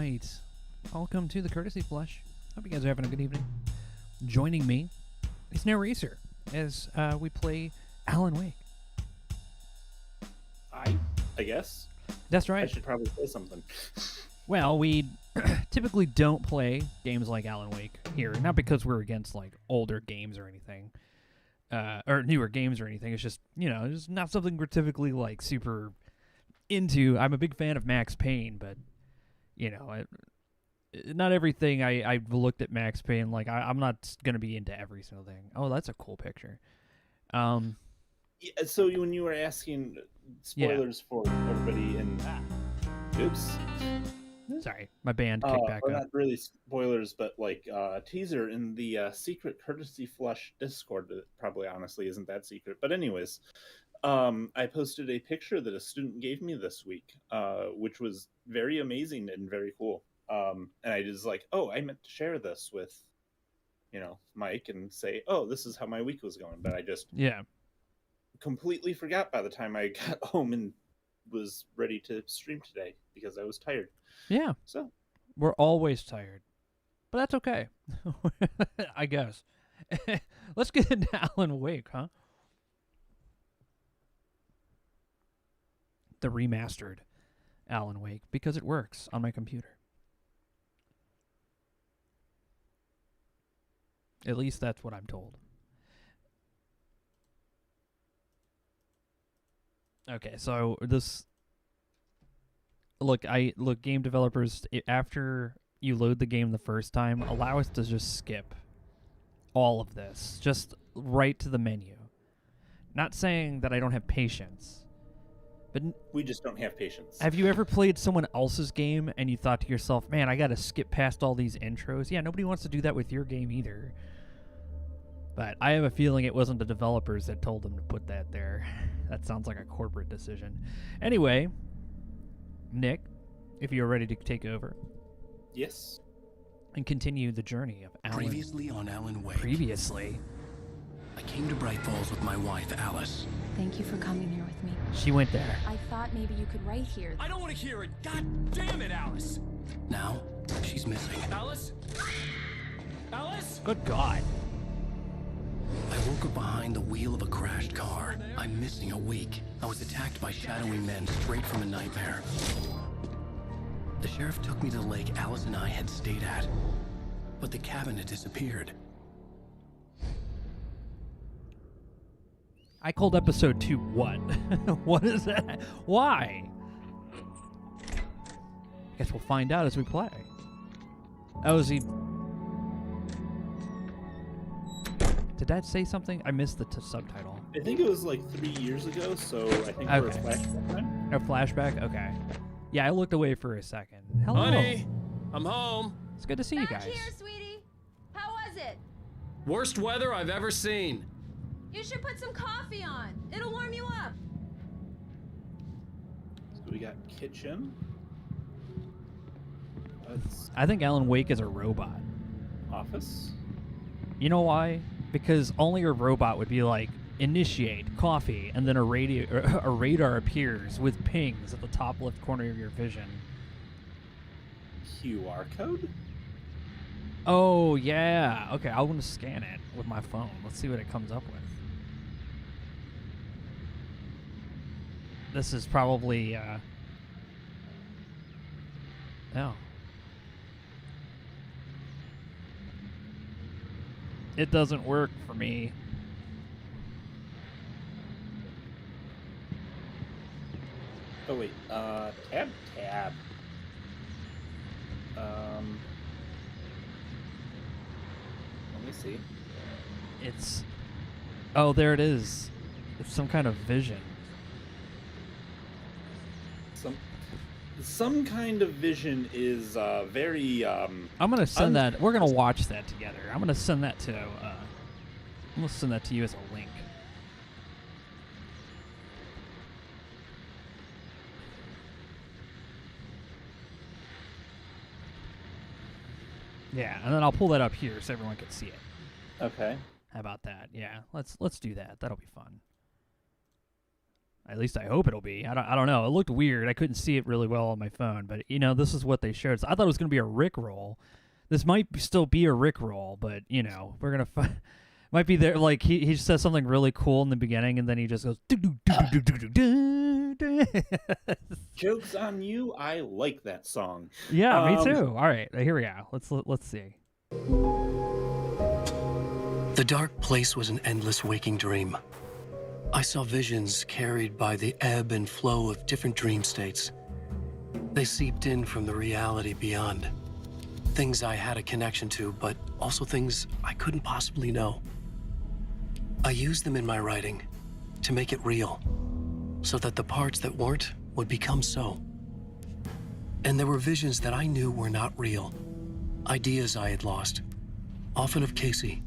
right. Welcome to the Courtesy Flush. Hope you guys are having a good evening. Joining me is Naresar as we play Alan Wake. I guess. That's right. I should probably say something. Well, we typically don't play games like Alan Wake here, not because we're against like older games or anything, or newer games or anything. It's just, it's not something we're typically like super into. I'm a big fan of Max Payne, but not everything I've looked at Max Payne. Like I'm not gonna be into every single thing. Oh, that's a cool picture. Yeah, so when you were asking spoilers for everybody, and oops, sorry, my band kicked back up. Not really spoilers, but like a teaser in the secret Courtesy Flush Discord. That probably honestly isn't that secret, but anyways, I posted a picture that a student gave me this week, which was very amazing and very cool. And I was like, oh, I meant to share this with, Mike and say, oh, this is how my week was going. But I just completely forgot by the time I got home and was ready to stream today because I was tired. Yeah. So we're always tired, but that's okay. I guess. Let's get into Alan Wake, huh? The remastered Alan Wake, because it works on my computer. At least that's what I'm told. Okay, so game developers, after you load the game the first time, allow us to just skip all of this, just right to the menu. Not saying that I don't have patience, but we just don't have patience. Have you ever played someone else's game and you thought to yourself, man, I gotta skip past all these intros? Yeah, nobody wants to do that with your game either. But I have a feeling it wasn't the developers that told them to put that there. That sounds like a corporate decision. Anyway, Nick, if you're ready to take over. Yes. And continue the journey of Alan. Previously on Alan Wake. Previously. I came to Bright Falls with my wife, Alice. Thank you for coming here with me. She went there. I thought maybe you could write here. I don't want to hear it. God damn it, Alice. Now, she's missing. Alice? Alice? Good God. I woke up behind the wheel of a crashed car. I'm missing a week. I was attacked by shadowy men straight from a nightmare. The sheriff took me to the lake Alice and I had stayed at, but the cabin had disappeared. I called episode 2 what? What is that? Why? Guess we'll find out as we play. Oh, is he... Did that say something? I missed the subtitle. I think it was like 3 years ago, so I think for a flashback time. A flashback? Okay. Yeah, I looked away for a second. Hello. Honey, I'm home. It's good to see you guys. Back here, sweetie. How was it? Worst weather I've ever seen. You should put some coffee on. It'll warm you up. So we got kitchen. I think Alan Wake is a robot. Office. You know why? Because only a robot would be like, initiate, coffee, and then a radar appears with pings at the top left corner of your vision. QR code? Oh, yeah. Okay, I want to scan it with my phone. Let's see what it comes up with. This is probably, oh. It doesn't work for me. Oh wait, tab. Let me see. It's, oh, there it is. It's some kind of vision. Some kind of vision is very. I'm gonna send that. We're gonna watch that together. I'm gonna send that to. I'm gonna send that to you as a link. Yeah, and then I'll pull that up here so everyone can see it. Okay. How about that? Yeah, let's do that. That'll be fun. At least I hope it'll be. I don't know. It looked weird. I couldn't see it really well on my phone, but this is what they showed. So I thought it was going to be a Rickroll. This might still be a Rickroll, but we're gonna might be there. Like he says something really cool in the beginning, and then he just goes. Joke's on you. I like that song. Yeah, me too. All right, here we go. Let's see. The dark place was an endless waking dream. I saw visions carried by the ebb and flow of different dream states. They seeped in from the reality beyond. Things I had a connection to, but also things I couldn't possibly know. I used them in my writing to make it real, so that the parts that weren't would become so. And there were visions that I knew were not real, ideas I had lost, often of Casey.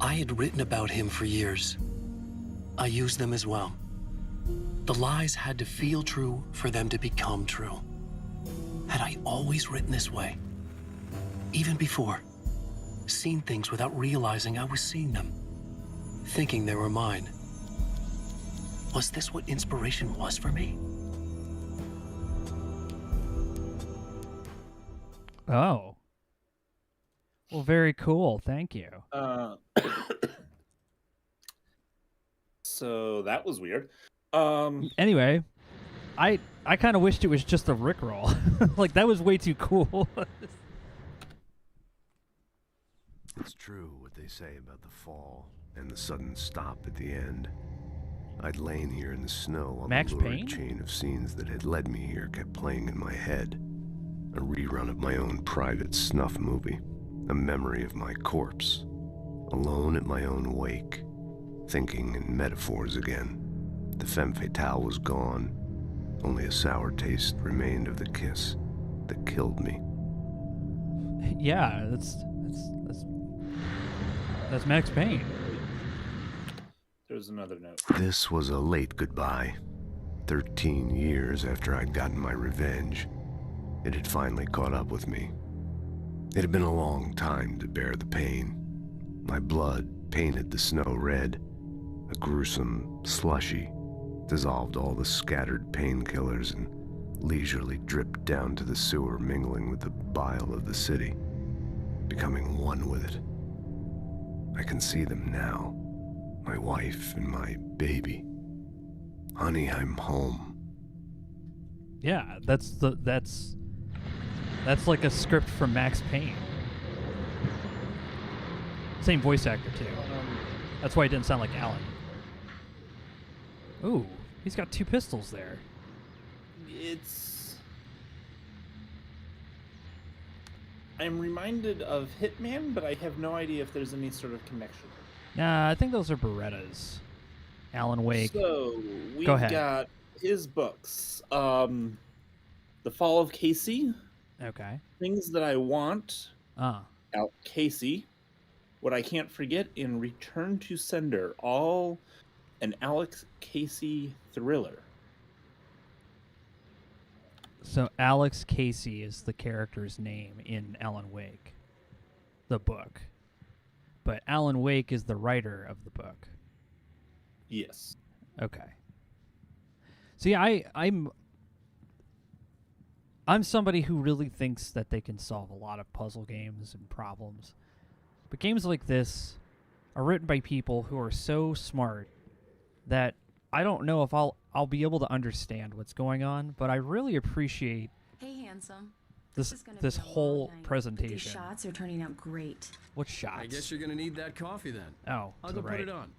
I had written about him for years. I used them as well. The lies had to feel true for them to become true. Had I always written this way? Even before, seen things without realizing I was seeing them, thinking they were mine. Was this what inspiration was for me? Oh. Well, very cool. Thank you. So that was weird. Anyway, I kind of wished it was just a Rickroll. Like, that was way too cool. It's true what they say about the fall and the sudden stop at the end. I'd lain here in the snow while Max the lurid Payne? chain of scenes that had led me here kept playing in my head. A rerun of my own private snuff movie. A memory of my corpse. Alone at my own wake. Thinking in metaphors again. The femme fatale was gone. Only a sour taste remained of the kiss that killed me. Yeah, that's Max Payne. There's another note. This was a late goodbye. 13 years after I'd gotten my revenge, it had finally caught up with me. It had been a long time to bear the pain. My blood painted the snow red. A gruesome slushy dissolved all the scattered painkillers and leisurely dripped down to the sewer, mingling with the bile of the city, becoming one with it. I can see them now, my wife and my baby. Honey, I'm home. Yeah, that's like a script from Max Payne. Same voice actor too. That's why it didn't sound like Alan. Ooh, he's got 2 pistols there. I'm reminded of Hitman, but I have no idea if there's any sort of connection. Nah, I think those are Berettas. Alan Wake. So we've Go ahead. got his books. The Fall of Casey. Okay. Things That I Want. Ah. Out Casey. What I Can't Forget in Return to Sender. All an Alex Casey thriller. So Alex Casey is the character's name in Alan Wake, the book. But Alan Wake is the writer of the book. Yes. Okay. See, I'm somebody who really thinks that they can solve a lot of puzzle games and problems. But games like this are written by people who are so smart that I don't know if I'll be able to understand what's going on, but I really appreciate Hey, handsome. this is gonna this be a long whole night, but these presentation. shots are turning out great. What shots? I guess you're gonna need that coffee then. Oh, I'll to go the put right. it on.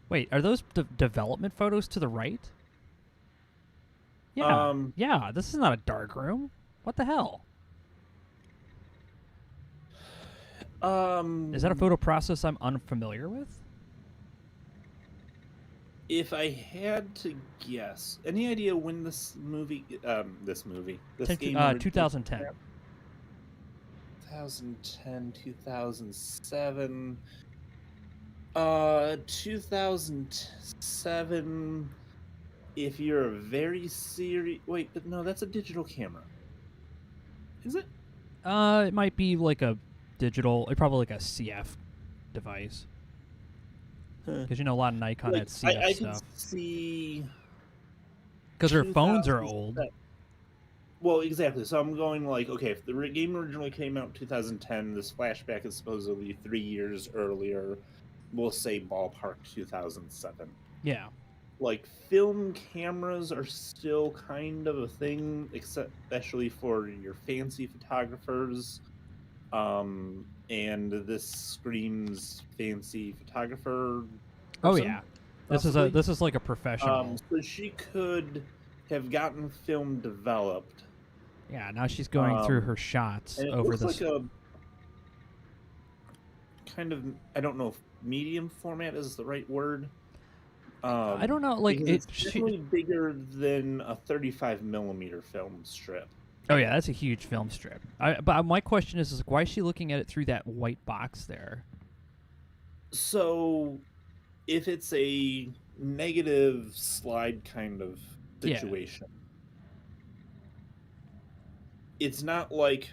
Wait, are those development photos to the right? Yeah. Yeah, this is not a dark room. What the hell? Is that a photo process I'm unfamiliar with? If I had to guess, any idea when this game 2010. 2010, 2007. 2007. If you're a very serious, wait, but no, that's a digital camera. Is it? It might be like a digital, probably like a CF device. Because you know a lot of Nikon Like, had CF I could stuff. see Because their phones are 2007. old. Well, exactly. So I'm going like, okay, if the game originally came out in 2010, this flashback is supposedly 3 years earlier. We'll say ballpark 2007. Yeah. Like, film cameras are still kind of a thing, especially for your fancy photographers. And this screams fancy photographer Oh person, yeah. possibly. This is like a professional. So she could have gotten film developed. Yeah, now she's going through her shots And it over looks this. like a kind of, I don't know if medium format is the right word. I don't know, like it's definitely bigger than a 35 millimeter film strip. Oh yeah, that's a huge film strip. But my question is why is she looking at it through that white box there? So, if it's a negative slide kind of situation, it's not like.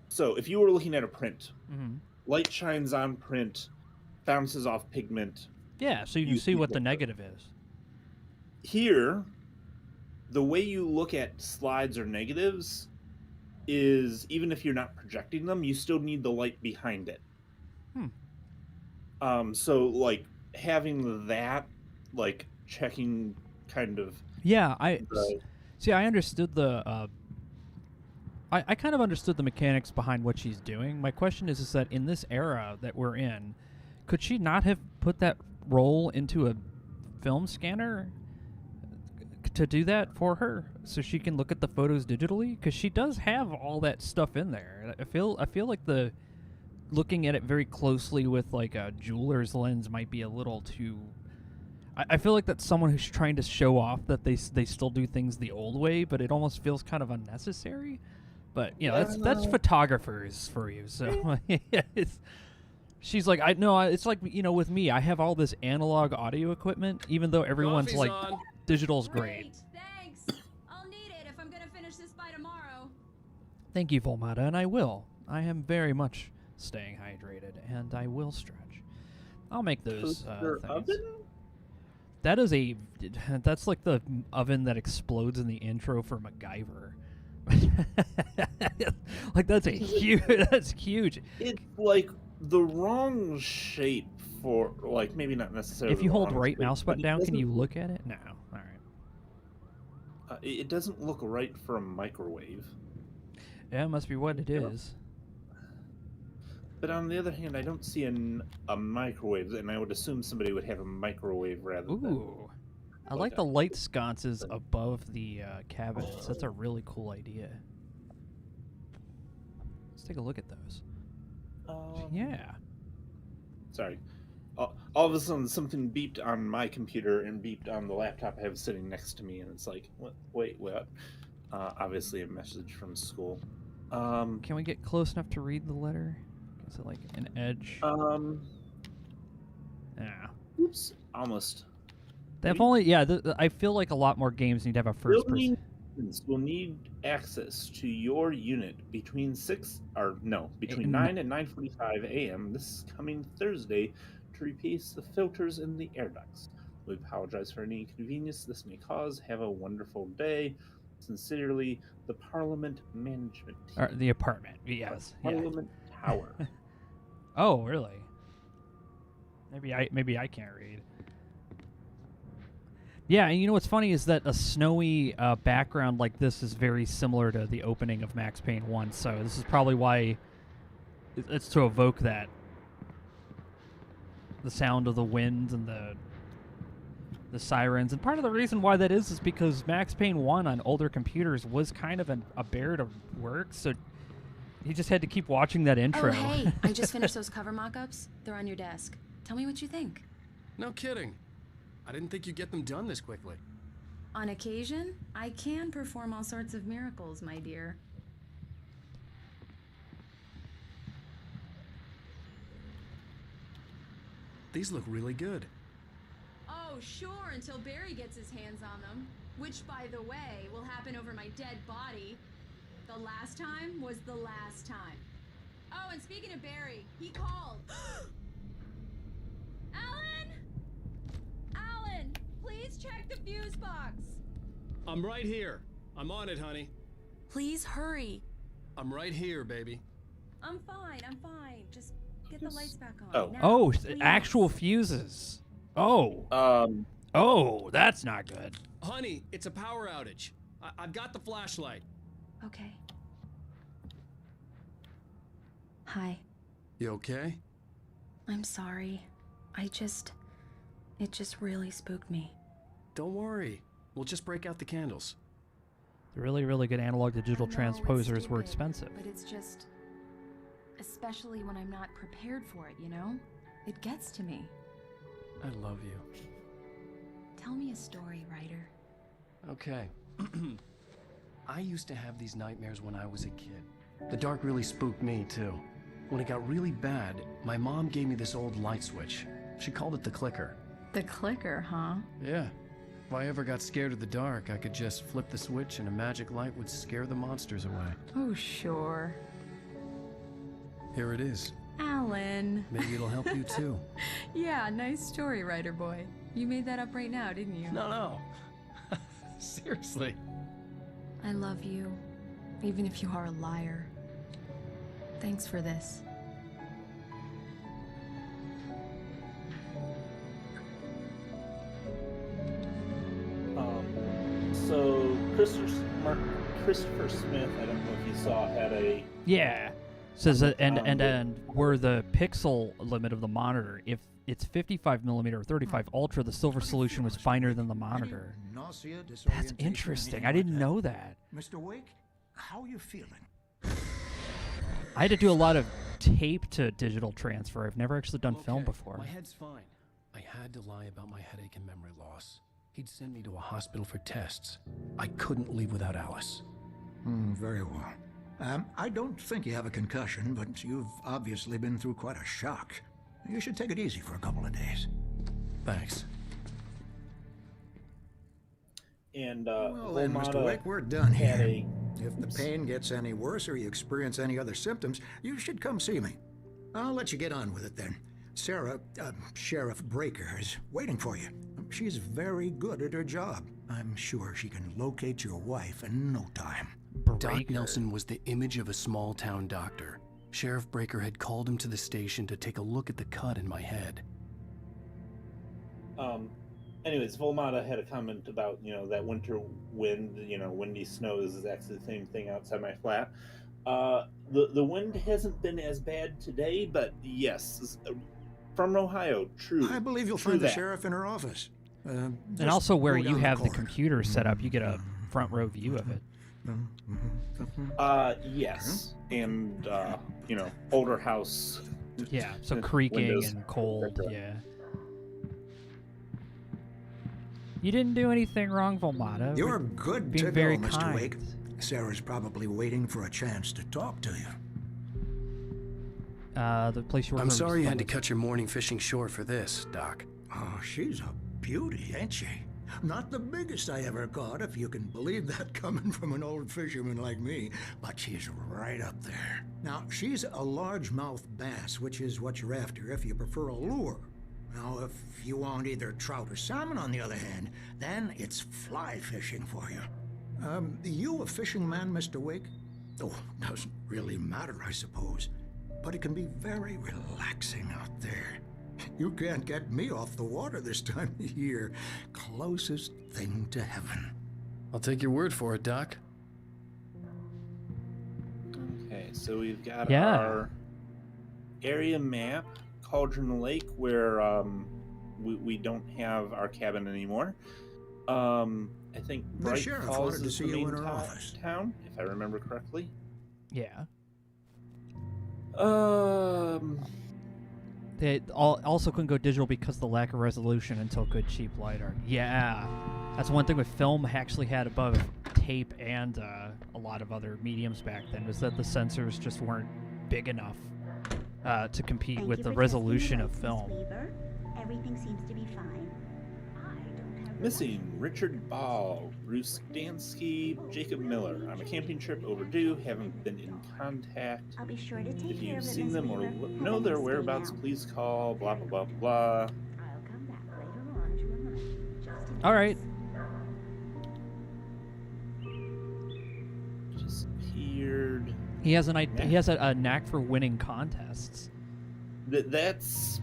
So, if you were looking at a print, light shines on print, bounces off pigment. Yeah, so you can see what the negative is. Here, the way you look at slides or negatives is, even if you're not projecting them, you still need the light behind it. So, like, having that, like, checking kind of... Yeah, I understood the... I kind of understood the mechanics behind what she's doing. My question is that in this era that we're in, could she not have put that roll into a film scanner to do that for her so she can look at the photos digitally? Because she does have all that stuff in there. I feel like the looking at it very closely with like a jeweler's lens might be a little too... I feel like that's someone who's trying to show off that they still do things the old way, but it almost feels kind of unnecessary. But you know, that's photographers for you. So she's like, it's like, you know, with me, I have all this analog audio equipment, even though everyone's Coffee's like, on. digital's great. Thanks. I'll need it if I'm gonna finish this by tomorrow. Thank you, Volmata, and I will. I am very much staying hydrated, and I will stretch. I'll make those Toaster things. oven? That's like the oven that explodes in the intro for MacGyver. Like that's huge. It's like the wrong shape for, like, maybe not necessarily. If you the hold wrong right shape, mouse but button it down, can doesn't- you look at it? No. All right. It doesn't look right for a microwave. Yeah, it must be what it is. But on the other hand, I don't see a microwave, and I would assume somebody would have a microwave rather than... Ooh. I like the light sconces above the cabinets. That's a really cool idea. Let's take a look at those. Yeah. Sorry. All of a sudden, something beeped on my computer and beeped on the laptop I have sitting next to me, and it's like, what? Wait, what? Obviously a message from school. Can we get close enough to read the letter? Is it like an edge? Yeah. Oops, almost. They've only, I feel like a lot more games need to have a first person. Building will need access to your unit between 9 and 9:45 a.m. this coming Thursday to replace the filters in the air ducts. We apologize for any inconvenience this may cause. Have a wonderful day. Sincerely, the Parliament Management Team. Or the apartment, yes. Parliament Tower. Oh, really? Maybe I can't read. Yeah, and you know what's funny is that a snowy background like this is very similar to the opening of Max Payne 1, so this is probably why it's to evoke that. The sound of the wind and the sirens. And part of the reason why that is because Max Payne 1 on older computers was kind of a bear to work, so he just had to keep watching that intro. Oh, hey, I just finished those cover mock-ups. They're on your desk. Tell me what you think. No kidding. I didn't think you'd get them done this quickly. On occasion, I can perform all sorts of miracles, my dear. These look really good. Oh, sure, until Barry gets his hands on them. Which, by the way, will happen over my dead body. The last time was the last time. Oh, and speaking of Barry, he called. Alan! Please check the fuse box. I'm right here. I'm on it, honey. Please hurry. I'm right here, baby. I'm fine. Just get the lights back on. Oh. Now, Oh, please. actual fuses. Oh. Oh, that's not good. Honey, it's a power outage. I've got the flashlight. Okay. Hi. You okay? I'm sorry. It just really spooked me. Don't worry. We'll just break out the candles. The really, really good analog to digital I know it's transposers were stupid, expensive. But it's just, especially when I'm not prepared for it, you know? It gets to me. I love you. Tell me a story, writer. Okay. I used to have these nightmares when I was a kid. The dark really spooked me, too. When it got really bad, my mom gave me this old light switch. She called it the clicker. The clicker, huh? Yeah. If I ever got scared of the dark, I could just flip the switch and a magic light would scare the monsters away. Oh, sure. Here it is. Alan. Maybe it'll help you, too. Yeah, nice story, writer boy. You made that up right now, didn't you? No. Seriously. I love you, even if you are a liar. Thanks for this. So Christopher Smith, I don't know if you saw, had a Yeah. Says that, and where the pixel limit of the monitor, if it's 55 millimeter or 35 ultra, the silver solution was finer than the monitor. That's interesting. I didn't know that. Mr. Wake, how are you feeling? I had to do a lot of tape to digital transfer. I've never actually done film Okay, before. My head's fine. I had to lie about my headache and memory loss. He'd send me to a hospital for tests. I couldn't leave without Alice. Very well. I don't think you have a concussion, but you've obviously been through quite a shock. You should take it easy for a couple of days. Thanks. and Well then, Mr. Volmata Wake, we're done had here. a If the pain gets any worse or you experience any other symptoms, you should come see me. I'll let you get on with it then. Sarah, Sheriff Breaker, is waiting for you. She's very good at her job. I'm sure she can locate your wife in no time. Doc Nelson was the image of a small-town doctor. Sheriff Breaker had called him to the station to take a look at the cut in my head. Anyways, Volmata had a comment about, that winter wind, windy snow is actually the same thing outside my flat. The wind hasn't been as bad today, but yes, from Ohio, true. I believe you'll true find the that. sheriff in her office. And Just also where go you down have the corridor. computer set up, you get a front row view of it. Yes, and older house. Yeah, so creaking Windows. and cold, yeah. You didn't do anything wrong, Volmata. You're We're good being to very go, Mr. kind. Wake. Sarah's probably waiting for a chance to talk to you. The place you work I'm for sorry you had to was- cut your morning fishing short for this, Doc. Oh, she's a beauty, ain't she? Not the biggest I ever caught, if you can believe that coming from an old fisherman like me, but she's right up there. Now, she's a largemouth bass, which is what you're after if you prefer a lure. Now, if you want either trout or salmon, on the other hand, then it's fly fishing for you. You a fishing man, Mr. Wake? Oh, doesn't really matter, I suppose. But it can be very relaxing out there. You can't get me off the water this time of year. Closest thing to heaven. I'll take your word for it, Doc. Okay, so we've got Yeah. our area map, Cauldron Lake, where we don't have our cabin anymore. I think The Bright sheriff Falls wanted to is see the you main in her office. town, if I remember correctly. Yeah. Um, They also couldn't go digital because of the lack of resolution until good cheap LiDAR. Yeah. That's one thing with film actually had above tape and a lot of other mediums back then, was that the sensors just weren't big enough to compete Thank with you the for resolution of testing the film. lights, Miss Weaver. Everything seems to be fine. I don't have the missing Richard Ball, Rustansky, Jacob Miller. On a camping trip overdue, haven't been in contact. I'll be sure to take If care you've of it, seen Miss them or Weaver. know Have a their nice day whereabouts, now. please call, blah, blah, blah, blah. I'll come back later on to remind you, just in All right. Disappeared. He has he has a knack for winning contests. That's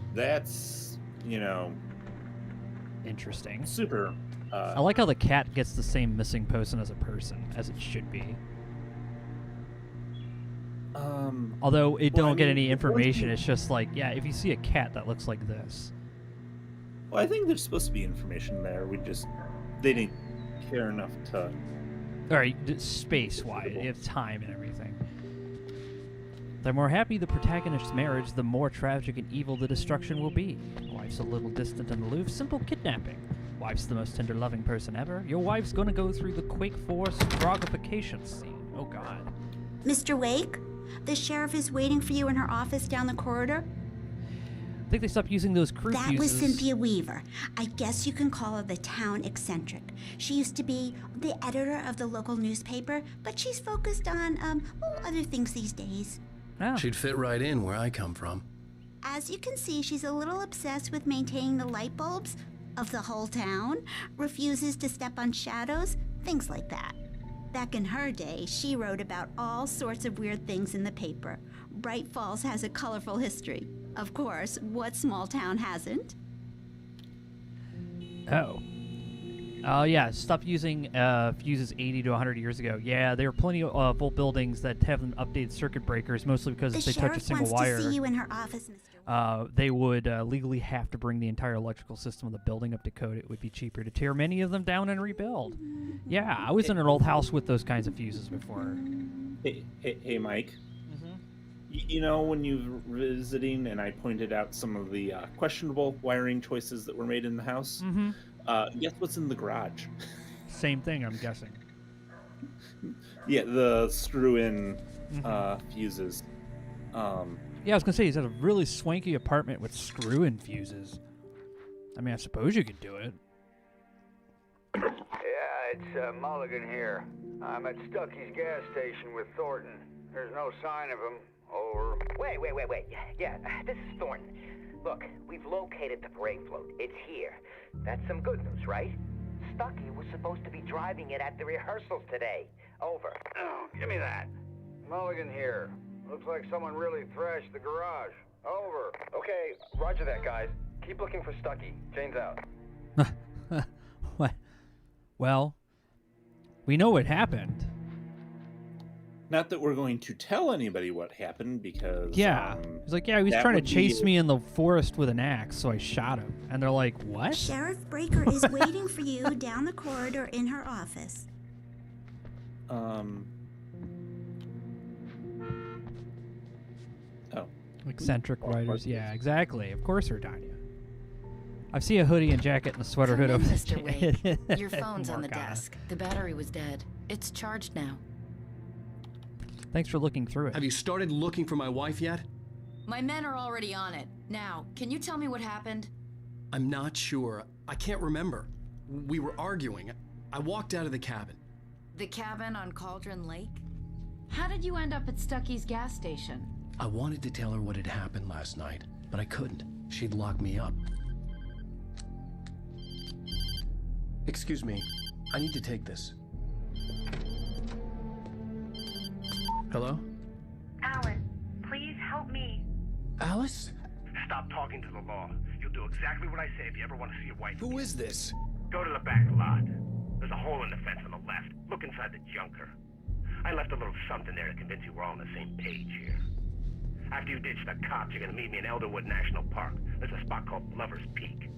Interesting. super. I like how the cat gets the same missing person as a person, as it should be. Although it don't get any information, it's just like, yeah, if you see a cat that looks like this. Well, I think there's supposed to be information there. They didn't care enough to. All right, space-wise, you have time and everything. The more happy the protagonist's marriage, the more tragic and evil the destruction will be. Wife's a little distant and aloof, simple kidnapping. Wife's the most tender, loving person ever. Your wife's gonna go through the Quake Force froggification scene. Oh, God. Mr. Wake, the sheriff is waiting for you in her office down the corridor. I think they stopped using those crew That fuses. was Cynthia Weaver. I guess you can call her the town eccentric. She used to be the editor of the local newspaper, but she's focused on, other things these days. Oh. She'd fit right in where I come from. As you can see, she's a little obsessed with maintaining the light bulbs of the whole town, refuses to step on shadows, things like that. Back in her day, she wrote about all sorts of weird things in the paper. Bright Falls has a colorful history. Of course, what small town hasn't? Oh. Yeah, stopped using fuses 80 to 100 years ago. Yeah, there are plenty of old buildings that haven't updated circuit breakers, mostly because if they touch a single wire, wants to see you in her office, Mr. they would legally have to bring the entire electrical system of the building up to code. It would be cheaper to tear many of them down and rebuild. Yeah, I was in an old house with those kinds of fuses before. Hey, Mike. When you were visiting and I pointed out some of the questionable wiring choices that were made in the house, guess what's in the garage? Same thing, I'm guessing. Yeah, the screw-in fuses. Yeah, I was going to say, he's at a really swanky apartment with screw-in fuses. I mean, I suppose you could do it. Yeah, it's Mulligan here. I'm at Stucky's gas station with Thornton. There's no sign of him. Over. Wait. Yeah, this is Thornton. Look, we've located the parade float. It's here. That's some good news, right? Stucky was supposed to be driving it at the rehearsals today. Over. Oh, give me that. Mulligan here. Looks like someone really thrashed the garage. Over. Okay, roger that, guys. Keep looking for Stucky. Jane's out. What? Well, we know what happened. Not that we're going to tell anybody what happened, because... Yeah. He's like, yeah, he was trying to chase me in the forest with an axe, so I shot him. And they're like, what? Sheriff Breaker is waiting for you down the corridor in her office. Oh. Eccentric writers. Yeah, exactly. Of course, Tanya. I see a hoodie and jacket and a sweater hood over Mr. there. Wake. Your phone's on the desk. The battery was dead. It's charged now. Thanks for looking through it. Have you started looking for my wife yet? My men are already on it. Now, can you tell me what happened? I'm not sure. I can't remember. We were arguing. I walked out of the cabin. The cabin on Cauldron Lake? How did you end up at Stucky's gas station? I wanted to tell her what had happened last night, but I couldn't. She'd lock me up. Excuse me. I need to take this. Hello? Alice, please help me. Alice? Stop talking to the law. You'll do exactly what I say if you ever want to see your wife. Who is this? Go to the back lot. There's a hole in the fence on the left. Look inside the junker. I left a little something there to convince you we're all on the same page here. After you ditch the cops, you're gonna meet me in Elderwood National Park. There's a spot called Lover's Peak.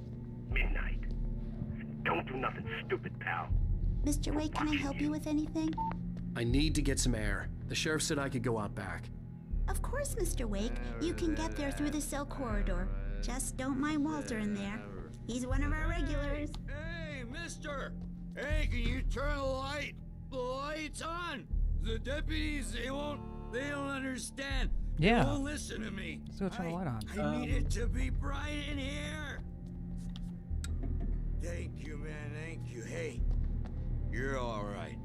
Midnight. Don't do nothing stupid, pal. Mr. Wake, can I help you with anything? I need to get some air. The sheriff said I could go out back. Of course, Mr. Wake. You can get there through the cell corridor. Just don't mind Walter in there. He's one of our regulars. Hey, mister! Hey, can you turn the light? The light's on! The deputies, they don't understand. Yeah. They won't listen to me. Let's go turn the light on. I need it to be bright in here. Thank you, man, thank you. Hey, you're all right.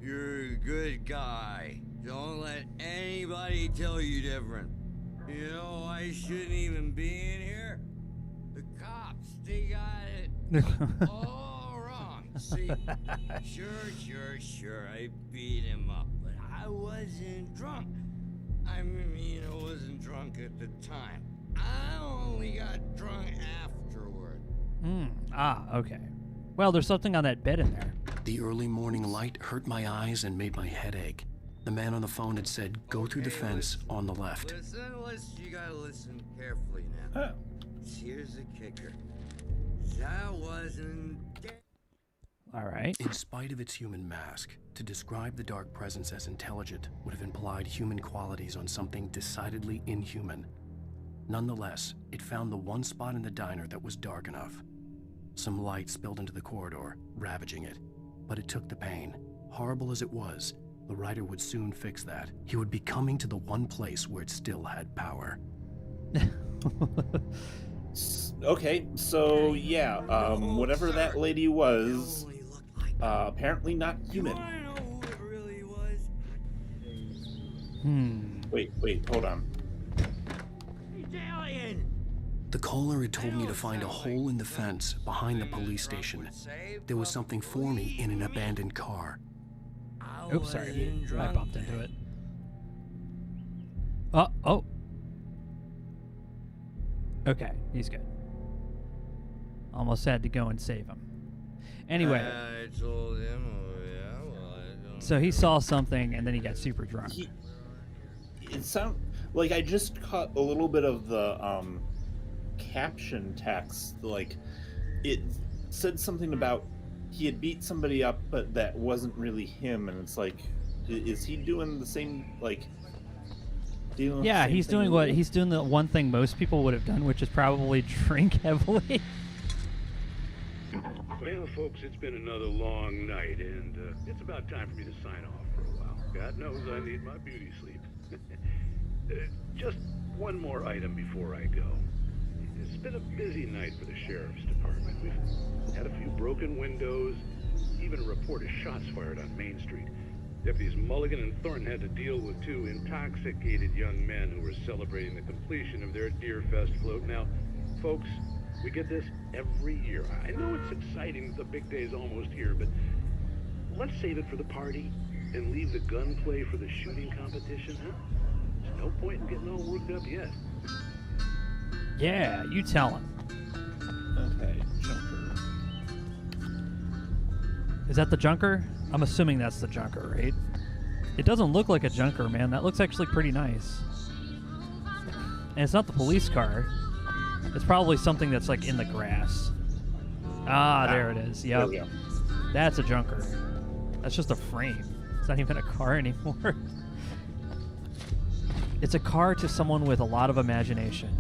You're a good guy. Don't let anybody tell you different. You know, I shouldn't even be in here. The cops, they got it all see, sure, I beat him up, but I wasn't drunk. I mean, I wasn't drunk at the time. I only got drunk afterward. Okay. Well, there's something on that bed in there. The early morning light hurt my eyes and made my head ache. The man on the phone had said, go through the fence on the left. You gotta listen carefully now. Here's the kicker. That wasn't... All right. In spite of its human mask, to describe the dark presence as intelligent would have implied human qualities on something decidedly inhuman. Nonetheless, it found the one spot in the diner that was dark enough. Some light spilled into the corridor, ravaging it. But it took the pain. Horrible as it was, the writer would soon fix that. He would be coming to the one place where it still had power. Okay, so yeah, whatever that lady was, apparently not human. Wait, hold on. The caller had told me to find a hole in the fence behind the police station. There was something for me in an abandoned car. Oops, sorry. I bumped into it. Oh. Okay, he's good. Almost had to go and save him. Anyway. I told him, so he saw something and then he got super drunk. It sounds like I just caught a little bit of the caption text. Like, it said something about he had beat somebody up, but that wasn't really him. And it's like, is he doing the same, like... Yeah, he's doing the one thing most people would have done, which is probably drink heavily. Well, folks, it's been another long night, and it's about time for me to sign off for a while. God knows I need my beauty sleep. Just one more item before I go. It's been a busy night for the sheriff's department. We've had a few broken windows, even a report of shots fired on Main Street. Deputies Mulligan and Thornton had to deal with two intoxicated young men who were celebrating the completion of their Deer Fest float. Now, folks, we get this every year. I know it's exciting, the big day's almost here, but let's save it for the party and leave the gunplay for the shooting competition, huh? There's no point in getting all worked up yet. Yeah, you tell him. Okay, Junker. Is that the Junker? I'm assuming that's the Junker, right? It doesn't look like a Junker, man. That looks actually pretty nice. And it's not the police car. It's probably something that's like in the grass. There it is. Yep. That's a Junker. That's just a frame. It's not even a car anymore. It's a car to someone with a lot of imagination.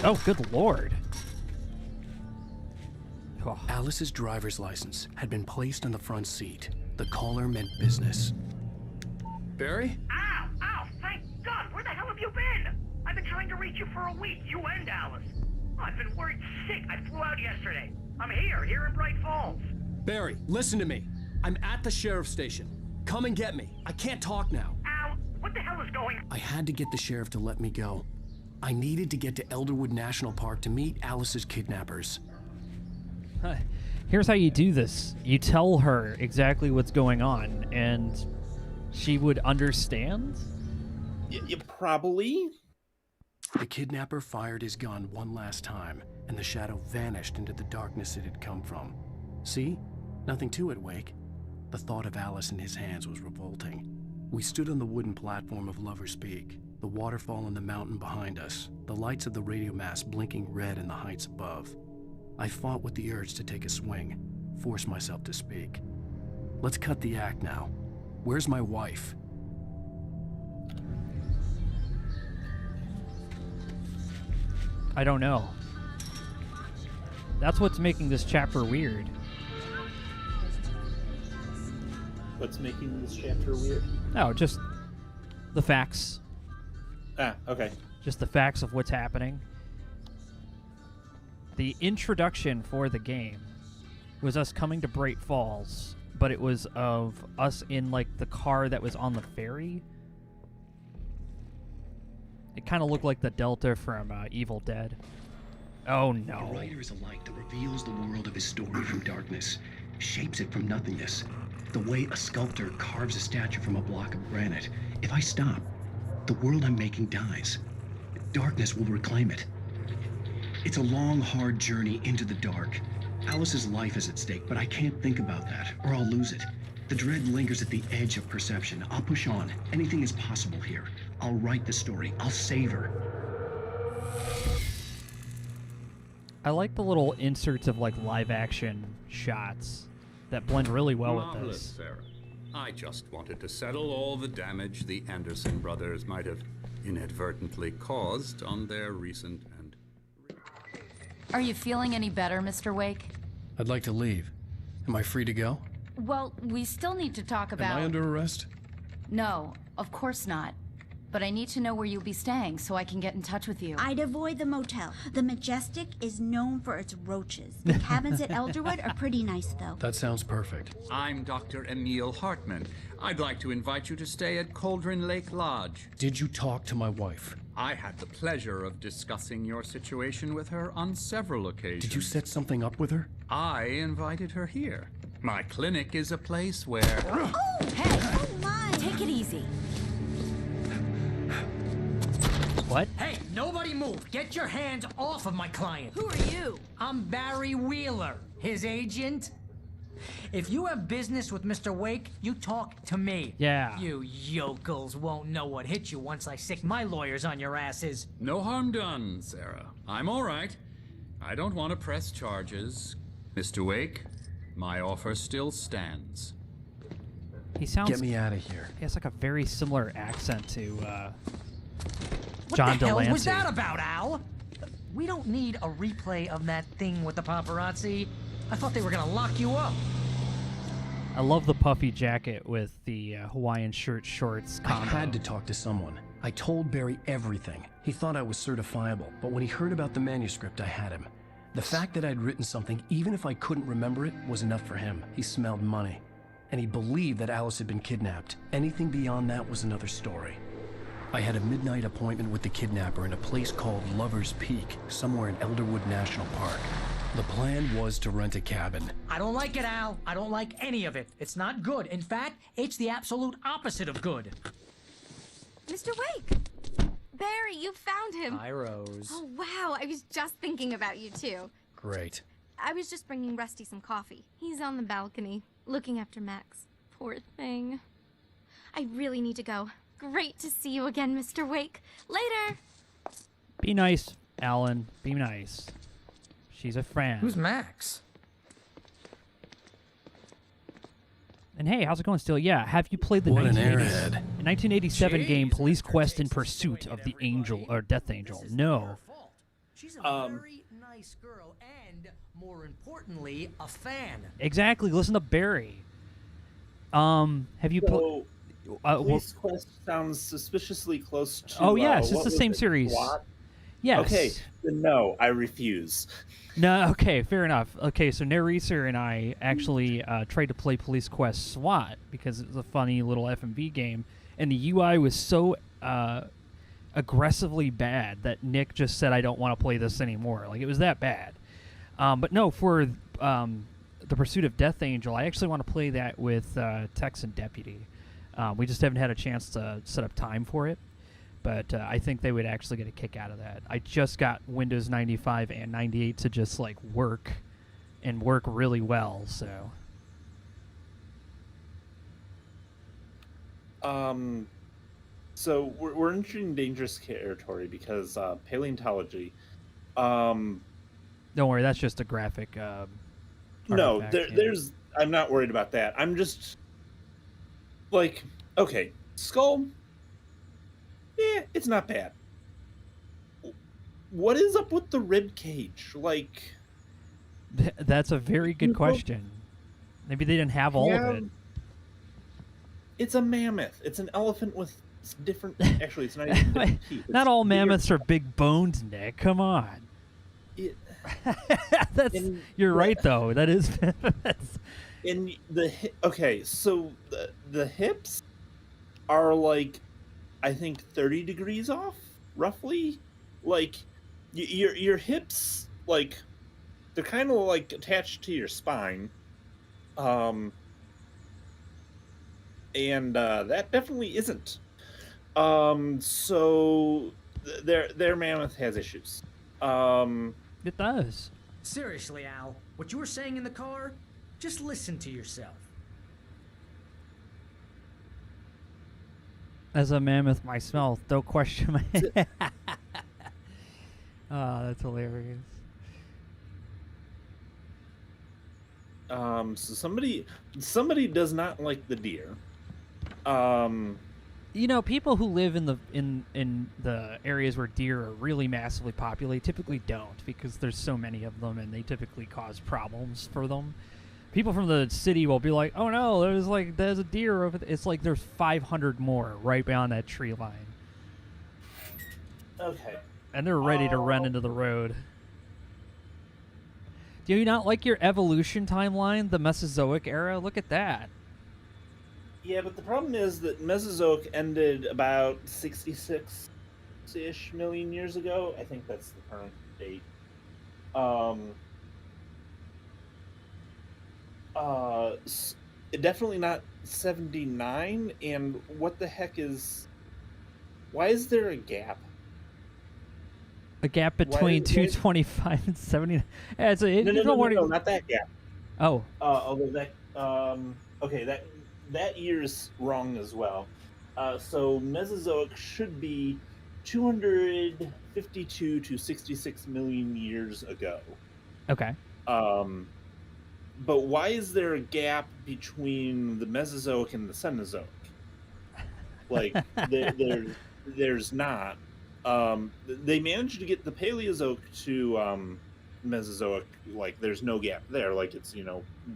Oh, good lord. Oh. Alice's driver's license had been placed on the front seat. The caller meant business. Barry? Ow, thank God! Where the hell have you been? I've been trying to reach you for a week, you and Alice. I've been worried sick. I flew out yesterday. I'm here in Bright Falls. Barry, listen to me. I'm at the sheriff's station. Come and get me. I can't talk now. Al, what the hell is going on? I had to get the sheriff to let me go. I needed to get to Elderwood National Park to meet Alice's kidnappers. Here's how you do this. You tell her exactly what's going on, and she would understand? You probably. The kidnapper fired his gun one last time, and the shadow vanished into the darkness it had come from. See? Nothing to it, Wake. The thought of Alice in his hands was revolting. We stood on the wooden platform of Lover's Peak, the waterfall on the mountain behind us, the lights of the radio mast blinking red in the heights above. I fought with the urge to take a swing, force myself to speak. Let's cut the act now. Where's my wife? I don't know. That's what's making this chapter weird. What's making this chapter weird? No, just the facts. Okay. Just the facts of what's happening. The introduction for the game was us coming to Bright Falls, but it was of us in, like, the car that was on the ferry. It kind of looked like the Delta from Evil Dead. Oh no. A writer is a light that reveals the world of his story from darkness, shapes it from nothingness. The way a sculptor carves a statue from a block of granite. If I stop, the world I'm making dies. Darkness will reclaim it. It's a long, hard journey into the dark. Alice's life is at stake, but I can't think about that, or I'll lose it. The dread lingers at the edge of perception. I'll push on. Anything is possible here. I'll write the story. I'll save her. I like the little inserts of like live action shots that blend really well with Marvelous, this. Sarah. I just wanted to settle all the damage the Anderson brothers might have inadvertently caused on their recent and... Are you feeling any better, Mr. Wake? I'd like to leave. Am I free to go? Well, we still need to talk about... Am I under arrest? No, of course not. But I need to know where you'll be staying so I can get in touch with you. I'd avoid the motel. The Majestic is known for its roaches. The cabins at Elderwood are pretty nice, though. That sounds perfect. I'm Dr. Emil Hartman. I'd like to invite you to stay at Cauldron Lake Lodge. Did you talk to my wife? I had the pleasure of discussing your situation with her on several occasions. Did you set something up with her? I invited her here. My clinic is a place where... Oh, hey! Oh, my! Take it easy. What? Hey, nobody move. Get your hands off of my client. Who are you? I'm Barry Wheeler, his agent. If you have business with Mr. Wake, you talk to me. Yeah. You yokels won't know what hit you once I sick my lawyers on your asses. No harm done, Sarah. I'm all right. I don't want to press charges. Mr. Wake, my offer still stands. He sounds... Get me out of here. He has like a very similar accent to What John the hell Delancey. was that about, Al? We don't need a replay of that thing with the paparazzi. I thought they were gonna lock you up. I love the puffy jacket with the Hawaiian shirt shorts combo. I had to talk to someone. I told Barry everything. He thought I was certifiable, but when he heard about the manuscript, I had him. The fact that I'd written something, even if I couldn't remember it, was enough for him. He smelled money. And he believed that Alice had been kidnapped. Anything beyond that was another story. I had a midnight appointment with the kidnapper in a place called Lover's Peak, somewhere in Elderwood National Park. The plan was to rent a cabin. I don't like it, Al. I don't like any of it. It's not good. In fact, it's the absolute opposite of good. Mr. Wake! Barry, you found him. Hi, Rose. Oh, wow. I was just thinking about you, too. Great. I was just bringing Rusty some coffee. He's on the balcony, looking after Max. Poor thing. I really need to go. Great to see you again, Mr. Wake. Later! Be nice, Alan. Be nice. She's a friend. Who's Max? And hey, how's it going still? Yeah, have you played the What an 1987 airhead. game Police Quest in Pursuit of the Angel or Death Angel? No. She's a very nice girl and, more importantly, a fan. Exactly. Listen to Barry. Have you So, well, Police Quest sounds suspiciously close to... Oh, yes, it's what the was same it, series. SWAT? Yes. Okay, then no, I refuse. No, okay, fair enough. Okay, so Naresar and I actually tried to play Police Quest SWAT because it was a funny little FMV game, and the UI was so aggressively bad that Nick just said, I don't want to play this anymore. Like, it was that bad. But no, for the Pursuit of Death Angel, I actually want to play that with Texan Deputy. We just haven't had a chance to set up time for it. But I think they would actually get a kick out of that. I just got Windows 95 and 98 to just like work and work really well. So, So we're entering dangerous territory because paleontology. Don't worry, that's just a graphic. No, artifact, yeah. there's. I'm not worried about that. I'm just like, okay, skull. Yeah, it's not bad. What is up with the rib cage? Like, That's a very good question. Maybe they didn't have all of it. It's a mammoth. It's an elephant with different. Actually, it's not even different teeth. Not It's all weird. mammoths are big boned, Nick. Come on. That's you're right though. That is. That's, In the okay, so the hips are like, I think 30 degrees off, roughly. Like your hips like they're kind of like attached to your spine, and that definitely isn't. So their mammoth has issues. It does. Seriously, Al, what you were saying in the car, just listen to yourself. As a mammoth myself, don't question my. Oh, that's hilarious. So somebody does not like the deer. You know, people who live in the areas where deer are really massively populated typically don't, because there's so many of them and they typically cause problems for them. People from the city will be like, "Oh no, there's a deer over there." It's like there's 500 more right beyond that tree line. Okay. And they're ready to run into the road. Do you not like your evolution timeline, the Mesozoic era? Look at that. Yeah, but the problem is that Mesozoic ended about 66-ish million years ago. I think that's the current date. Definitely not 79. And what the heck is? Why is there a gap? A gap between 225 and 79. Yeah, it's a, no, not that gap. Oh. Although that okay, that year's wrong as well. So Mesozoic should be 252 to 66 million years ago. Okay. But why is there a gap between the Mesozoic and the Cenozoic? Like there's not. They managed to get the Paleozoic to Mesozoic. Like there's no gap there. Like it's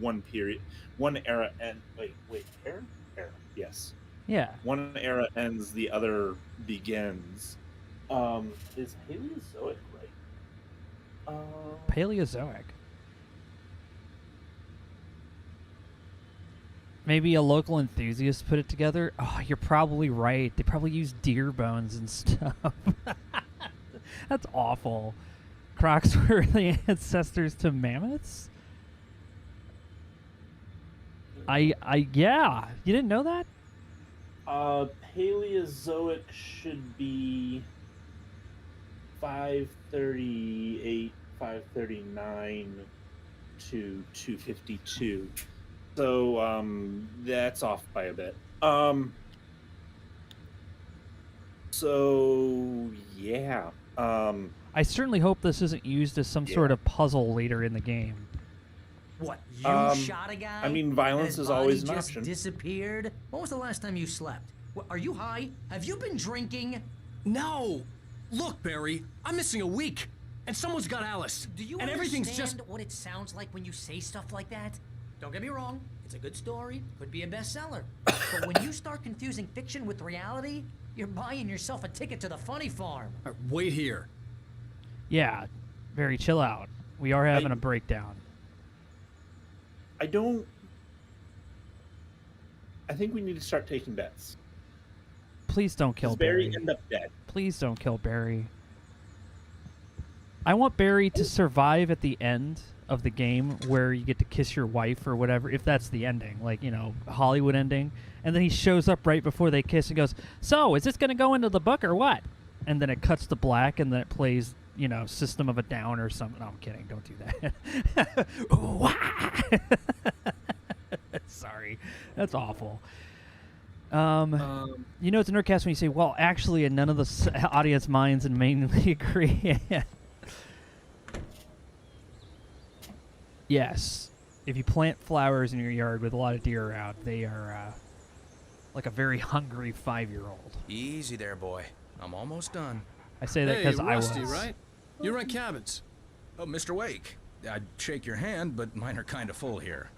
one period, one era, and wait, era, yes. Yeah. One era ends, the other begins. Is Paleozoic right? Paleozoic. Maybe a local enthusiast put it together. Oh, you're probably right. They probably use deer bones and stuff. That's awful. Crocs were the ancestors to mammoths? Yeah. You didn't know that? Paleozoic should be 538, 539 to 252. So that's off by a bit. So yeah. I certainly hope this isn't used as some sort of puzzle later in the game. What, you shot a guy? I mean, violence and his is always body an just option. Disappeared? When was the last time you slept? Are you high? Have you been drinking? No! Look, Barry, I'm missing a week, and someone's got Alice. Do you and understand everything's just what it sounds like when you say stuff like that? Don't get me wrong, it's a good story, could be a bestseller. But when you start confusing fiction with reality, you're buying yourself a ticket to the funny farm. Wait here. Yeah, very chill out. We are having a breakdown. I think we need to start taking bets. Please don't kill Does Barry. Barry end up dead? Please don't kill Barry. I want Barry to survive at the end of the game where you get to kiss your wife or whatever, if that's the ending, like, Hollywood ending. And then he shows up right before they kiss and goes, "So, is this going to go into the book or what?" And then it cuts to black and then it plays, System of a Down or something. No, I'm kidding. Don't do that. Sorry. That's awful. It's a Nerdcast when you say, well, actually, and none of the audience minds and mainly agree. Yes. If you plant flowers in your yard with a lot of deer around, they are like a very hungry 5-year-old. Easy there, boy. I'm almost done. I say that because I was. Rusty, right? You rent cabins. Oh, Mr. Wake. I'd shake your hand, but mine are kind of full here.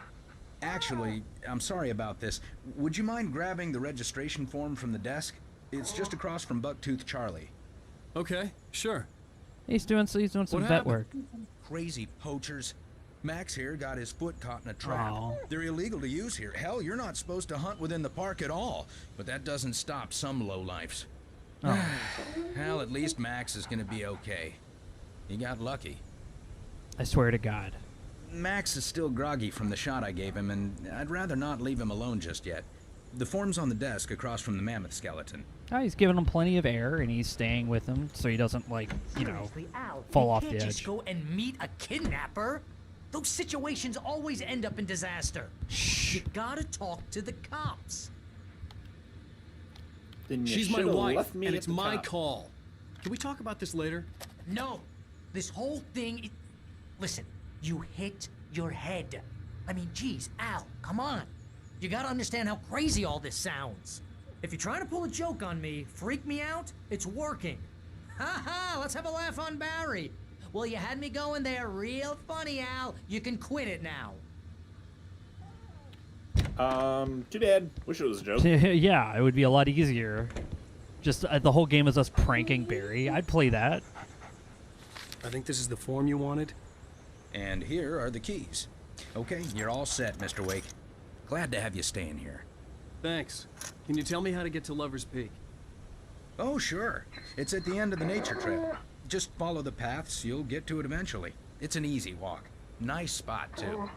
Actually, I'm sorry about this. Would you mind grabbing the registration form from the desk? It's just across from Bucktooth Charlie. Okay, sure. He's doing some vet work. Crazy poachers. Max here got his foot caught in a trap. Aww. They're illegal to use here. Hell, you're not supposed to hunt within the park at all. But that doesn't stop some lowlifes. Oh. Hell, at least Max is gonna be okay. He got lucky. I swear to God. Max is still groggy from the shot I gave him, and I'd rather not leave him alone just yet. The form's on the desk across from the mammoth skeleton. Oh, he's giving him plenty of air, and he's staying with him so he doesn't, like, you know, fall off the You can't edge. just go and meet a kidnapper. Those situations always end up in disaster. Shh. You gotta talk to the cops. Then you She's my should've wife, left me and at it's the my top. call. Can we talk about this later? No. This whole thing... Listen, you hit your head. I mean, geez, Al, come on. You gotta understand how crazy all this sounds. If you're trying to pull a joke on me, freak me out, it's working. Ha ha, let's have a laugh on Barry. Well, you had me going there real funny, Al. You can quit it now. Too bad. Wish it was a joke. Yeah, it would be a lot easier. Just the whole game is us pranking Barry. I'd play that. I think this is the form you wanted. And here are the keys. Okay, you're all set, Mr. Wake. Glad to have you staying here. Thanks. Can you tell me how to get to Lover's Peak? Oh, sure. It's at the end of the nature trail. Just follow the paths, you'll get to it eventually. It's an easy walk. Nice spot, too.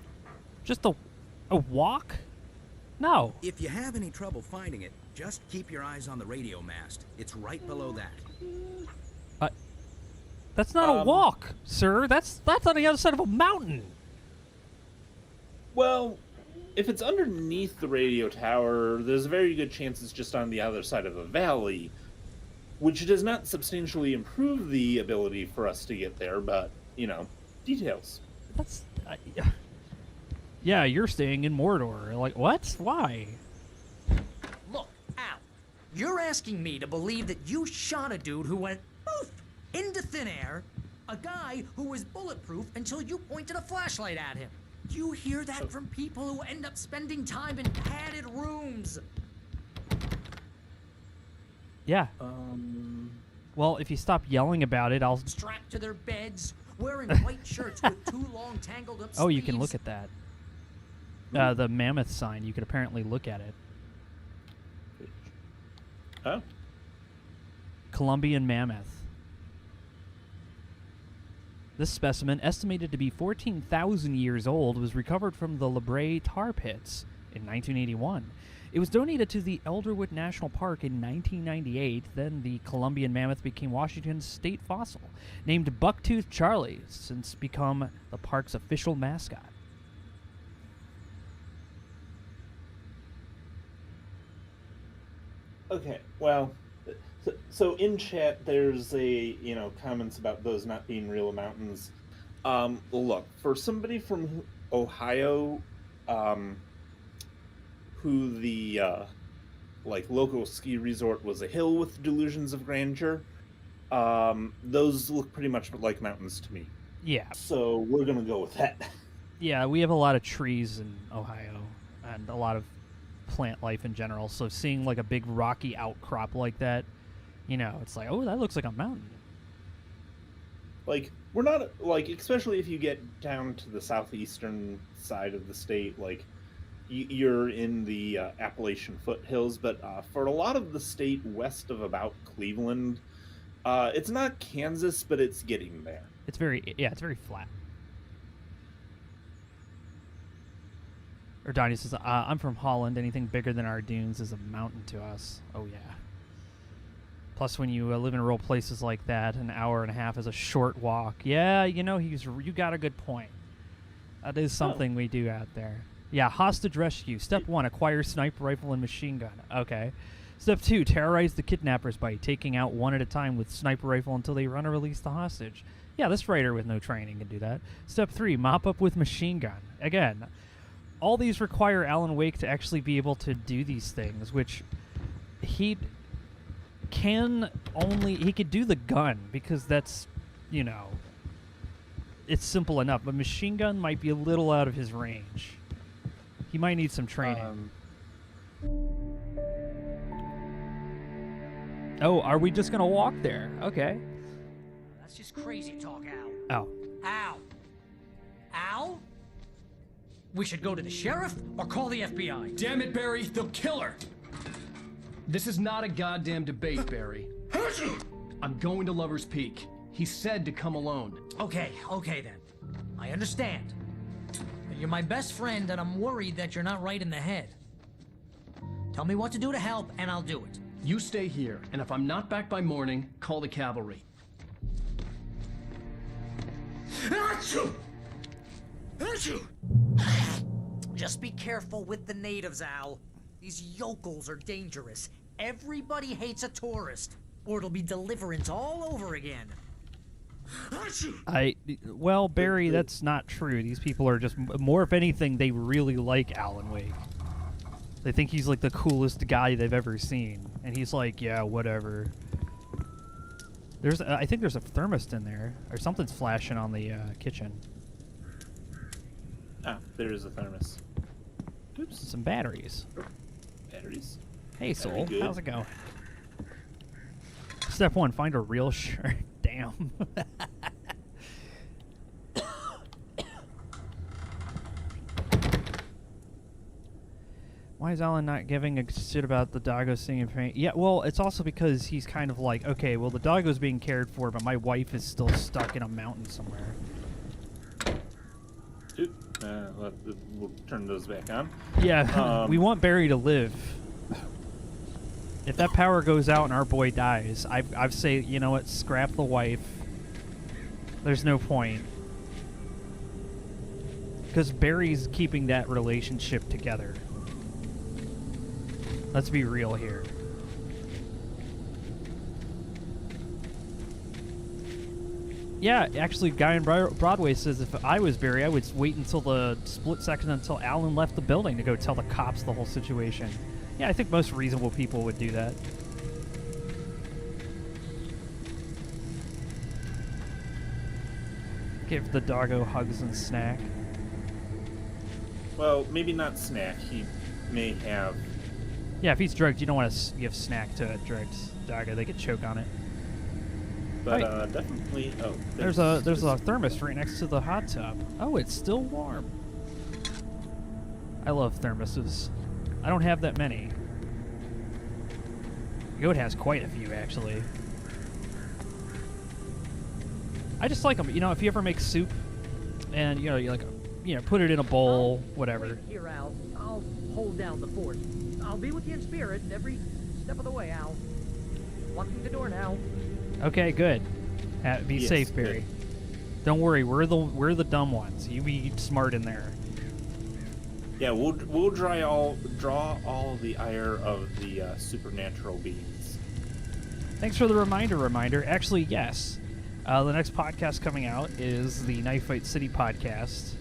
Just a walk? No. If you have any trouble finding it, just keep your eyes on the radio mast. It's right below that. That's not a walk, sir. That's on the other side of a mountain. Well, if it's underneath the radio tower, there's a very good chance it's just on the other side of a valley, which does not substantially improve the ability for us to get there, but, you know, details. That's... yeah, you're staying in Mordor. Like, what? Why? Look, Al, you're asking me to believe that you shot a dude who went poof into thin air, a guy who was bulletproof until you pointed a flashlight at him. You hear that from people who end up spending time in padded rooms. Yeah. Well, if you stop yelling about it, I'll... Strapped to their beds, wearing white shirts with too long tangled up Oh, you can sleeves. look at that. The mammoth sign, you could apparently look at it. Oh. Colombian mammoth. This specimen, estimated to be 14,000 years old, was recovered from the La Brea tar pits in 1981. It was donated to the Elderwood National Park in 1998. Then the Colombian mammoth became Washington's state fossil, named Bucktooth Charlie, since become the park's official mascot. Okay, well, so in chat there's comments about those not being real mountains. Look, for somebody from Ohio, who the local ski resort was a hill with delusions of grandeur, those look pretty much like mountains to me. Yeah. So we're gonna go with that. Yeah, we have a lot of trees in Ohio and a lot of plant life in general. So seeing like a big rocky outcrop like that, it's like, oh, that looks like a mountain. Like, we're not, especially if you get down to the southeastern side of the state, you're in the Appalachian foothills, but for a lot of the state west of about Cleveland, it's not Kansas, but it's getting there. It's very flat. Erdani says, I'm from Holland. Anything bigger than our dunes is a mountain to us. Oh, yeah. Plus, when you live in rural places like that, an hour and a half is a short walk. Yeah, you got a good point. That is something we do out there. Yeah, hostage rescue. Step 1, acquire sniper rifle and machine gun. Okay. Step 2, terrorize the kidnappers by taking out one at a time with sniper rifle until they run or release the hostage. Yeah, this writer with no training can do that. Step 3, mop up with machine gun. Again, all these require Alan Wake to actually be able to do these things, which he could do the gun because that's, it's simple enough, but machine gun might be a little out of his range. He might need some training. Oh, are we just gonna walk there? Okay. That's just crazy talk, Al. Oh. Al? Al? We should go to the sheriff or call the FBI. Damn it, Barry, they'll kill her. This is not a goddamn debate, Barry. I'm going to Lover's Peak. He said to come alone. Okay then. I understand. You're my best friend, and I'm worried that you're not right in the head. Tell me what to do to help, and I'll do it. You stay here, and if I'm not back by morning, call the cavalry. Achoo! Achoo! Just be careful with the natives, Al. These yokels are dangerous. Everybody hates a tourist, or it'll be Deliverance all over again. Well, Barry, that's not true. These people are just, more if anything, they really like Alan Wake. They think he's like the coolest guy they've ever seen. And he's like, yeah, whatever. I think there's a thermos in there, or something's flashing on the kitchen. Ah, there is a thermos. Oops. Some batteries. Batteries. Hey, Soul. How's it going? Step 1, find a real shirt. Damn. Why is Alan not giving a shit about the doggo singing pain? Yeah, well, it's also because he's kind of like, okay, well, the doggo's being cared for, but my wife is still stuck in a mountain somewhere. We'll turn those back on. Yeah, we want Barry to live. If that power goes out and our boy dies, I've say, you know what, scrap the wife. There's no point. Because Barry's keeping that relationship together. Let's be real here. Yeah, actually, guy in Broadway says if I was Barry, I would wait until the split second until Alan left the building to go tell the cops the whole situation. Yeah, I think most reasonable people would do that. Give the doggo hugs and snack. Well, maybe not snack. He may have... Yeah, if he's drugged, you don't want to give snack to a drugged doggo. They could choke on it. But definitely... Oh, there's a thermos right next to the hot tub. Oh, it's still warm. I love thermoses. I don't have that many. Goat has quite a few, actually. I just like them. You know, if you ever make soup, and you put it in a bowl, whatever. Here, Al. I'll hold down the fort. I'll be with you in spirit every step of the way, Al. Locking the door now. Okay, good. Be Yes, safe, Barry. good. Don't worry, we're the dumb ones. You be smart in there. Yeah, we'll draw all the ire of the supernatural beings. Thanks for the reminder. Actually, yes. The next podcast coming out is the Knife Fight City podcast.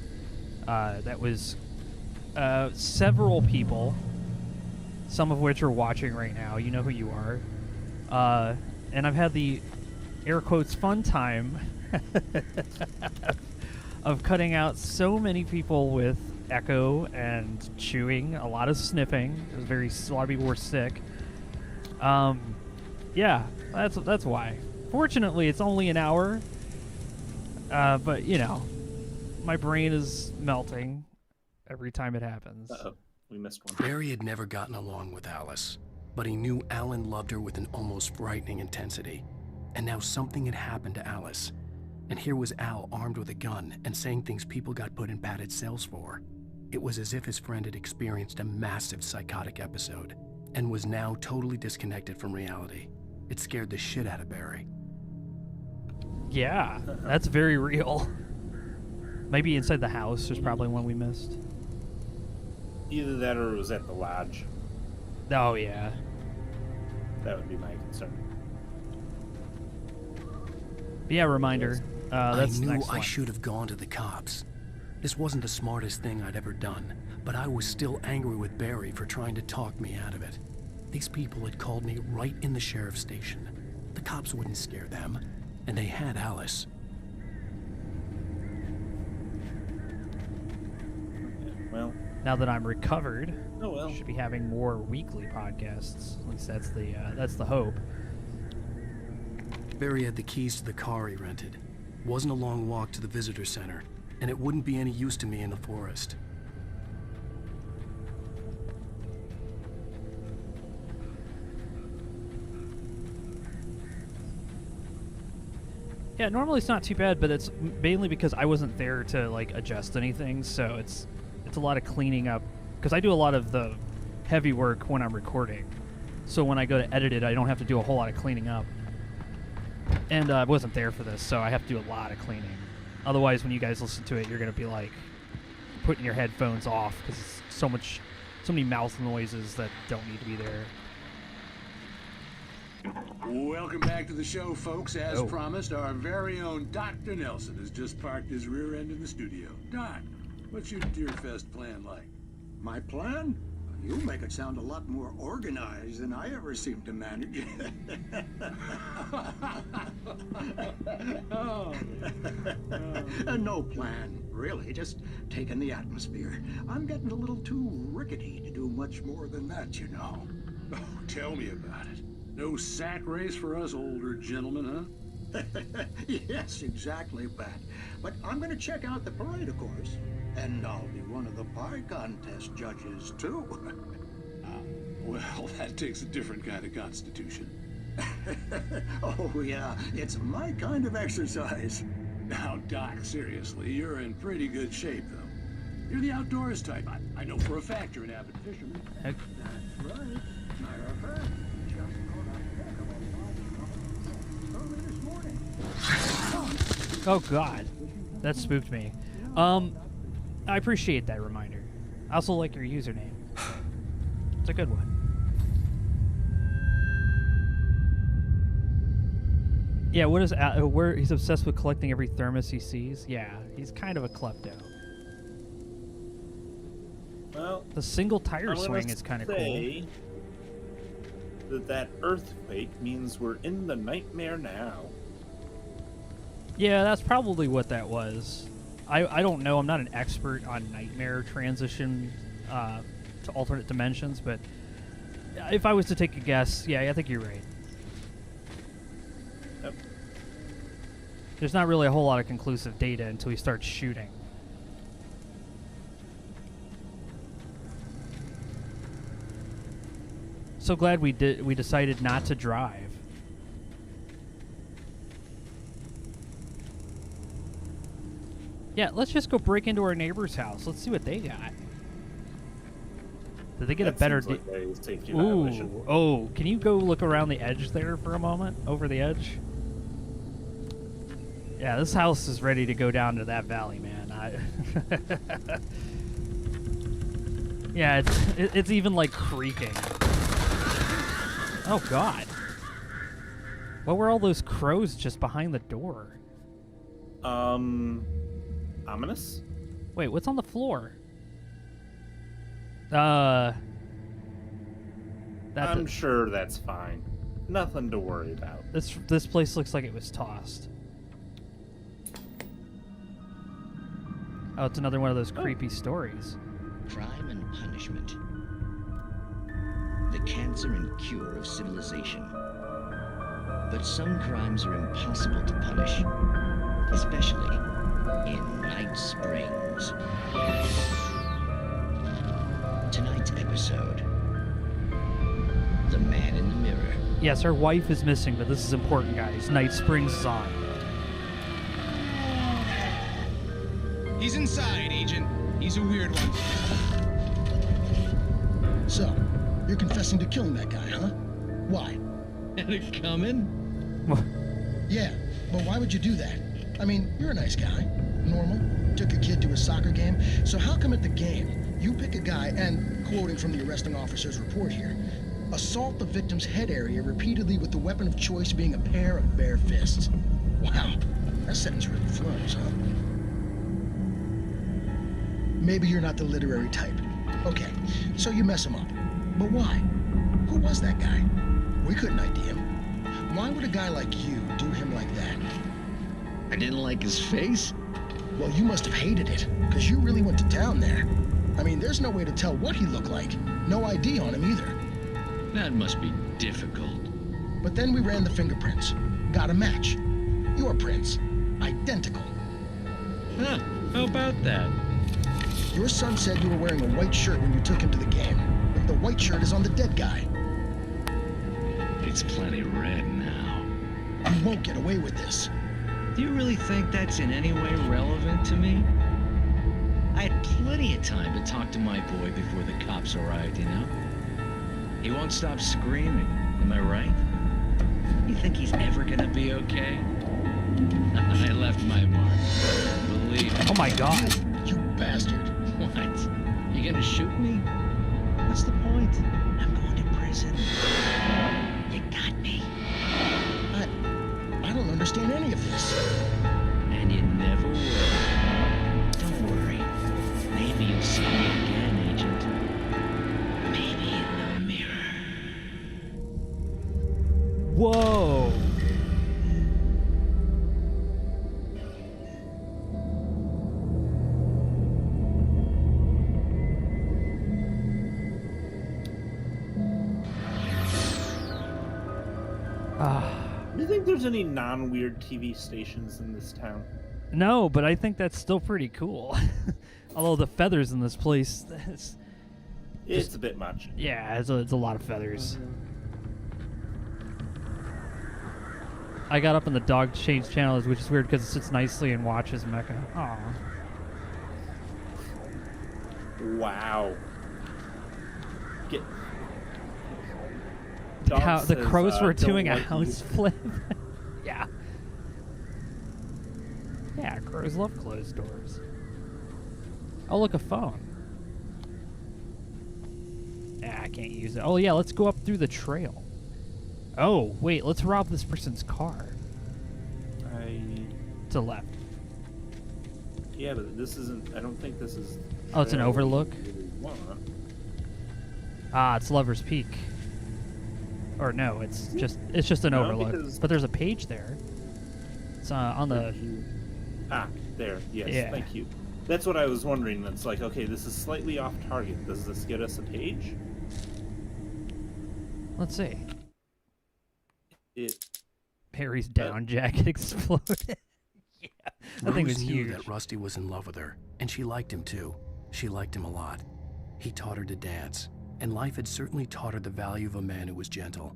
That was several people, some of which are watching right now. You know who you are. And I've had the, air quotes, fun time of cutting out so many people with echo and chewing, a lot of sniffing. It was a lot of people were sick. Yeah, that's why. Fortunately, it's only an hour. But you know, my brain is melting every time it happens. Uh-oh, we missed one. Barry had never gotten along with Alice, but he knew Alan loved her with an almost frightening intensity. And now something had happened to Alice. And here was Al armed with a gun and saying things people got put in padded cells for. It was as if his friend had experienced a massive psychotic episode and was now totally disconnected from reality. It scared the shit out of Barry. Yeah, that's very real. Maybe inside the house, there's probably one we missed. Either that or it was at the lodge. Oh, yeah. That would be my concern. But yeah, reminder. That's I the knew next I one. should have gone to the cops. This wasn't the smartest thing I'd ever done, but I was still angry with Barry for trying to talk me out of it. These people had called me right in the sheriff's station. The cops wouldn't scare them, and they had Alice. Well, now that I'm recovered, oh well, should be having more weekly podcasts. At least that's the hope. Barry had the keys to the car he rented. Wasn't a long walk to the visitor center, and it wouldn't be any use to me in the forest. Yeah, normally it's not too bad, but it's mainly because I wasn't there to like adjust anything, so it's a lot of cleaning up. Because I do a lot of the heavy work when I'm recording, so when I go to edit it, I don't have to do a whole lot of cleaning up. And I wasn't there for this, so I have to do a lot of cleaning. Otherwise, when you guys listen to it, you're gonna be like putting your headphones off because it's so many mouth noises that don't need to be there. Welcome back to the show, folks. As promised, our very own Dr. Nelson has just parked his rear end in the studio. Doc, what's your Deerfest plan like? My plan? You make it sound a lot more organized than I ever seem to manage. No plan, really. Just taking the atmosphere. I'm getting a little too rickety to do much more than that, you know. Oh, tell me about it. No sack race for us older gentlemen, huh? Yes, exactly, Pat. But I'm going to check out the parade, of course. And I'll be one of the pie contest judges, too. Well, that takes a different kind of constitution. Oh, yeah. It's my kind of exercise. Now, Doc, seriously, you're in pretty good shape, though. You're the outdoors type. I know for a fact you're an avid fisherman. That's right. Matter of fact, just caught a heck of a lot early this morning. Oh God, that spooked me. I appreciate that reminder. I also like your username. It's a good one. Yeah, what is where he's obsessed with collecting every thermos he sees? Yeah, he's kind of a klepto. Well, the single tire swing is kind of cool. That earthquake means we're in the nightmare now. Yeah, that's probably what that was. I don't know. I'm not an expert on nightmare transition to alternate dimensions, but if I was to take a guess, yeah, I think you're right. Yep. There's not really a whole lot of conclusive data until he starts shooting. So glad we decided not to drive. Yeah, let's just go break into our neighbor's house. Let's see what they got. Did they get a better seems like a safety Ooh. violation. Oh, can you go look around the edge there for a moment? Over the edge? Yeah, this house is ready to go down to that valley, man. Yeah, it's even like creaking. Oh God. What were all those crows just behind the door? Ominous? Wait, what's on the floor? I'm sure that's fine. Nothing to worry about. This place looks like it was tossed. Oh, it's another one of those creepy stories. Crime and punishment. The cancer and cure of civilization. But some crimes are impossible to punish, especially in Night Springs. Tonight's episode, The Man in the Mirror. Yes, her wife is missing, but this is important, guys. Night Springs is on. He's inside, Agent. He's a weird one. So, you're confessing to killing that guy, huh? Why? Had it coming? Yeah, but why would you do that? I mean, you're a nice guy. Normal. Took a kid to a soccer game. So how come at the game, you pick a guy and, quoting from the arresting officer's report here, assault the victim's head area repeatedly with the weapon of choice being a pair of bare fists? Wow, that sentence really flows, huh? Maybe you're not the literary type. Okay, so you mess him up. But why? Who was that guy? We couldn't ID him. Why would a guy like you do him like that? I didn't like his face? Well, you must have hated it, because you really went to town there. I mean, there's no way to tell what he looked like. No ID on him either. That must be difficult. But then we ran the fingerprints. Got a match. Your prints. Identical. Huh, how about that? Your son said you were wearing a white shirt when you took him to the game. But the white shirt is on the dead guy. It's plenty red now. You won't get away with this. Do you really think that's in any way relevant to me? I had plenty of time to talk to my boy before the cops arrived, you know? He won't stop screaming, am I right? You think he's ever gonna be okay? I left my mark. Believe me. Oh my god. You bastard. What? You gonna shoot me? What's the point? I'm going to prison. You got me. I don't understand any of this. And you never will. Don't worry. Maybe you'll see me again, Agent. Maybe in the mirror. Whoa. Do you think there's any non-weird TV stations in this town? No, but I think that's still pretty cool. Although the feathers in this place, It's a bit much. yeah, it's a lot of feathers. I got up in the dog change channel, which is weird because it sits nicely and watches Mecha. Aw. Wow. How the crows were doing a like house flip. Yeah. Yeah, crows love closed doors. Oh, look, a phone. Yeah, I can't use it. Oh, yeah, let's go up through the trail. Oh, wait, let's rob this person's car. To the left. Yeah, but this isn't. I don't think this is. Oh, it's an overlook? Ah, it's Lover's Peak. Or no, it's just an overlook. because- But there's a page there. It's on the. Ah, there. Yes, Yeah. thank you. That's what I was wondering. It's like, okay, this is slightly off target. Does this get us a page? Let's see. It. Harry's down jacket exploded. Yeah, that thing Rose was knew huge. that Rusty was in love with her, and she liked him too. She liked him a lot. He taught her to dance, and life had certainly taught her the value of a man who was gentle.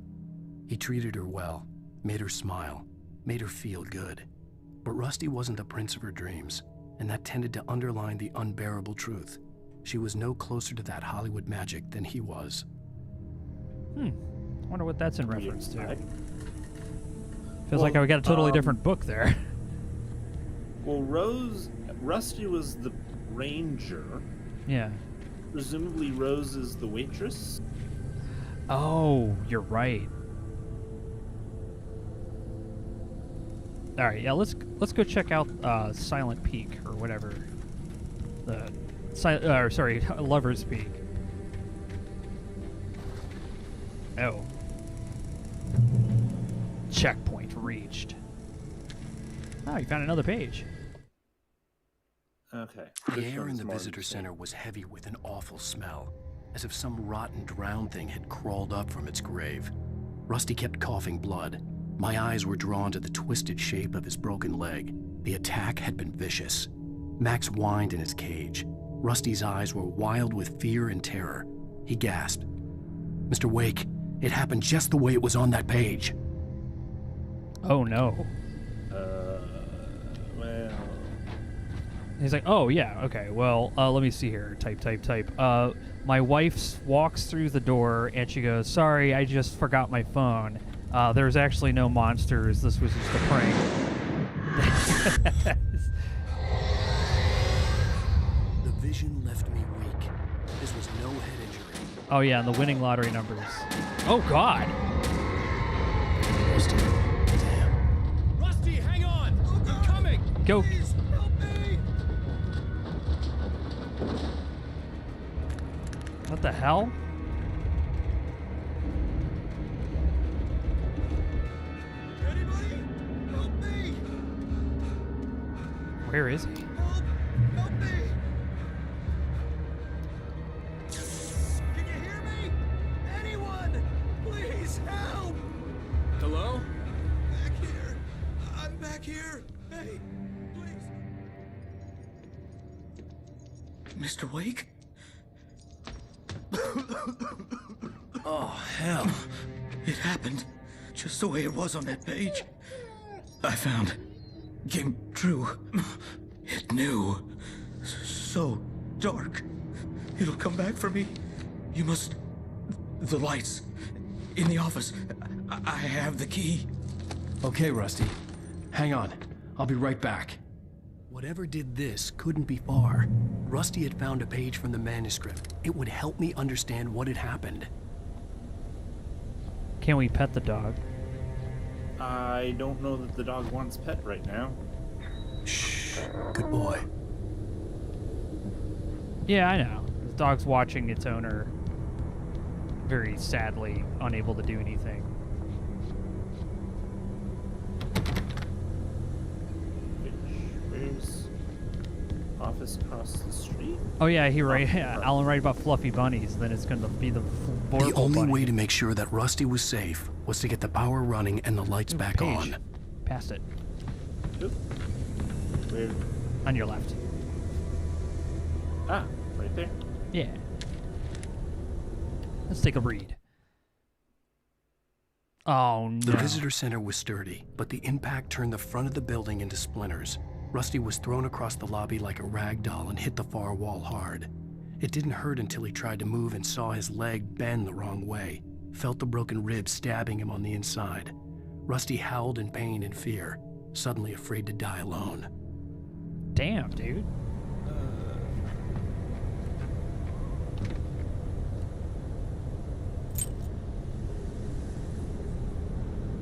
He treated her well, made her smile, made her feel good. But Rusty wasn't the prince of her dreams, and that tended to underline the unbearable truth. She was no closer to that Hollywood magic than he was. Wonder what that's in reference to. Feels like I got a totally different book there. Well, Rusty was the ranger. Yeah. Presumably Rose is the waitress. Oh, you're right. All right, yeah, let's go check out Silent Peak or whatever. Lover's Peak. Oh. Checkpoint reached. Oh, you found another page. Okay. The air in the visitor center was heavy with an awful smell, as if some rotten drowned thing had crawled up from its grave. Rusty kept coughing blood. My eyes were drawn to the twisted shape of his broken leg. The attack had been vicious. Max whined in his cage. Rusty's eyes were wild with fear and terror. He gasped. "Mr. Wake, it happened just the way it was on that page." Oh no. Well. He's like, oh yeah, okay, well, let me see here. Type. My wife walks through the door and she goes, "Sorry, I just forgot my phone. There's actually no monsters. This was just a prank." The vision left me weak. This was no head injury. Oh yeah, and the winning lottery numbers. Oh god. Rusty. Rusty, hang on! I'm coming! Go. Please, help me! What the hell? Anybody? Help me! Where is he? Help me! Can you hear me? Anyone? Please help! Hello? Back here. I'm back here. Hey, please. Mr. Wake? Oh, hell. It happened just the way it was on that page. I found came true. It knew. So dark. It'll come back for me. You must... The lights. In the office. I have the key. Okay, Rusty. Hang on. I'll be right back. Whatever did this couldn't be far. Rusty had found a page from the manuscript. It would help me understand what had happened. Can we pet the dog? I don't know that the dog wants pet right now. Shh. Good boy. Yeah, I know. The dog's watching its owner very sadly, unable to do anything. Where's office across the street? Oh yeah, Alan right about fluffy bunnies. Then it's going to be the The only bunny. way to make sure that Rusty was safe was to get the power running and the lights back on. Past it. Oop. Where? On your left. Ah, right there. Yeah. Let's take a read. Oh no. The visitor center was sturdy, but the impact turned the front of the building into splinters. Rusty was thrown across the lobby like a rag doll and hit the far wall hard. It didn't hurt until he tried to move and saw his leg bend the wrong way, felt the broken rib stabbing him on the inside. Rusty howled in pain and fear, suddenly afraid to die alone. Damn, dude.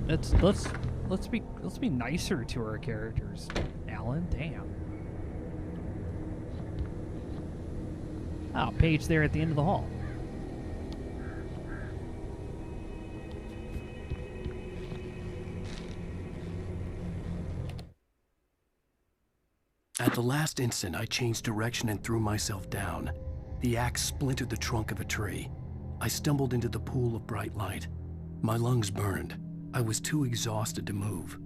Let's be nicer to our characters, Alan. Damn. Oh, page there at the end of the hall. At the last instant, I changed direction and threw myself down. The axe splintered the trunk of a tree. I stumbled into the pool of bright light. My lungs burned. I was too exhausted to move.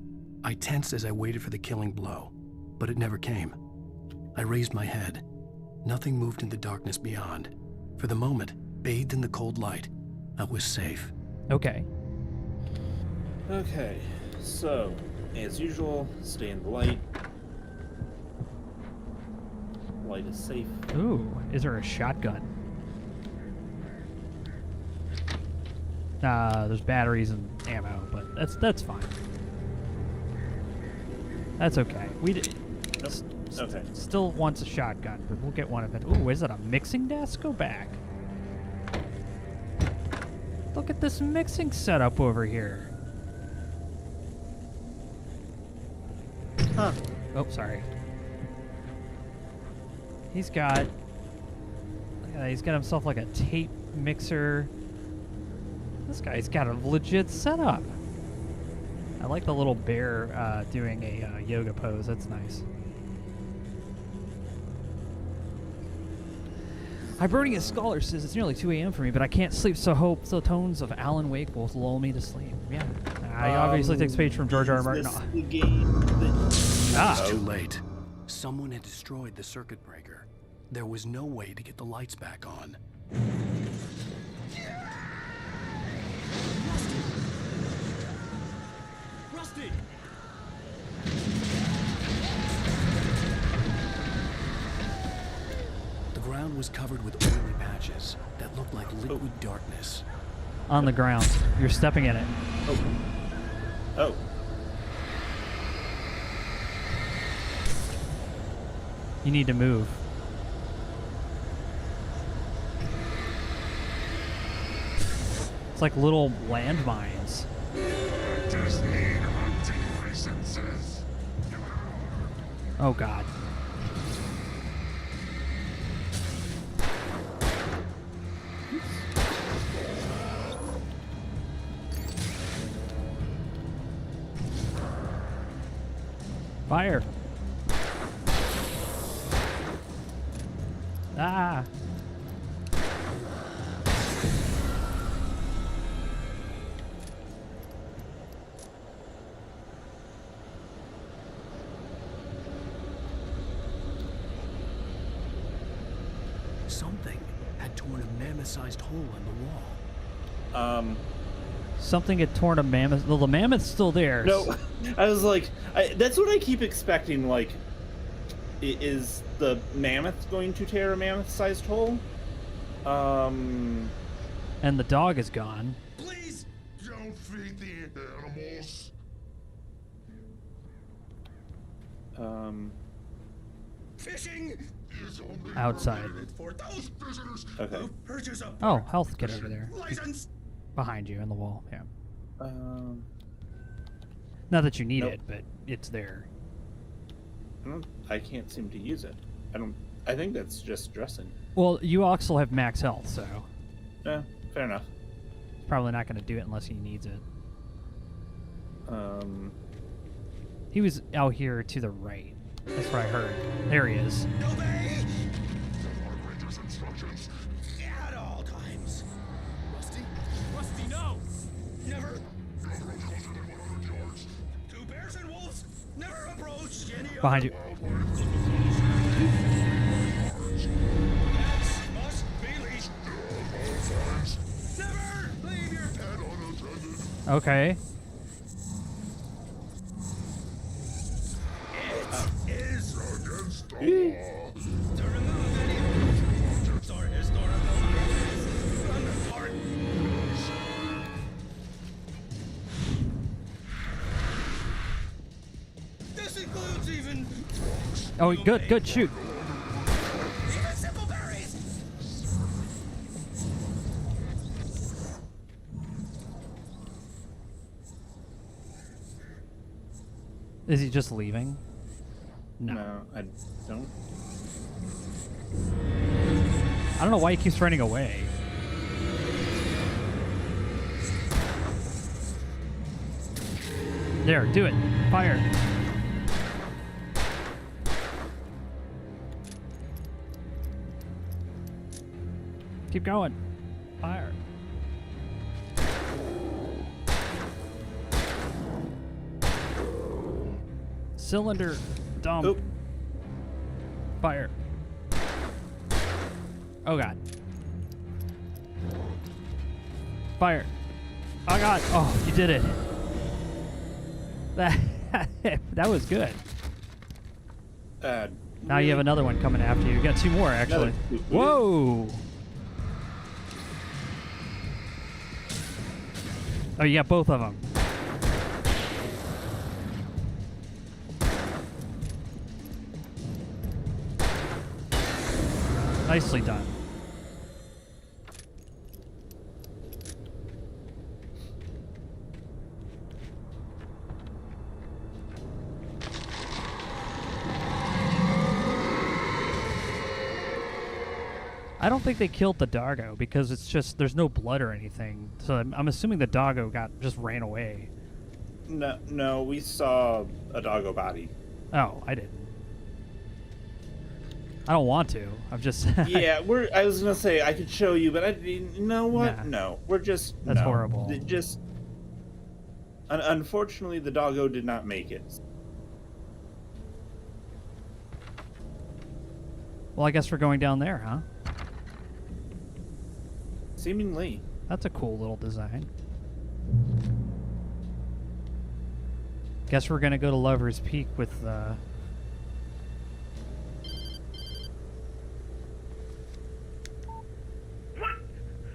I tensed as I waited for the killing blow, but it never came. I raised my head. Nothing moved in the darkness beyond. For the moment, bathed in the cold light, I was safe. Okay. Okay, so, as usual, stay in the light. Light is safe. Ooh, is there a shotgun? There's batteries and ammo, but that's fine. That's okay. Okay. Still wants a shotgun, but we'll get one of it. Ooh, is that a mixing desk? Go back. Look at this mixing setup over here. Huh. Oh, sorry. He's got himself like a tape mixer. This guy's got a legit setup. I like the little bear doing a yoga pose. That's nice. Hibernian Scholar says it's nearly 2 a.m. for me, but I can't sleep, so hope the tones of Alan Wake will lull me to sleep. Yeah. He obviously takes page from George R. R. Martin. The game that... It's too late. Someone had destroyed the circuit breaker. There was no way to get the lights back on. Rusty! The ground was covered with oily patches that looked like liquid darkness. On the ground. You're stepping in it. Oh. You need to move. It's like little landmines. Oh God. Fire. Ah. Something had torn a mammoth-sized hole in the wall. Something had torn a mammoth. Well, the mammoth's still there. No, I was like, that's what I keep expecting. Like, is the mammoth going to tear a mammoth-sized hole? And the dog is gone. Please don't feed the animals. Fishing is only Outside. permitted for those visitors Okay. who purchase a Oh, health kit over there. license. Behind you in the wall, yeah. Um, Not that you need Nope. it, but it's there. I can't seem to use it. I think that's just dressing. Well, you also have max health, so Yeah, fair enough. probably not going to do it unless he needs it. He was out here to the right. That's what I heard. There he is. Obey! Ranger's instructions at all times. Rusty? Rusty, no! Never. Gather closer than 100 yards. Two bears and wolves never approach any Behind you. Pets must be leashed at all times. Never leave your pet unattended. Okay. It is against the law to remove any objects or historical items from the park. This includes even Oh, good, shoot. even simple berries. Is he just leaving? No, I don't. I don't know why he keeps running away. There, do it. Fire. Keep going. Fire. Cylinder. Dump. Oop. Fire. Oh god. Fire. Oh god. Oh, you did it. That was good. Now you have another one coming after you. You got two more actually. Whoa. Oh, you got both of them. Nicely done. I don't think they killed the doggo because it's just there's no blood or anything. So I'm assuming the doggo just ran away. No, we saw a doggo body. Oh, I didn't. I don't want to. I'm just. Yeah, I was gonna say I could show you, but you know what? Nah. No, we're just. That's no. horrible. It just. Unfortunately, the doggo did not make it. Well, I guess we're going down there, huh? Seemingly. That's a cool little design. Guess we're gonna go to Lover's Peak with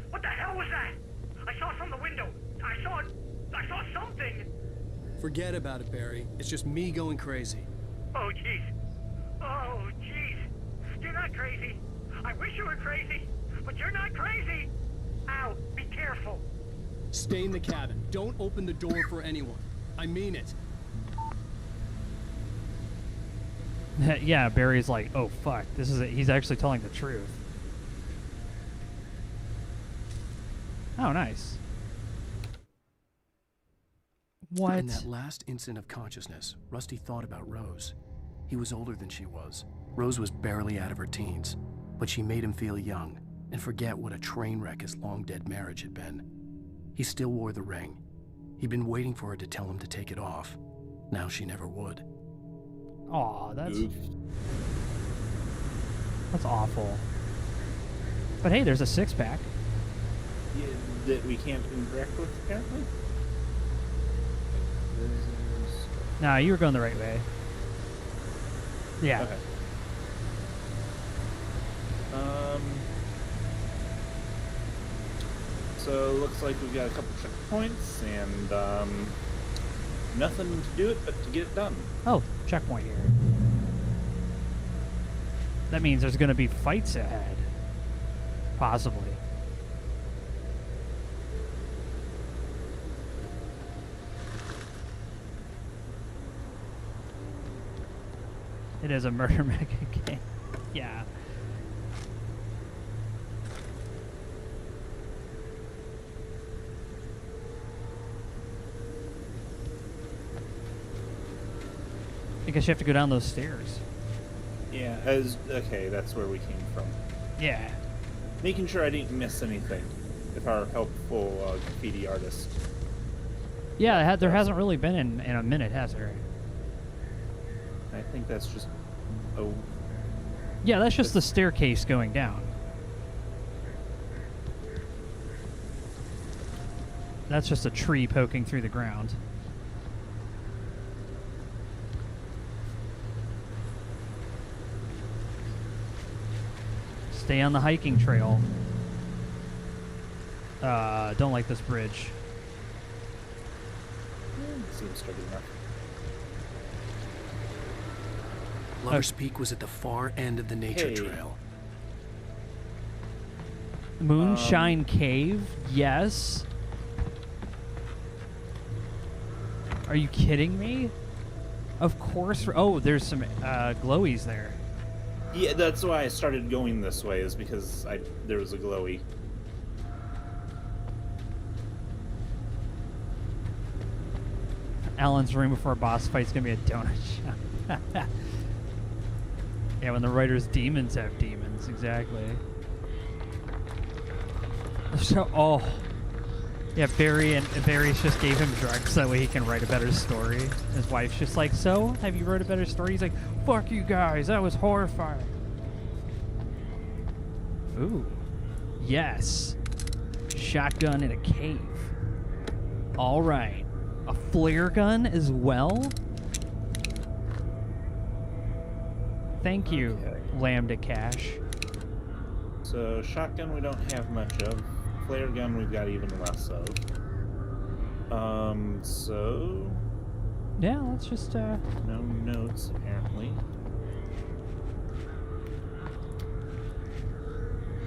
What the hell was that? I saw it from the window. I saw something. Forget about it, Barry. It's just me going crazy. Oh, jeez. Oh, jeez. You're not crazy. I wish you were crazy, but you're not crazy. Ow, be careful. Stay in the cabin. Don't open the door for anyone. I mean it. yeah, Barry's like, oh fuck, this is it. He's actually telling the truth. Oh, nice. What? In that last instant of consciousness, Rusty thought about Rose. He was older than she was. Rose was barely out of her teens, but she made him feel young and forget what a train wreck his long-dead marriage had been. He still wore the ring. He'd been waiting for her to tell him to take it off. Now she never would. Aw, that's awful. But hey, there's a six-pack. Yeah. that we can't interact with, apparently. No, you were going the right way. Yeah. Okay. So it looks like we've got a couple checkpoints and nothing to do it but to get it done. Oh, checkpoint here. That means there's going to be fights ahead. Possibly. It is a murder mecha game. Yeah. I guess you have to go down those stairs. Yeah, okay, that's where we came from. Yeah. Making sure I didn't miss anything. If our helpful graffiti artist. Yeah, there hasn't really been in a minute, has there? I think that's just... Oh. Yeah, that's just the staircase going down. That's just a tree poking through the ground. Stay on the hiking trail. Don't like this bridge. Seems straight enough. Lover's Peak was at the far end of the nature trail. Moonshine Cave? Yes. Are you kidding me? Of course. Oh, there's some glowies there. Yeah, that's why I started going this way, is because there was a glowy. Alan's room before a boss fight's gonna be a donut shop. Yeah, when the writer's demons have demons, exactly. So, yeah, Barry's just gave him drugs so that way he can write a better story. His wife's just like, so, have you wrote a better story? He's like, fuck you guys, that was horrifying. Ooh. Yes. Shotgun in a cave. Alright. A flare gun as well? Thank you, Lambda Cash. So, shotgun we don't have much of. Flare gun we've got even less of. So... Yeah, let's just, No notes, apparently.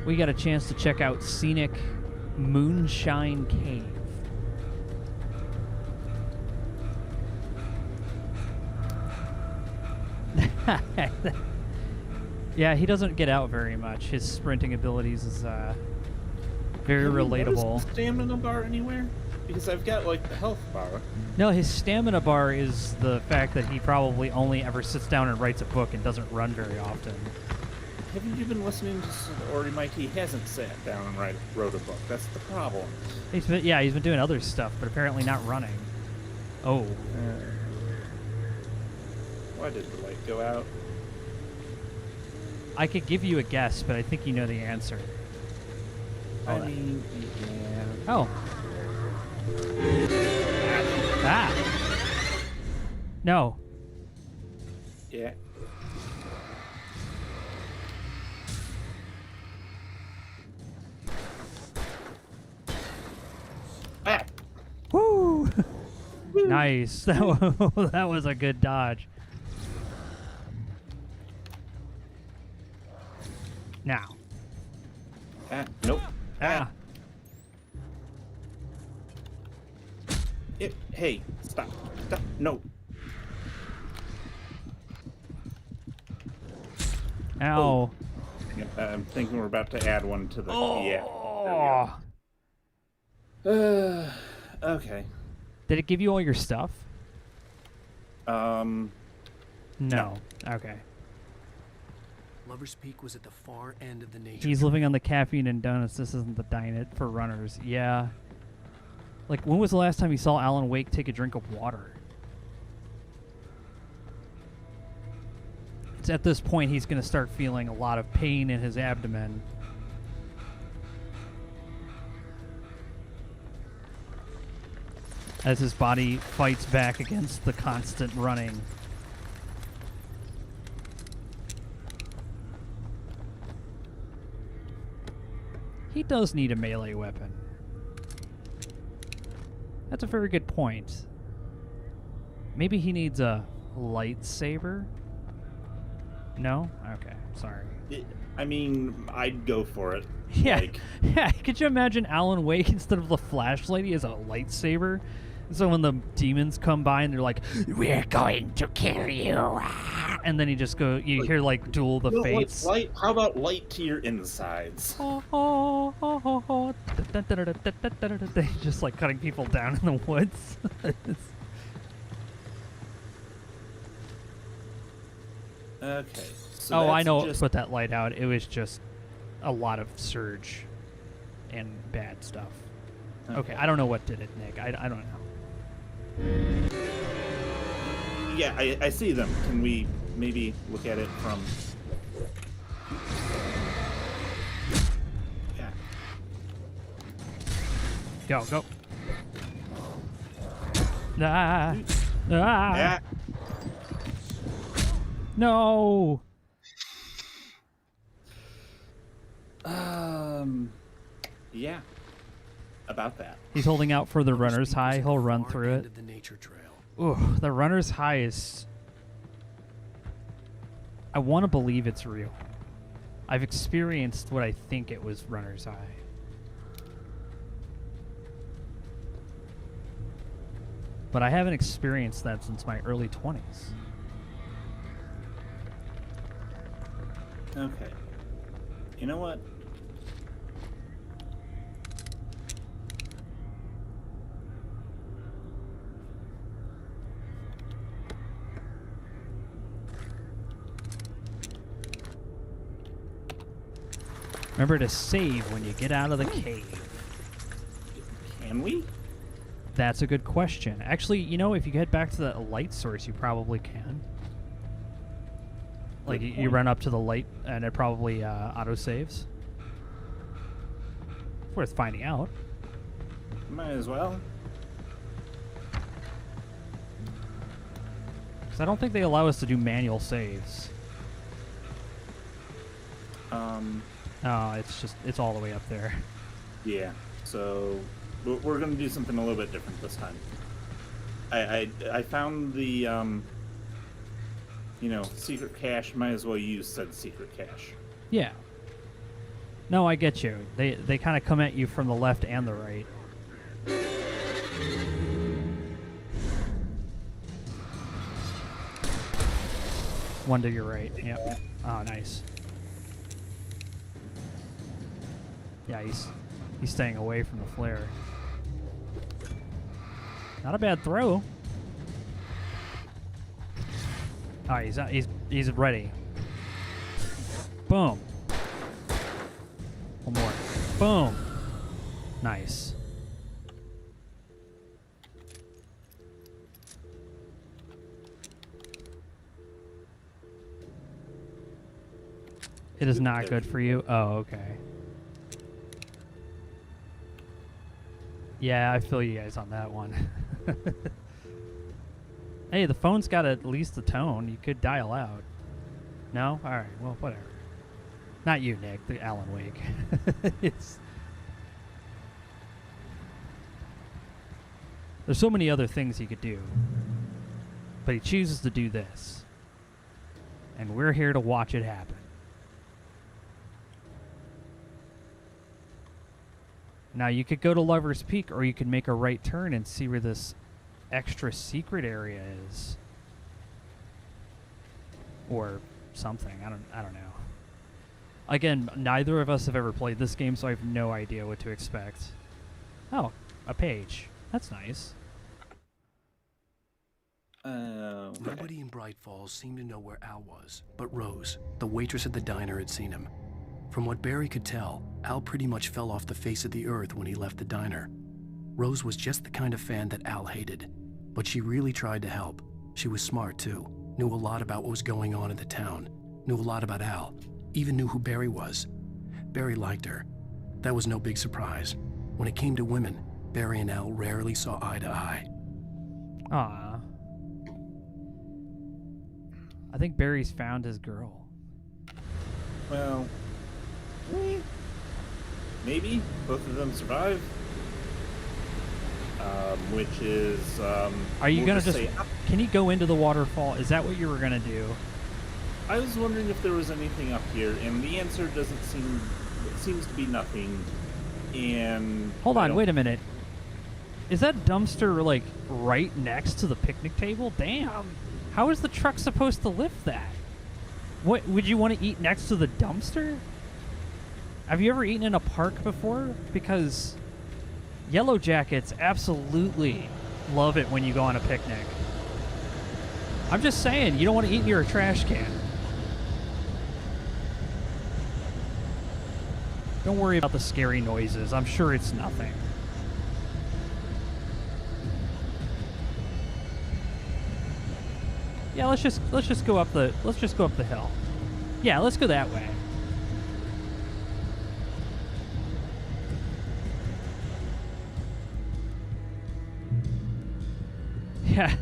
We got a chance to check out scenic Moonshine Cave. Yeah, he doesn't get out very much. His sprinting abilities is very relatable. The stamina bar anywhere? Because I've got like the health bar. No, his stamina bar is the fact that he probably only ever sits down and writes a book and doesn't run very often. Haven't you been listening to, or Mike? He hasn't sat down and wrote a book. That's the problem. He's been doing other stuff, but apparently not running. Oh. Why did the light go out? I could give you a guess, but I think you know the answer. I mean, yeah. Oh. Ah. No. Yeah. Ah. Woo! Nice. That was a good dodge. Now. Nope. Ah. Hey, stop. Stop. No. Ow. Oh. I'm thinking we're about to add one to the... Oh. Yeah. Okay. Did it give you all your stuff? No. Okay. Lover's Peak was at the far end of the nature. He's living on the caffeine and donuts. This isn't the dine it for runners. Yeah. Like, when was the last time you saw Alan Wake take a drink of water? It's at this point he's going to start feeling a lot of pain in his abdomen. as his body fights back against the constant running. He does need a melee weapon. That's a very good point. Maybe he needs a lightsaber? No? Okay, sorry. I mean, I'd go for it. Yeah, Like, yeah. Could you imagine Alan Wake instead of the flashlight, he has a lightsaber? So when the demons come by and they're like, "We're going to kill you," and then you just go, you hear like Duel the Fates. Light, how about light to your insides? Just like cutting people down in the woods. Okay. So oh, I that's know what just- put that light out. It was just a lot of surge and bad stuff. Okay, I don't know what did it, Nick. I don't know. Yeah, I see them. Can we maybe look at it from... Yeah. Go. Ah. Yeah. No. Yeah. About that. He's holding out for the runner's high. He'll run through it. The nature trail. Ooh, the runner's high is... I want to believe it's real. I've experienced what I think it was runner's high. But I haven't experienced that since my early 20s. Okay. You know what? Remember to save when you get out of the cave. Can we? That's a good question. Actually, you know, if you get back to the light source, you probably can. Like, you run up to the light, and it probably auto-saves. Worth finding out. Might as well. Because I don't think they allow us to do manual saves. Oh, it's all the way up there. Yeah. So we're gonna do something a little bit different this time. I found the you know, secret cache. Might as well use said secret cache. Yeah. No, I get you. They kind of come at you from the left and the right. One to your right. Yep. Oh, nice. Yeah, he's staying away from the flare. Not a bad throw. All right, he's ready. Boom. One more. Boom. Nice. It is not good for you. Oh, okay. Yeah, I feel you guys on that one. Hey, the phone's got at least a tone. You could dial out. No? Alright, well, whatever. Not you, Nick. The Alan Wake. There's so many other things he could do. But he chooses to do this. And we're here to watch it happen. Now, you could go to Lover's Peak, or you could make a right turn and see where this extra secret area is. Or something. I don't know. Again, neither of us have ever played this game, so I have no idea what to expect. Oh, a page. That's nice. Nobody in Bright Falls seemed to know where Al was, but Rose, the waitress at the diner, had seen him. From what Barry could tell, Al pretty much fell off the face of the earth when he left the diner. Rose was just the kind of fan that Al hated, but she really tried to help. She was smart too, knew a lot about what was going on in the town, knew a lot about Al, even knew who Barry was. Barry liked her. That was no big surprise. When it came to women, Barry and Al rarely saw eye to eye. Aw. I think Barry's found his girl. Well, maybe both of them survive. Which is, are you we'll gonna just? say, Can you go into the waterfall? Is that what you were gonna do? I was wondering if there was anything up here, and the answer doesn't seem. It seems to be nothing. And hold on, wait a minute. Is that dumpster like right next to the picnic table? Damn. How is the truck supposed to lift that? What would you want to eat next to the dumpster? Have you ever eaten in a park before? Because Yellow Jackets absolutely love it when you go on a picnic. I'm just saying, you don't want to eat near a trash can. Don't worry about the scary noises. I'm sure it's nothing. Yeah, let's just go up the hill. Yeah, let's go that way. Yeah.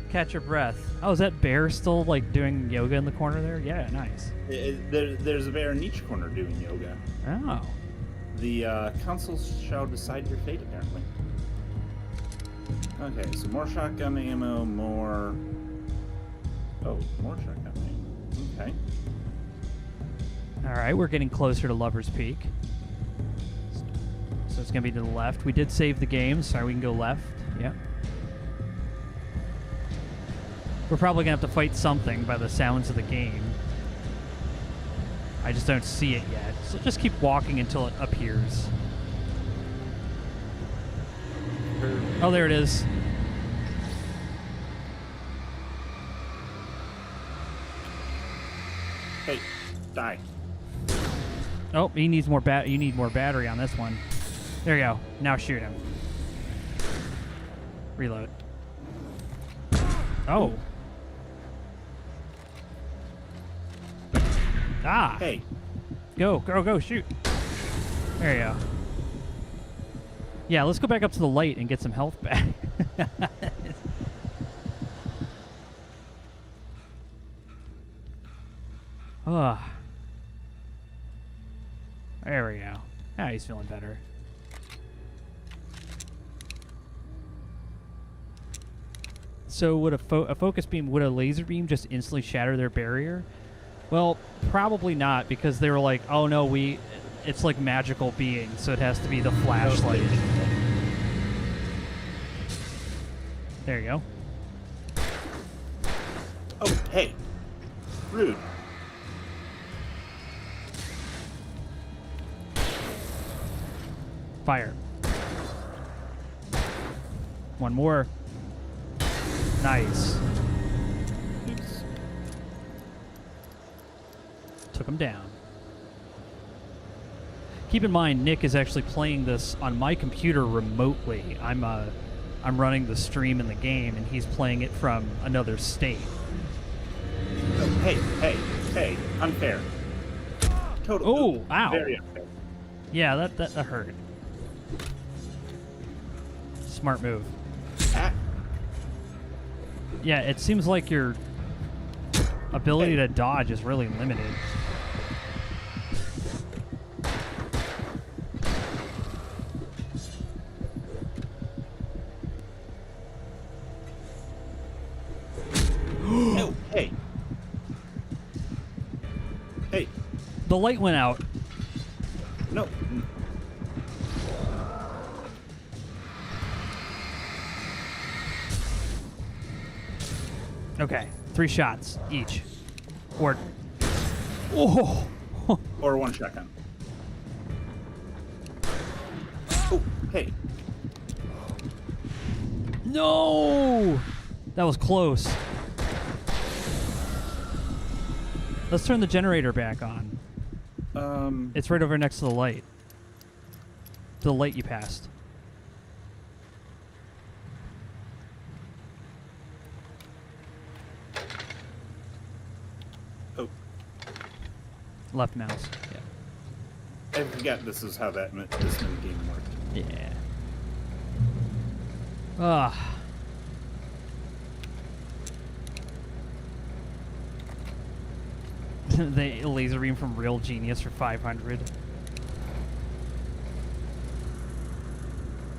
Catch your breath. Oh, is that bear still like doing yoga in the corner there? Yeah, nice. There's a bear in each corner doing yoga. Oh. The council shall decide your fate, apparently. Okay, so more shotgun ammo, more... Oh, more shotgun ammo. Okay. Alright, we're getting closer to Lover's Peak. So it's going to be to the left. We did save the game, so we can go left. Yep. We're probably going to have to fight something by the sounds of the game. I just don't see it yet. So just keep walking until it appears. Oh, there it is. Hey, die. Oh, he needs more you need more battery on this one. There you go. Now shoot him. Reload. Oh. Ah. Hey. Go, shoot. There you go. Yeah, let's go back up to the light and get some health back. Ugh. There we go. Ah, he's feeling better. So would a focus beam, would a laser beam just instantly shatter their barrier? Well, probably not, because they were like, oh no, it's like magical being, so it has to be the flashlight. There you go. Oh, hey. Rude. Fire. One more. Nice. Oops. Took him down. Keep in mind, Nick is actually playing this on my computer remotely. I'm running the stream in the game, and he's playing it from another state. Oh, hey. Unfair. Totally. Oh, ow. Very unfair. Yeah, that hurt. Smart move. Ah. Yeah, it seems like your ability to dodge is really limited. Oh, hey. Hey. The light went out. No. Okay, 3 shots each. Or... Oh! Or one shotgun. Oh, hey. No! That was close. Let's turn the generator back on. It's right over next to the light. The light you passed. Oh. Left mouse. Yeah. I forgot this is how this minigame worked. Yeah. Ah. the laser beam from Real Genius for 500.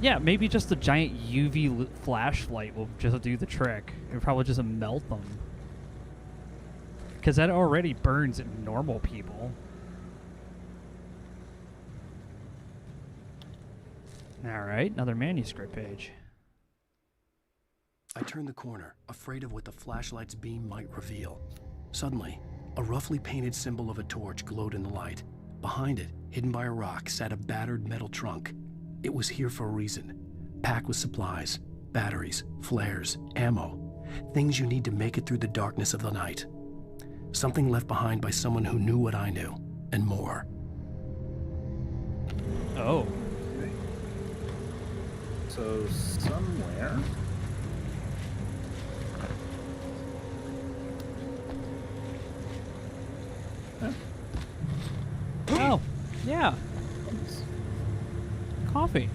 Yeah, maybe just a giant UV flashlight will just do the trick. It'll probably just melt them. Because that already burns normal people. Alright, another manuscript page. I turned the corner, afraid of what the flashlight's beam might reveal. Suddenly, a roughly painted symbol of a torch glowed in the light. Behind it, hidden by a rock, sat a battered metal trunk. It was here for a reason. Packed with supplies, batteries, flares, ammo. Things you need to make it through the darkness of the night. Something left behind by someone who knew what I knew, and more. Oh. So, somewhere... Oh, yeah. Coffee.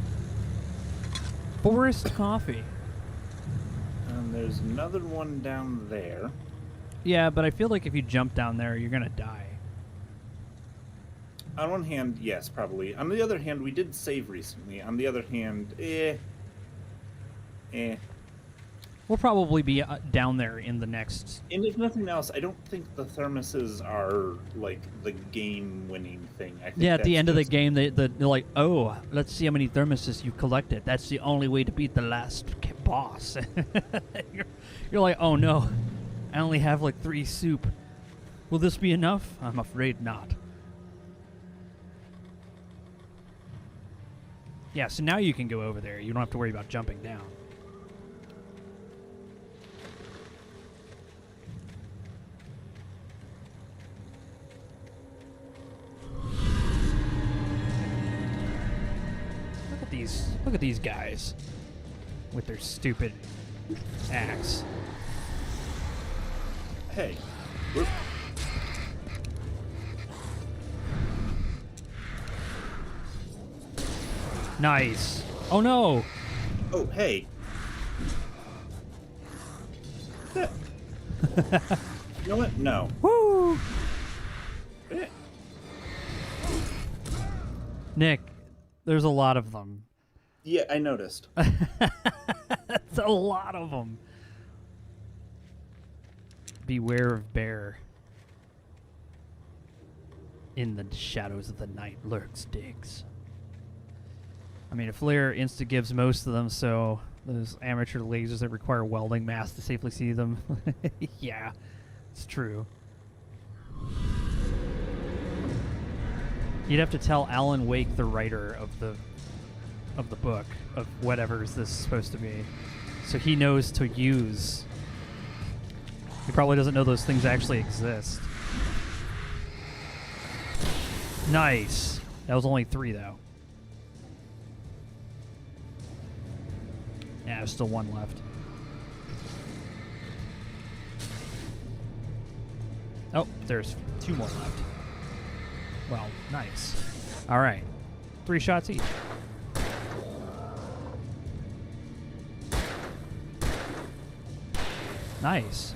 Forest coffee. And there's another one down there. Yeah, but I feel like if you jump down there, you're gonna die. On one hand, yes, probably. On the other hand, we did save recently. On the other hand, We'll probably be down there in the next... And if nothing else, I don't think the thermoses are, like, the game-winning thing. I think Yeah, at the end of the just- game, they're like, oh, let's see how many thermoses you collected. That's the only way to beat the last boss. You're like, oh no, I only have like 3 soup. Will this be enough? I'm afraid not. Yeah, so now you can go over there. You don't have to worry about jumping down. Look at these guys with their stupid axe. Hey. Nice. Oh no. Oh, hey. You know what? No. Woo! Nick, there's a lot of them. Yeah, I noticed. That's a lot of them. Beware of bear. In the shadows of the night lurks Diggs. I mean, a flare insta gives most of them, so those amateur lasers that require welding masks to safely see them. Yeah, it's true. You'd have to tell Alan Wake, the writer of the book, of whatever this is supposed to be, so he knows to use. He probably doesn't know those things actually exist. Nice. That was only 3 though. Yeah, there's still 1 left. Oh, there's 2 more left. Well, nice. All right. 3 shots each. Nice.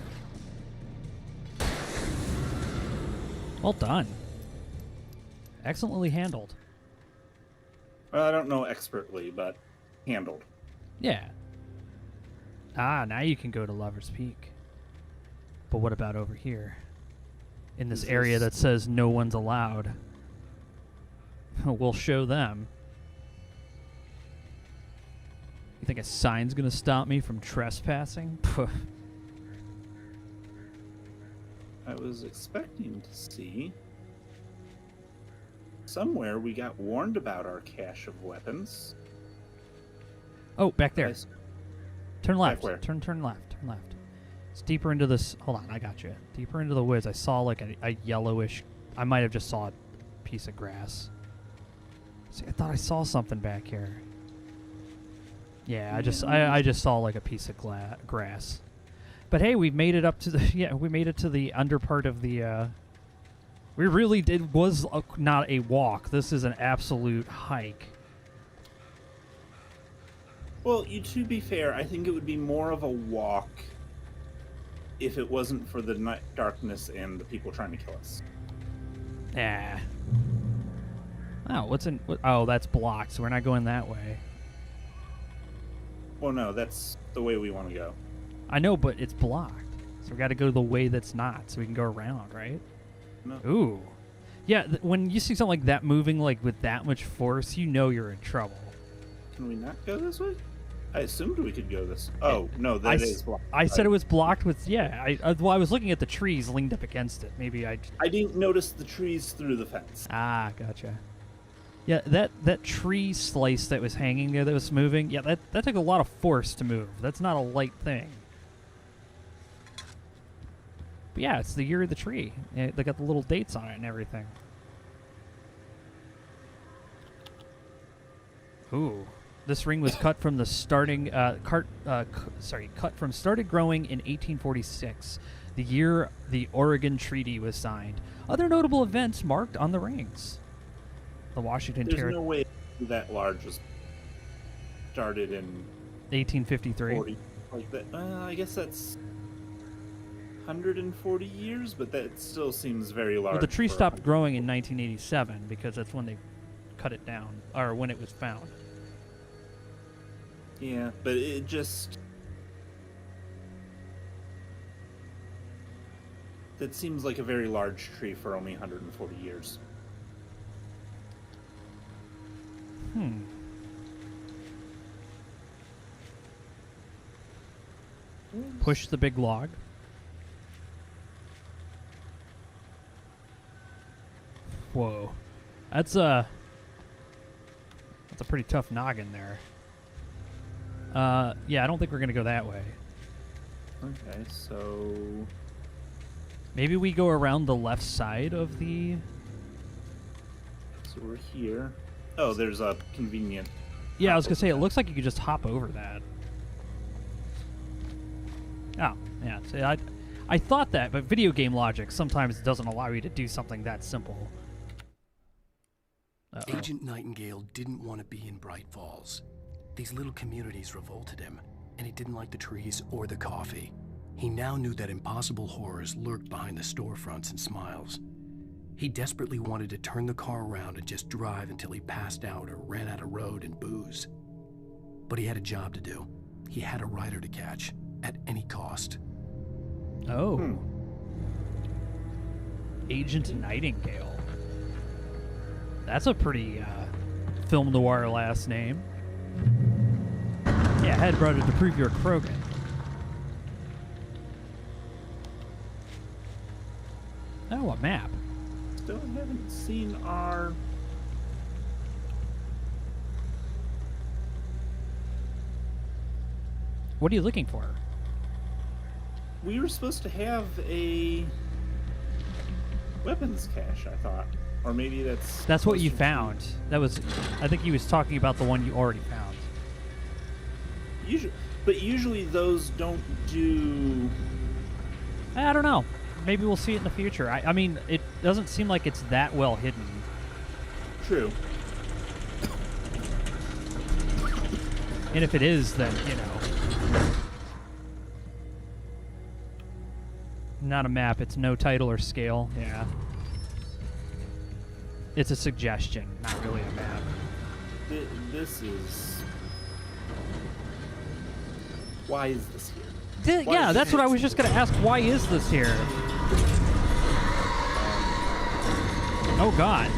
Well done. Excellently handled. Well, I don't know expertly, but handled. Yeah. Ah, now you can go to Lover's Peak. But what about over here? In this area that says no one's allowed. We'll show them. You think a sign's gonna stop me from trespassing? I was expecting to see somewhere we got warned about our cache of weapons. Oh, back there. Turn left. Back where? Turn left. Turn left. It's deeper into this. Hold on, I got you. Deeper into the woods. I saw like a yellowish. I might have just saw a piece of grass. See, I thought I saw something back here. Yeah, I just saw like a piece of grass. But hey, we made it up to the we made it to the under part of the. We really did was not a walk. This is an absolute hike. Well, to be fair, I think it would be more of a walk if it wasn't for the night darkness and the people trying to kill us. Yeah. Oh, what's in... Oh, that's blocked, so we're not going that way. Well, no, that's the way we want to go. I know, but it's blocked. So we got to go the way that's not, so we can go around, right? No. Ooh. Yeah, when you see something like that moving like with that much force, you know you're in trouble. Can we not go this way? I assumed we could go this. Oh, no, that is blocked. I said it was blocked with... Yeah, I was looking at the trees leaned up against it. Maybe I didn't notice the trees through the fence. Ah, gotcha. Yeah, that tree slice that was hanging there that was moving, yeah, that took a lot of force to move. That's not a light thing. But yeah, it's the year of the tree. They got the little dates on it and everything. Ooh. This ring was cut from the cut from started growing in 1846, the year the Oregon Treaty was signed. Other notable events marked on the rings. The Washington There's no way that large was started in 1853. 40, like that. I guess that's 140 years, but that still seems very large. Well, the tree stopped growing in 1987 because that's when they cut it down, or when it was found. Yeah, but it just... That seems like a very large tree for only 140 years. Push the big log. Whoa. That's a pretty tough noggin there. Yeah, I don't think we're gonna go that way. Okay, so... Maybe we go around the left side of the... So we're here. Oh, there's a convenient... Yeah, I was gonna say, it looks like you could just hop over that. Oh, yeah. So I thought that, but video game logic sometimes doesn't allow you to do something that simple. Uh-oh. Agent Nightingale didn't want to be in Bright Falls. These little communities revolted him, and he didn't like the trees or the coffee. He now knew that impossible horrors lurked behind the storefronts and smiles. He desperately wanted to turn the car around and just drive until he passed out or ran out of road and booze. But he had a job to do. He had a rider to catch, at any cost. Oh. Agent Nightingale. That's a pretty film noir last name. Yeah, head brother to prove you're Krogan. Oh, a map. Still haven't seen our... What are you looking for? We were supposed to have a weapons cache, I thought. Or maybe that's... That's what you found. That was... I think he was talking about the one you already found. Usually those don't do... I don't know. Maybe we'll see it in the future. I mean, it doesn't seem like it's that well hidden. True. And if it is, then, you know... Not a map. It's no title or scale. Yeah. It's a suggestion, not really a map. This is... Why is this here? Yeah, that's what I was just going to ask. Why is this here? Oh, God.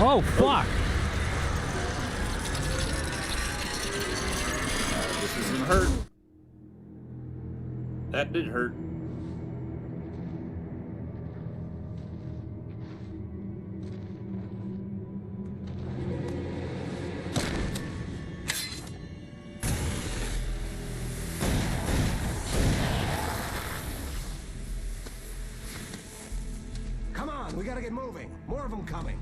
Oh, fuck. This isn't hurt. That did hurt. Come on, we gotta get moving. More of them coming.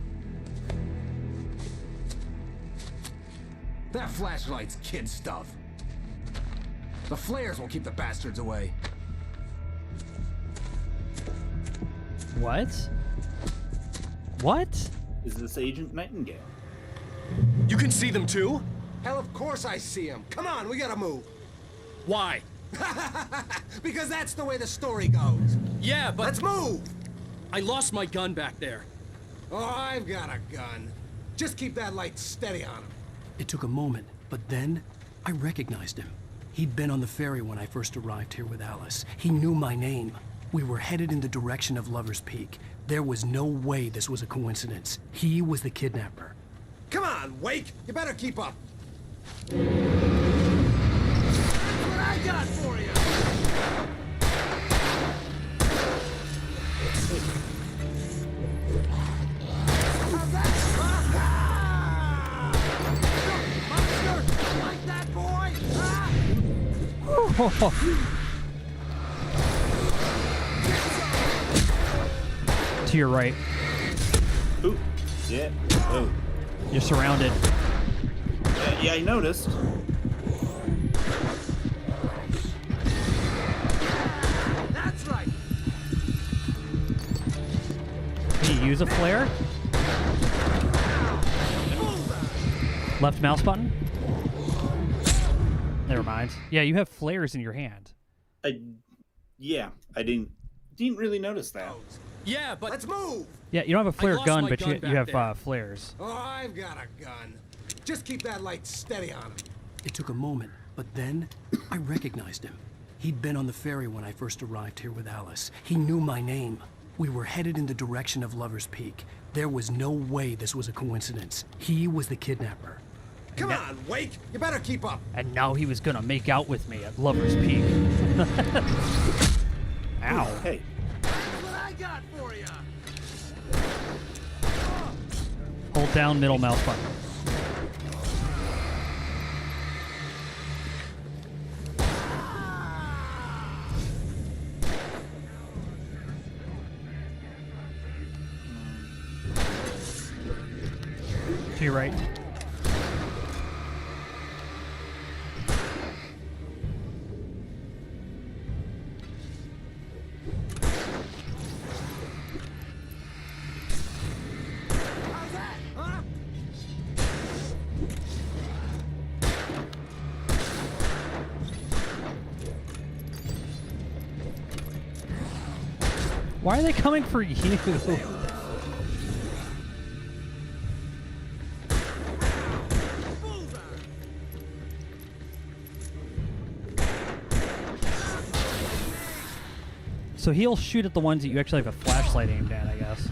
That flashlight's kid stuff. The flares will keep the bastards away. What? What? Is this Agent Nightingale? You can see them too? Hell, of course I see them. Come on, we gotta move. Why? Because that's the way the story goes. Yeah, but... Let's move! I lost my gun back there. Oh, I've got a gun. Just keep that light steady on him. It took a moment, but then I recognized him. He'd been on the ferry when I first arrived here with Alice. He knew my name. We were headed in the direction of Lover's Peak. There was no way this was a coincidence. He was the kidnapper. Come on, Wake! You better keep up. That's what I got for you! How's that? Monster! Like that, boy? To your right. Ooh, yeah. Oh. You're surrounded. Yeah, I noticed. That's right. Can you use a flare? Left mouse button? Never mind. Yeah, you have flares in your hand. Yeah, I didn't really notice that. Yeah, but let's move. Yeah, you don't have a flare gun, but gun you have there. flares. Oh, I've got a gun. Just keep that light steady on him. It took a moment, but then I recognized him. He'd been on the ferry when I first arrived here with Alice. He knew my name. We were headed in the direction of Lover's Peak. There was no way this was a coincidence. He was the kidnapper. Come on, Wake! You better keep up. And now he was gonna make out with me at Lover's Peak. Ow. Hey. That's what I got for you. Hold down middle mouse button. To your right. Why are they coming for you? So he'll shoot at the ones that you actually have a flashlight aimed at, I guess.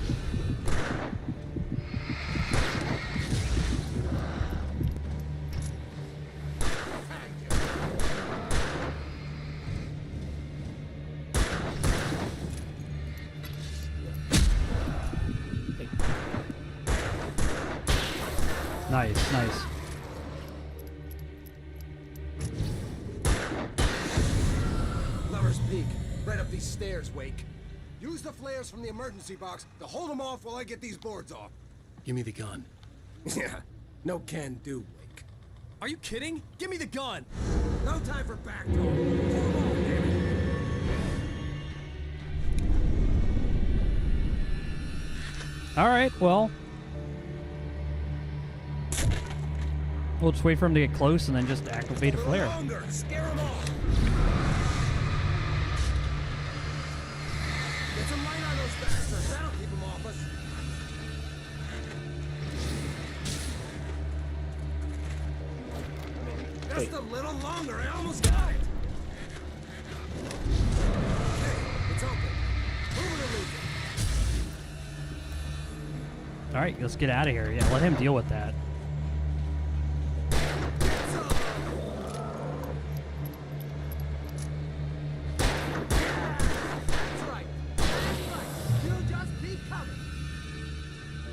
Nice, nice. Lover's Peak. Right up these stairs, Wake. Use the flares from the emergency box to hold them off while I get these boards off. Give me the gun. Yeah, no can do, Wake. Are you kidding? Give me the gun. No time for back talk. Pull them off, damn it. All right, well. We'll just wait for him to get close and then just activate a flare. Longer. Scare them off. Get some light on those bastards. That'll keep them off us. Just a little longer. I almost got it. Hey, it's open. Move it or lose it. All right, let's get out of here. Yeah, let him deal with that.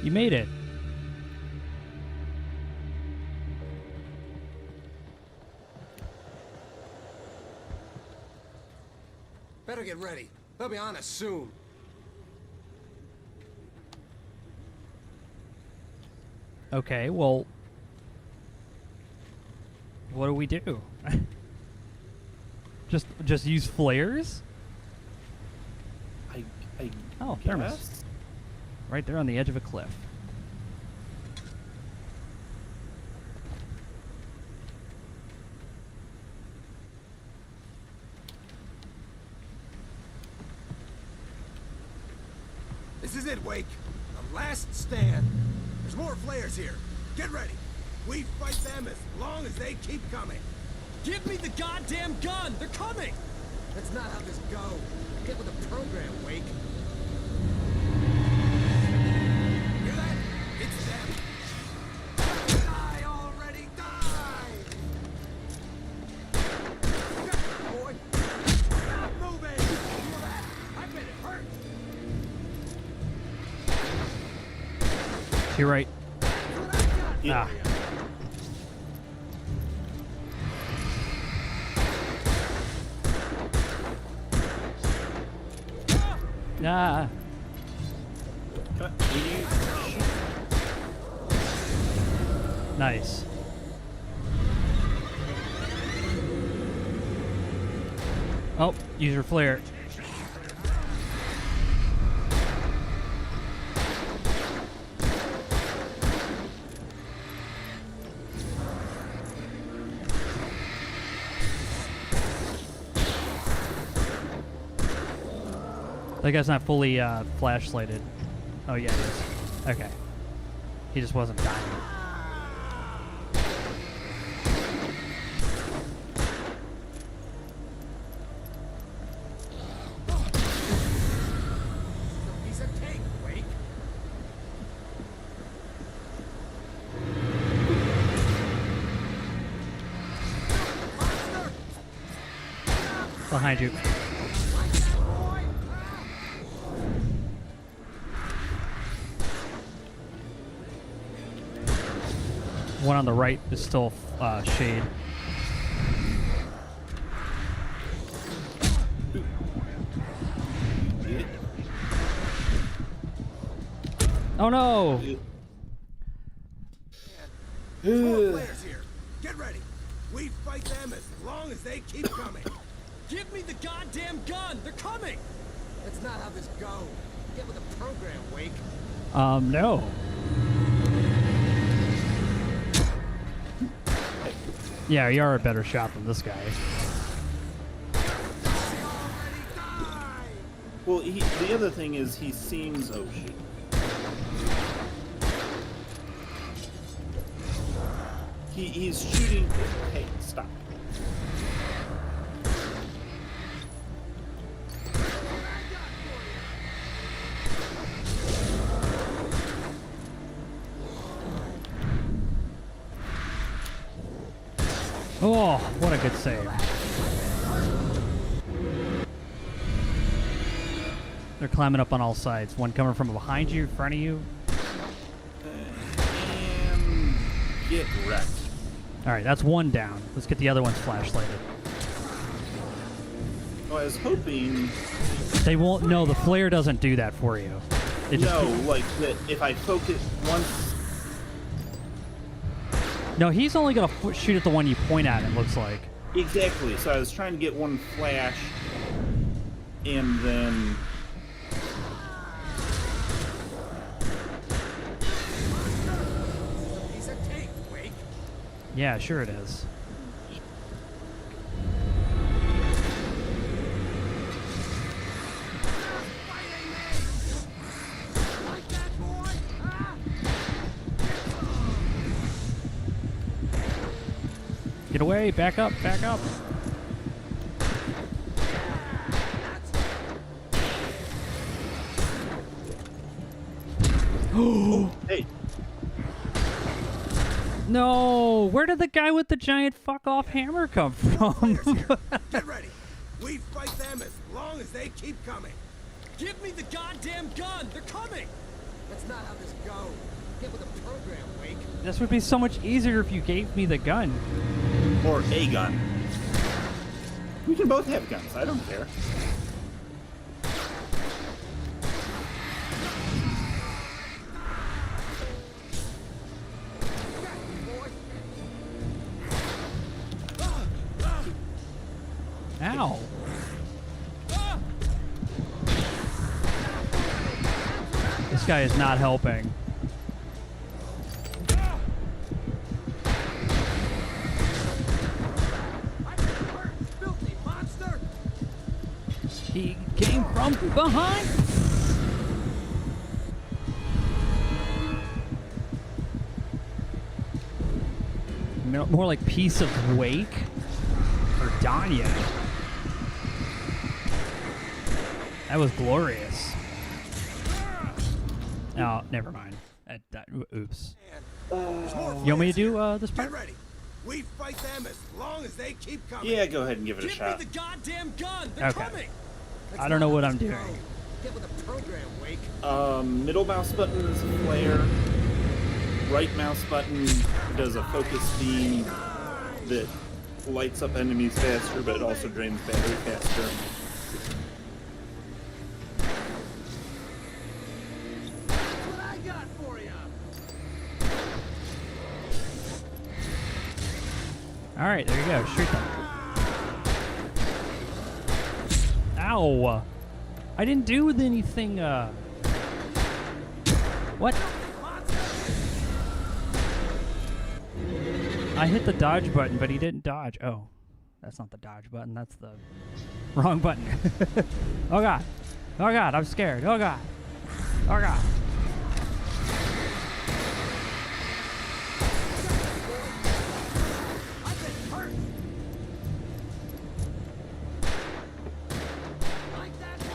You made it. Better get ready. They'll be on us soon. Okay, well, what do we do? just use flares? I Oh, guess? thermos. Right there on the edge of a cliff. This is it, Wake. The last stand. There's more flares here. Get ready. We fight them as long as they keep coming. Give me the goddamn gun! They're coming! That's not how this goes. Get with the program, Wake. Hear that? It's them. Die already, die! Boy, stop moving! Feel that? I bet it hurt. To your right. Ah. Ah. Nice. Oh, use your flare. That guy's not fully flashlighted. Oh yeah, it is. Okay. He just wasn't dying. He's a tank, Wake. Behind you. One on the right is still shade. Oh no! More players here. Get ready. We fight them as long as they keep coming. Give me the goddamn gun! They're coming! That's not how this goes. Get with the program, Wake. No. Yeah, you are a better shot than this guy. Well, the other thing is he seems... Oh, shit. He's shooting... Hey, stop. Oh, what a good save. They're climbing up on all sides. One coming from behind you, in front of you. And get wrecked. Alright, that's one down. Let's get the other one's flashlighted. Oh, I was hoping... They won't... No, the flare doesn't do that for you. It No, just, like, that if I focus once... No, he's only going to shoot at the one you point at, it looks like. Exactly, so I was trying to get one flash, and then... He's a tank, Wake. Yeah, sure it is. Get away, back up, back up. Oh, hey. No, where did the guy with the giant fuck off hammer come from? Get ready. We fight them as long as they keep coming. Give me the goddamn gun! They're coming! That's not how this goes. Get with the program, Wake. This would be so much easier if you gave me the gun. Or a gun. We can both have guns, I don't care. Ow. This guy is not helping. He came from behind. more like Piece of Wake or Danya. That was glorious. Oh, never mind. Oops. You want me to do this part? Get ready. We fight them as long as they keep coming. Yeah, go ahead and give it a shot. Give me the goddamn gun. They're coming. I don't know what I'm doing. Get with the program, Wake. Middle mouse button is a flare. Right mouse button does a focus beam that lights up enemies faster, but it also drains battery faster. What I got for you? All right, there you go. Shoot them. Ow! I didn't do anything. What? I hit the dodge button, but he didn't dodge. Oh, that's not the dodge button. That's the wrong button. Oh god! Oh god! I'm scared. Oh god! Oh god!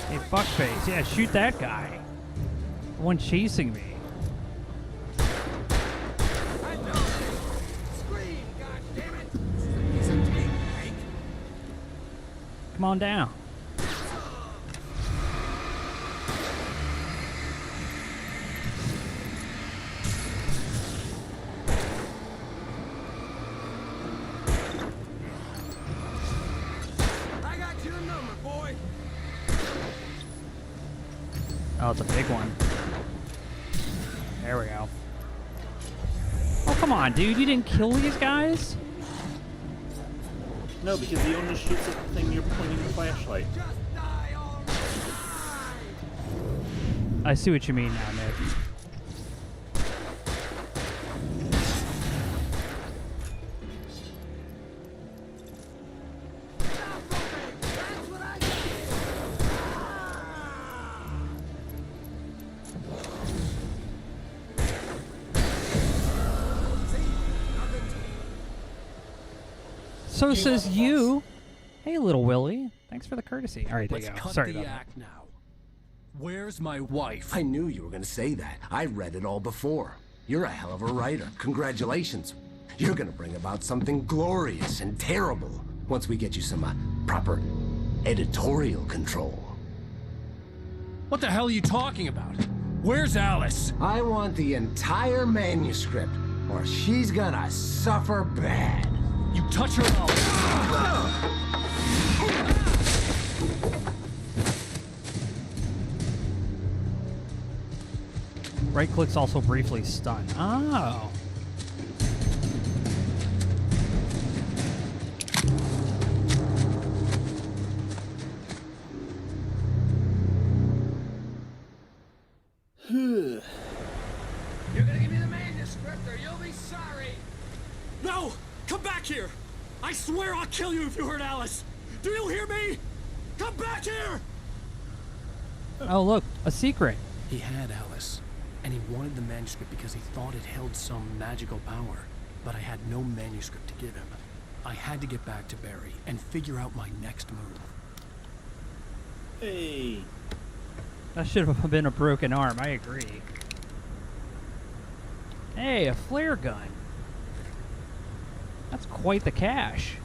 Hey, fuckface. Yeah, shoot that guy. The one chasing me. Come on down. I got your number, boy. Oh, it's a big one. There we go. Oh, come on, dude. You didn't kill these guys? No, because he only shoots at the thing you're pointing the flashlight. I see what you mean now, Nick. So says you. Hey, little Willie. Thanks for the courtesy. All right, there you go. Cut Sorry the about that. act now. Where's my wife? I knew you were gonna say that. I read it all before. You're a hell of a writer. Congratulations. You're gonna bring about something glorious and terrible once we get you some proper editorial control. What the hell are you talking about? Where's Alice? I want the entire manuscript, or she's gonna suffer bad. You touch her mouth. Right click's also briefly stun. Oh. You're gonna give me the manuscript or you'll be sorry. No! Come back here! I swear I'll kill you if you hurt Alice! Do you hear me? Come back here! Oh, look, a secret. He had Alice, and he wanted the manuscript because he thought it held some magical power. But I had no manuscript to give him. I had to get back to Barry and figure out my next move. Hey. That should have been a broken arm, I agree. Hey, a flare gun. That's quite the cache.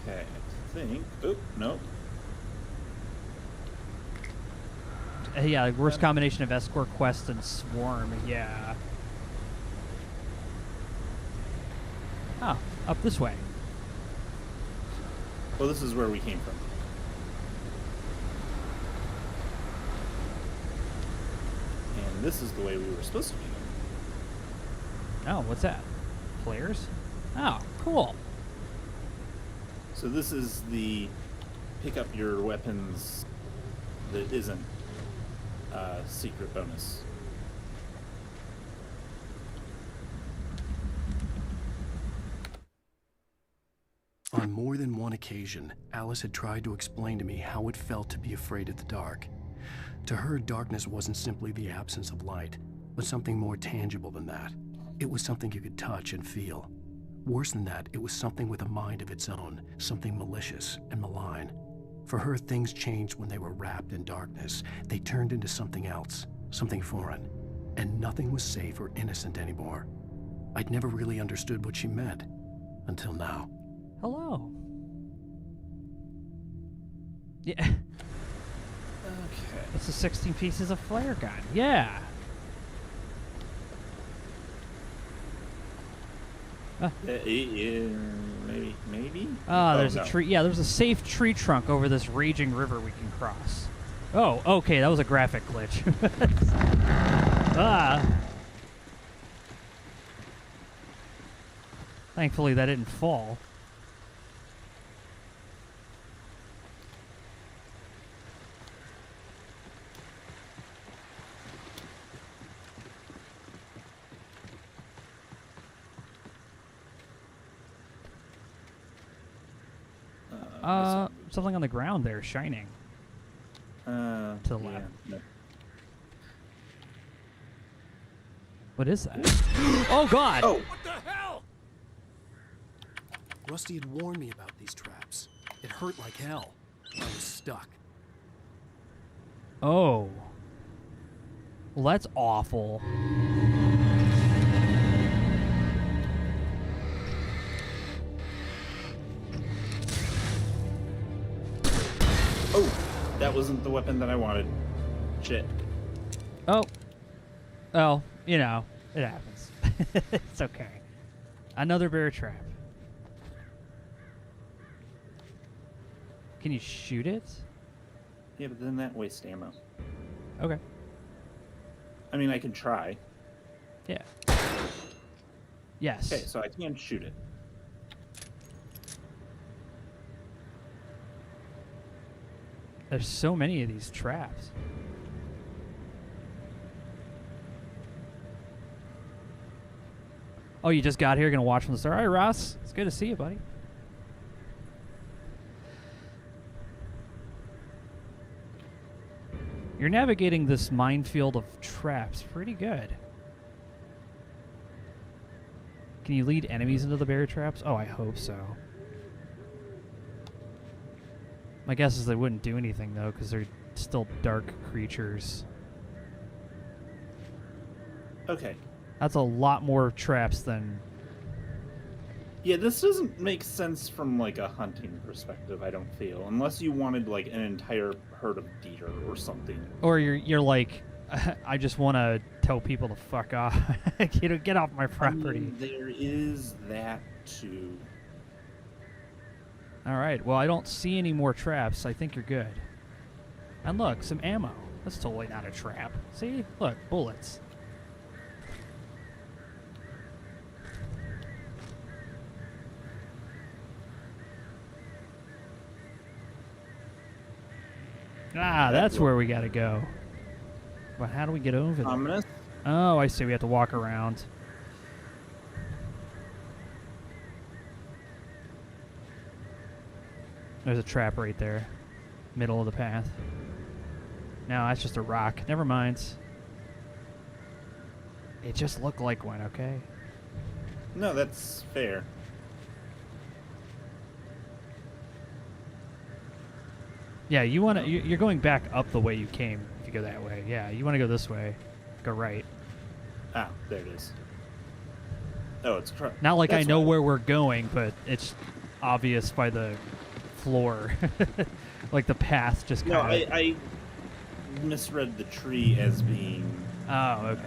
Okay, I think... Oop, nope. Yeah, like worst combination of escort quest and swarm, yeah. Oh, up this way. Well, this is where we came from. And this is the way we were supposed to be going. Oh, what's that? Players? Oh, cool. So this is the pick up your weapons that isn't secret bonus. On more than one occasion, Alice had tried to explain to me how it felt to be afraid of the dark. To her, darkness wasn't simply the absence of light, but something more tangible than that. It was something you could touch and feel. Worse than that, it was something with a mind of its own, something malicious and malign. For her, things changed when they were wrapped in darkness. They turned into something else, something foreign, and nothing was safe or innocent anymore. I'd never really understood what she meant, until now. Hello. Yeah. Okay. This is 16 pieces of flare gun. Yeah. Maybe. There's a tree. Yeah, there's a safe tree trunk over this raging river we can cross. Oh, okay, that was a graphic glitch. Thankfully, that didn't fall. Something on the ground there, shining. To the left. No. What is that? Oh, God! Oh! What the hell? Rusty had warned me about these traps. It hurt like hell. I was stuck. Oh. Well, that's awful. Oh, that wasn't the weapon that I wanted. Shit. Oh. Oh, you know, it happens. It's okay. Another bear trap. Can you shoot it? Yeah, but then that wastes ammo. Okay. I mean, I can try. Yeah. Yes. Okay, so I can shoot it. There's so many of these traps. Oh, you just got here, gonna watch from the start. All right, Ross. It's good to see you, buddy. You're navigating this minefield of traps pretty good. Can you lead enemies into the bear traps? Oh, I hope so. My guess is they wouldn't do anything, though, because they're still dark creatures. Okay. That's a lot more traps than... Yeah, this doesn't make sense from, like, a hunting perspective, I don't feel. Unless you wanted, like, an entire herd of deer or something. Or you're like, I just want to tell people to fuck off. Get off my property. I mean, there is that, too. All right, well, I don't see any more traps. I think you're good. And look, some ammo. That's totally not a trap. See? Look, bullets. Ah, that's where we gotta go. But how do we get over there? Ominous? Oh, I see. We have to walk around. There's a trap right there. Middle of the path. No, that's just a rock. Never mind. It just looked like one, okay? No, that's fair. Yeah, you want to. You're going back up the way you came. If you go that way, yeah, you want to go this way. Go right. Ah, there it is. Oh, it's not like that's I know right. where we're going, but it's obvious by the floor. Like the path just kind of. No, I misread the tree as being. Oh, okay.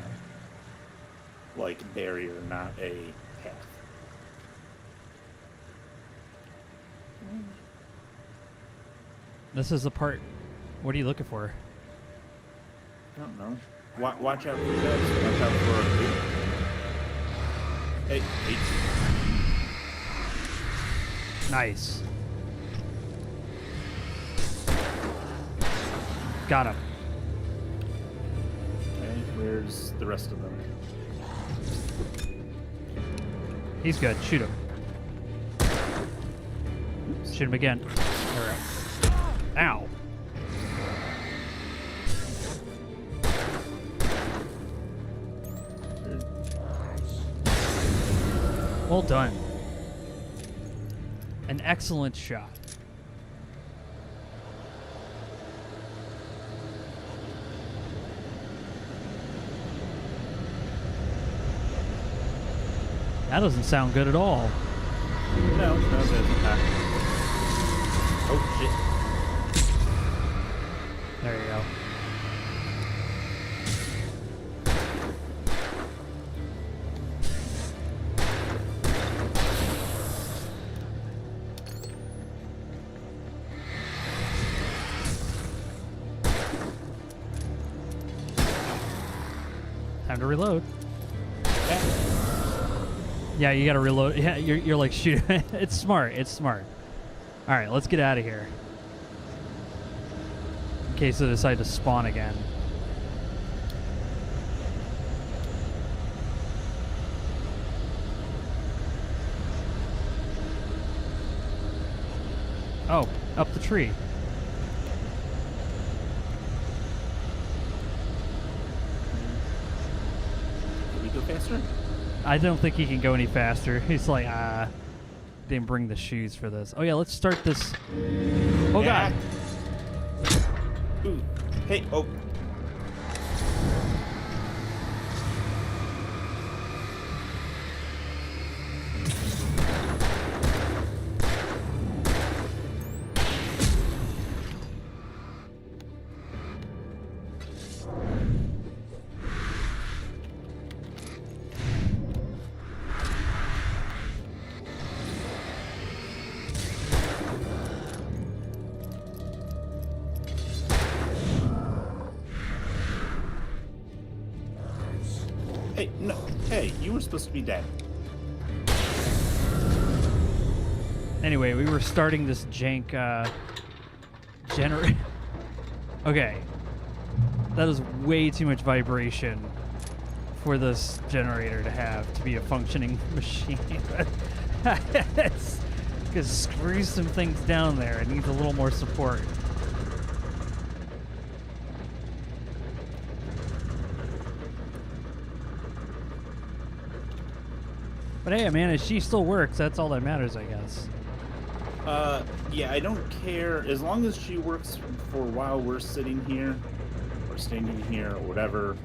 Like barrier, not a path. This is the part. What are you looking for? I don't know. Watch out for that. Watch out for. Hey. Nice. Got him. Okay, where's the rest of them? He's good. Shoot him. Shoot him again. All right. Ow. Well done. An excellent shot. That doesn't sound good at all. No, it doesn't. Oh, shit. There you go. Time to reload. Yeah, you gotta reload. Yeah, you're like, shoot. It's smart. It's smart. All right, let's get out of here. In case they decide to spawn again. Oh, up the tree. Can we go faster? I don't think he can go any faster. He's like, didn't bring the shoes for this. Oh yeah, let's start this. Oh yeah. God. Ooh. Hey, oh. Hey, no. Hey, you were supposed to be dead. Anyway, we were starting this jank generator. Okay. That is way too much vibration for this generator to have to be a functioning machine. It's gonna screw some things down there. It needs a little more support. But hey, man, if she still works, that's all that matters, I guess. Yeah, I don't care. As long as she works for while we're sitting here, or standing here, or whatever,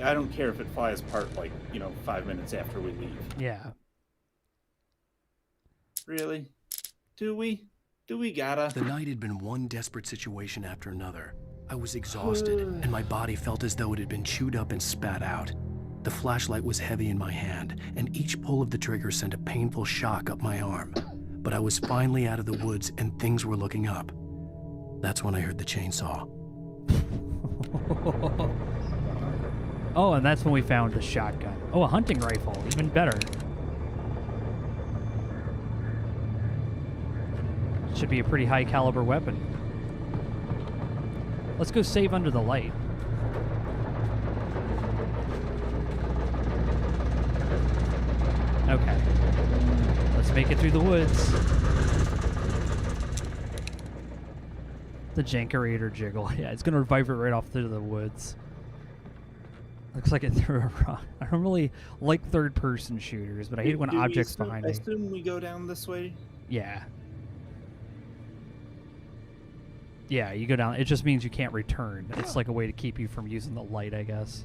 I don't care if it flies apart, like, 5 minutes after we leave. Yeah. Really? Do we? Do we gotta? The night had been one desperate situation after another. I was exhausted, and my body felt as though it had been chewed up and spat out. The flashlight was heavy in my hand, and each pull of the trigger sent a painful shock up my arm. But I was finally out of the woods, and things were looking up. That's when I heard the chainsaw. Oh, and that's when we found the shotgun. Oh, a hunting rifle. Even better. Should be a pretty high caliber weapon. Let's go save under the light. Okay. Let's make it through the woods. The Jankerator jiggle. Yeah, it's going to revive it right off through the woods. Looks like it threw a rock. I don't really like third-person shooters, but I hate when objects behind me. I assume we go down this way? Yeah. Yeah, you go down. It just means you can't return. It's like a way to keep you from using the light, I guess.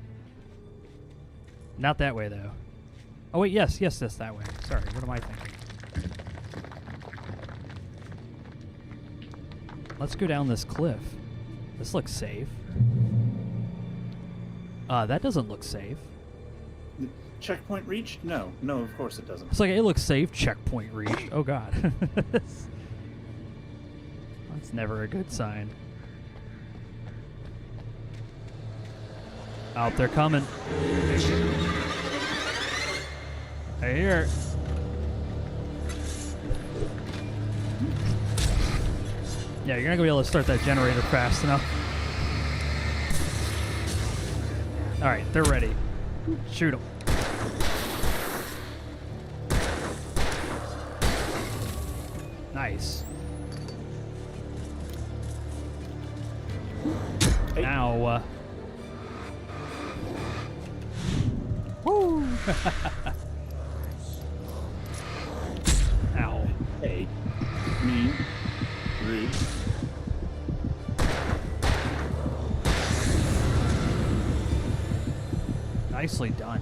Not that way, though. Oh, wait, yes, that's that way. Sorry, what am I thinking? Let's go down this cliff. This looks safe. That doesn't look safe. Checkpoint reached? No, of course it doesn't. It's like, it looks safe. Checkpoint reached. Oh, God. That's never a good sign. Out there coming. I hear it. Yeah, you're not gonna be able to start that generator fast enough. Alright, they're ready. Shoot them. Nice. Hey. Now, woo! mean. Rude. Nicely done.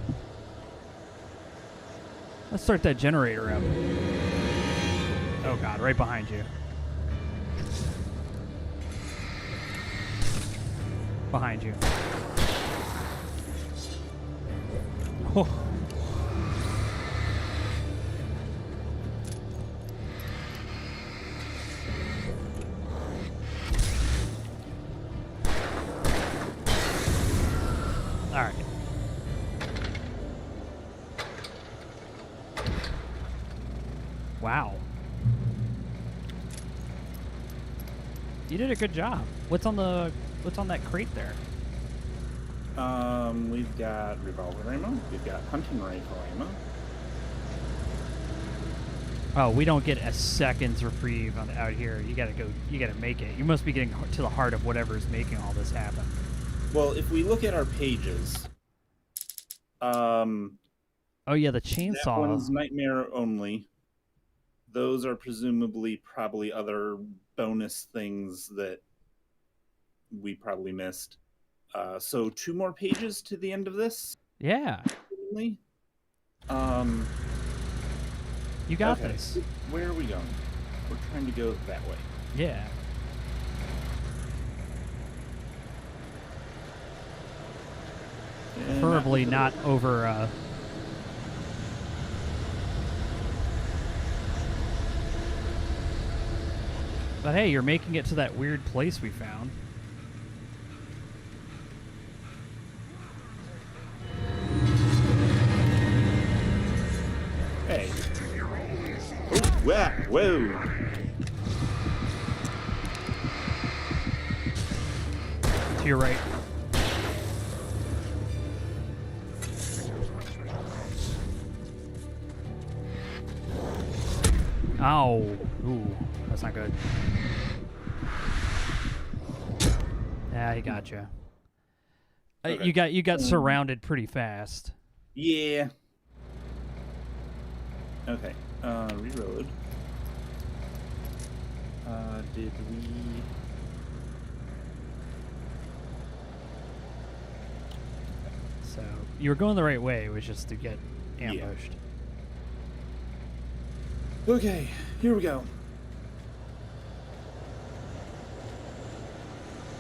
Let's start that generator up. Oh god, right behind you. Behind you. Oh. All right. Wow. You did a good job. What's on that crate there? We've got revolver ammo. We've got hunting rifle ammo. Oh, we don't get a second's reprieve out here. You gotta make it. You must be getting to the heart of whatever is making all this happen. Well, if we look at our pages, oh yeah, the chainsaw. That one's nightmare only. Those are presumably probably other bonus things that we probably missed. So 2 more pages to the end of this. Yeah. You got okay. this. Where are we going? We're trying to go that way. Yeah. Preferably not over. But hey, you're making it to that weird place we found. Hey. Oh, wow. Whoa. To your right. Ow. Ooh, that's not good. Yeah, he got you. Okay. You got surrounded pretty fast. Yeah. Okay. Reload. Did we... So, you were going the right way. It was just to get ambushed. Yeah. Okay, here we go.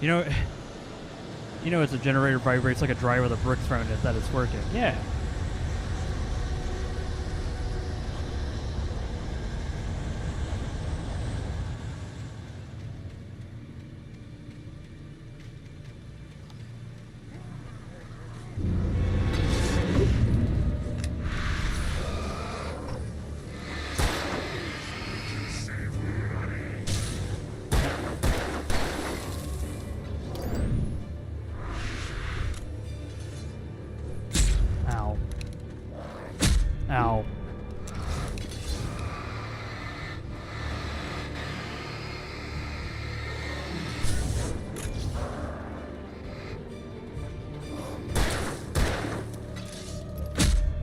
You know, it's a generator vibrates like a dryer with a brick thrown in it that it's working. Yeah. Ow.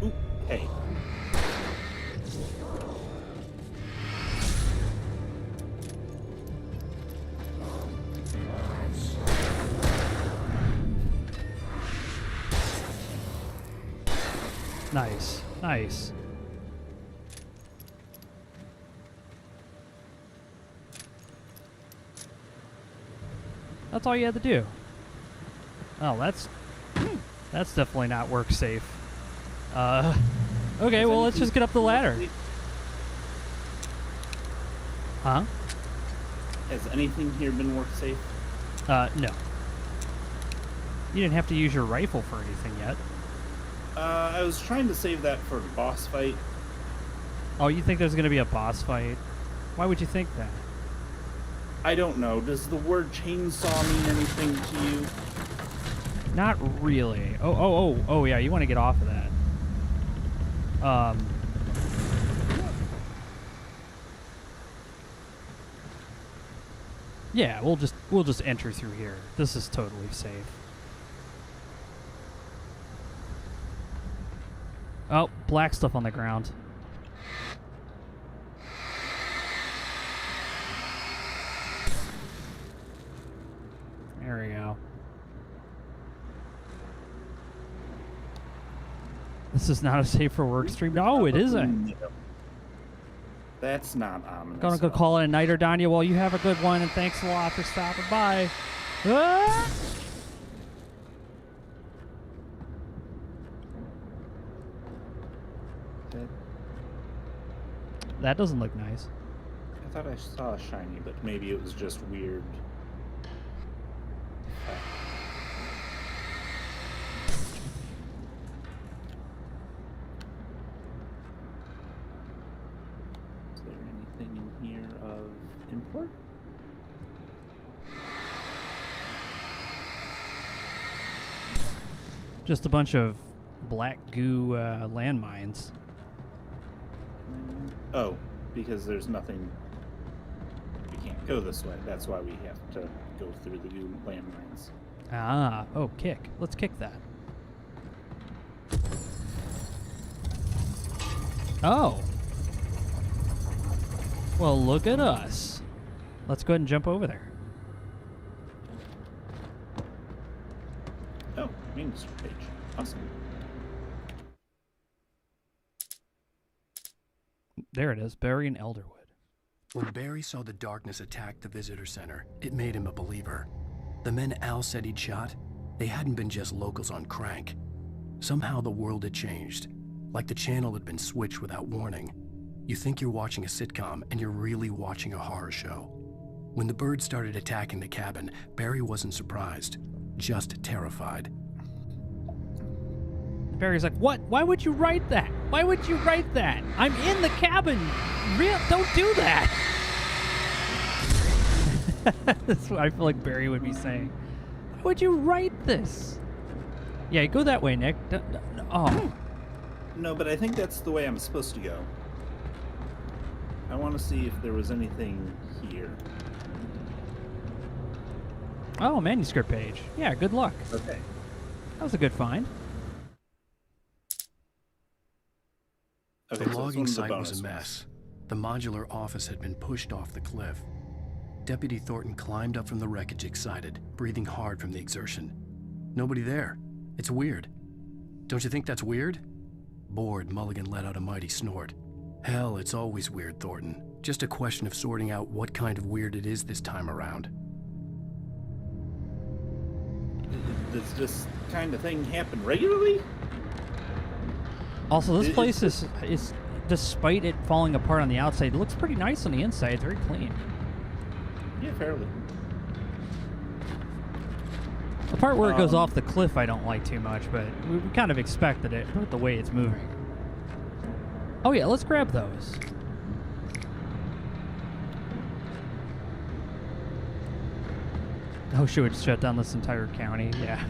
Ooh, hey. Nice. Nice. That's all you had to do. Oh, that's definitely not work safe. Okay, well, let's just get up the ladder. Huh? Has anything here been work safe? No. You didn't have to use your rifle for anything yet. I was trying to save that for the boss fight. Oh, you think there's going to be a boss fight? Why would you think that? I don't know. Does the word chainsaw mean anything to you? Not really. Oh, yeah, you want to get off of that. Yeah, we'll just enter through here. This is totally safe. Oh, black stuff on the ground. There we go. This is not a safe for work stream. No, it isn't. That's not ominous. Gonna go call it a nighter, Danya. Well, you have a good one, and thanks a lot for stopping by. Ah! That doesn't look nice. I thought I saw a shiny, but maybe it was just weird. Is there anything in here of import? Just a bunch of black goo landmines. Oh, because there's nothing. We can't go this way. That's why we have to go through the new landmines. Ah, oh, kick. Let's kick that. Oh. Well, look at us. Let's go ahead and jump over there. Oh, manuscript page. Awesome. There it is, Barry and Elderwood. When Barry saw the darkness attack the visitor center, it made him a believer. The men Al said he'd shot, they hadn't been just locals on crank. Somehow the world had changed, like the channel had been switched without warning. You think you're watching a sitcom, and you're really watching a horror show. When the birds started attacking the cabin, Barry wasn't surprised, just terrified. Barry's like, what? Why would you write that? Why would you write that? I'm in the cabin. Don't do that. That's what I feel like Barry would be saying. Why would you write this? Yeah, go that way, Nick. Oh. No, but I think that's the way I'm supposed to go. I want to see if there was anything here. Oh, manuscript page. Yeah, good luck. Okay. That was a good find. Okay, The so logging it's one site of the was a bonus mess. The modular office had been pushed off the cliff. Deputy Thornton climbed up from the wreckage excited, breathing hard from the exertion. Nobody there. It's weird. Don't you think that's weird? Bored, Mulligan let out a mighty snort. Hell, it's always weird, Thornton. Just a question of sorting out what kind of weird it is this time around. Does this kind of thing happen regularly? Also, this place is, despite it falling apart on the outside, it looks pretty nice on the inside. It's very clean. Yeah, fairly. The part where it goes off the cliff I don't like too much, but we kind of expected it with the way it's moving. Oh yeah, let's grab those. Oh, should we shut down this entire county? Yeah.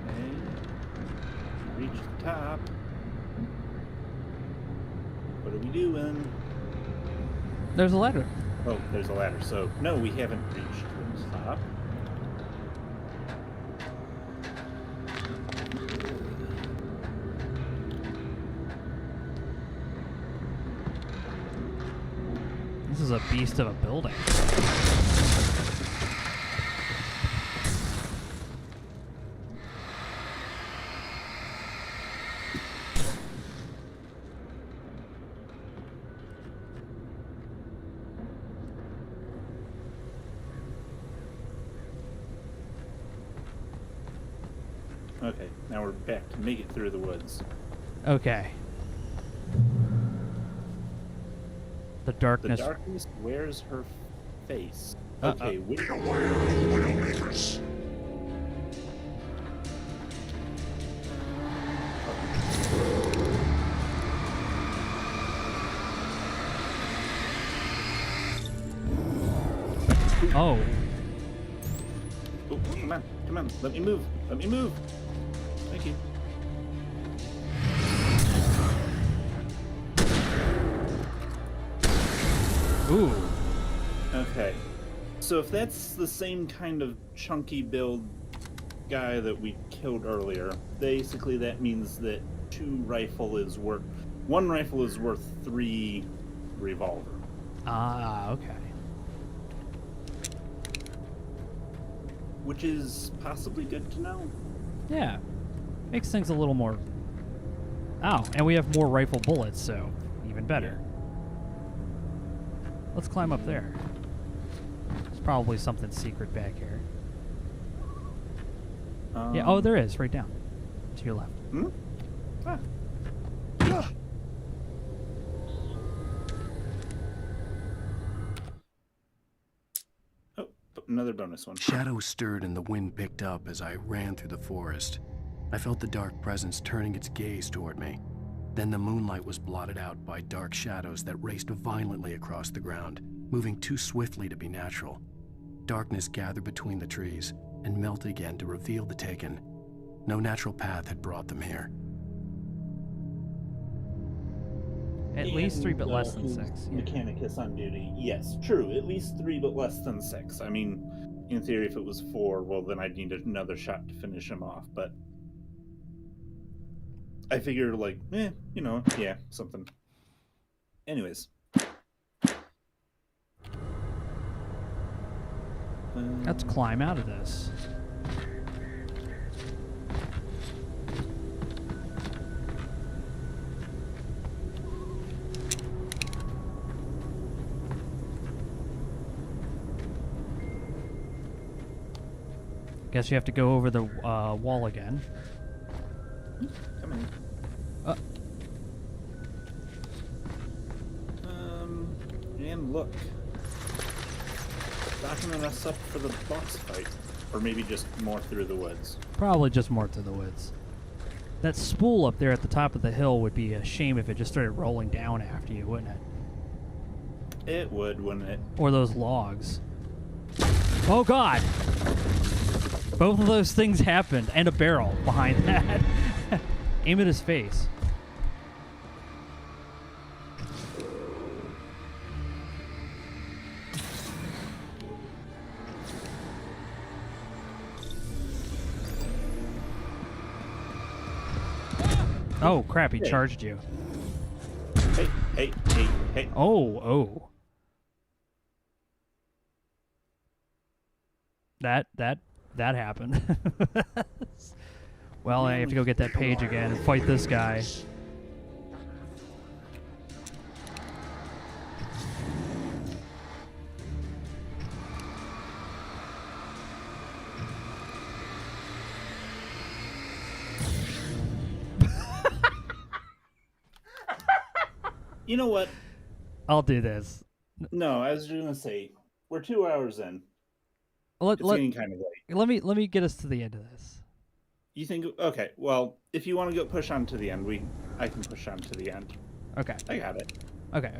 Okay. Reach the top. What are we doing? There's a ladder. Oh, there's a ladder. So, no, we haven't reached the top. This is a beast of a building. Okay, now we're back to make it through the woods. Okay. The darkness. The darkness wears her face. Uh-oh. Okay, Be aware of Widowmakers. Oh. Oh, come on, let me move, Thank you. Ooh. Okay, so if that's the same kind of chunky build guy that we killed earlier, basically that means that one rifle is worth 3 revolver. Ah, okay. Which is possibly good to know. Yeah. Makes things a little more... Oh, and we have more rifle bullets, so even better. Let's climb up there. There's probably something secret back here. Yeah, oh, there is, right down. To your left. Hmm? Ah. Oh, another bonus one. Shadows stirred and the wind picked up as I ran through the forest. I felt the dark presence turning its gaze toward me. Then the moonlight was blotted out by dark shadows that raced violently across the ground, moving too swiftly to be natural. Darkness gathered between the trees and melted again to reveal the taken. No natural path had brought them here. At least 3, but less than who's 6. Yeah. Mechanicus on duty. Yes, true. At least 3, but less than 6. I mean, in theory, if it was 4, well, then I'd need another shot to finish him off. But I figure, like, you know, yeah, something. Anyways. Let's climb out of this. Guess you have to go over the wall again. Come in. And look. Docking us up for the boss fight. Or maybe just more through the woods. Probably just more through the woods. That spool up there at the top of the hill would be a shame if it just started rolling down after you, wouldn't it? It would, wouldn't it? Or those logs. Oh god! Both of those things happened, and a barrel behind that. Aim at his face. Oh crap, he charged you. Hey. Oh. That happened. Well, I have to go get that page again and fight this guy. You know what? I'll do this. No, I was just gonna say, we're 2 hours in. It's getting kind of late. Let me get us to the end of this. You think? Okay. Well, if you want to go push on to the end, I can push on to the end. Okay. I got it. Okay.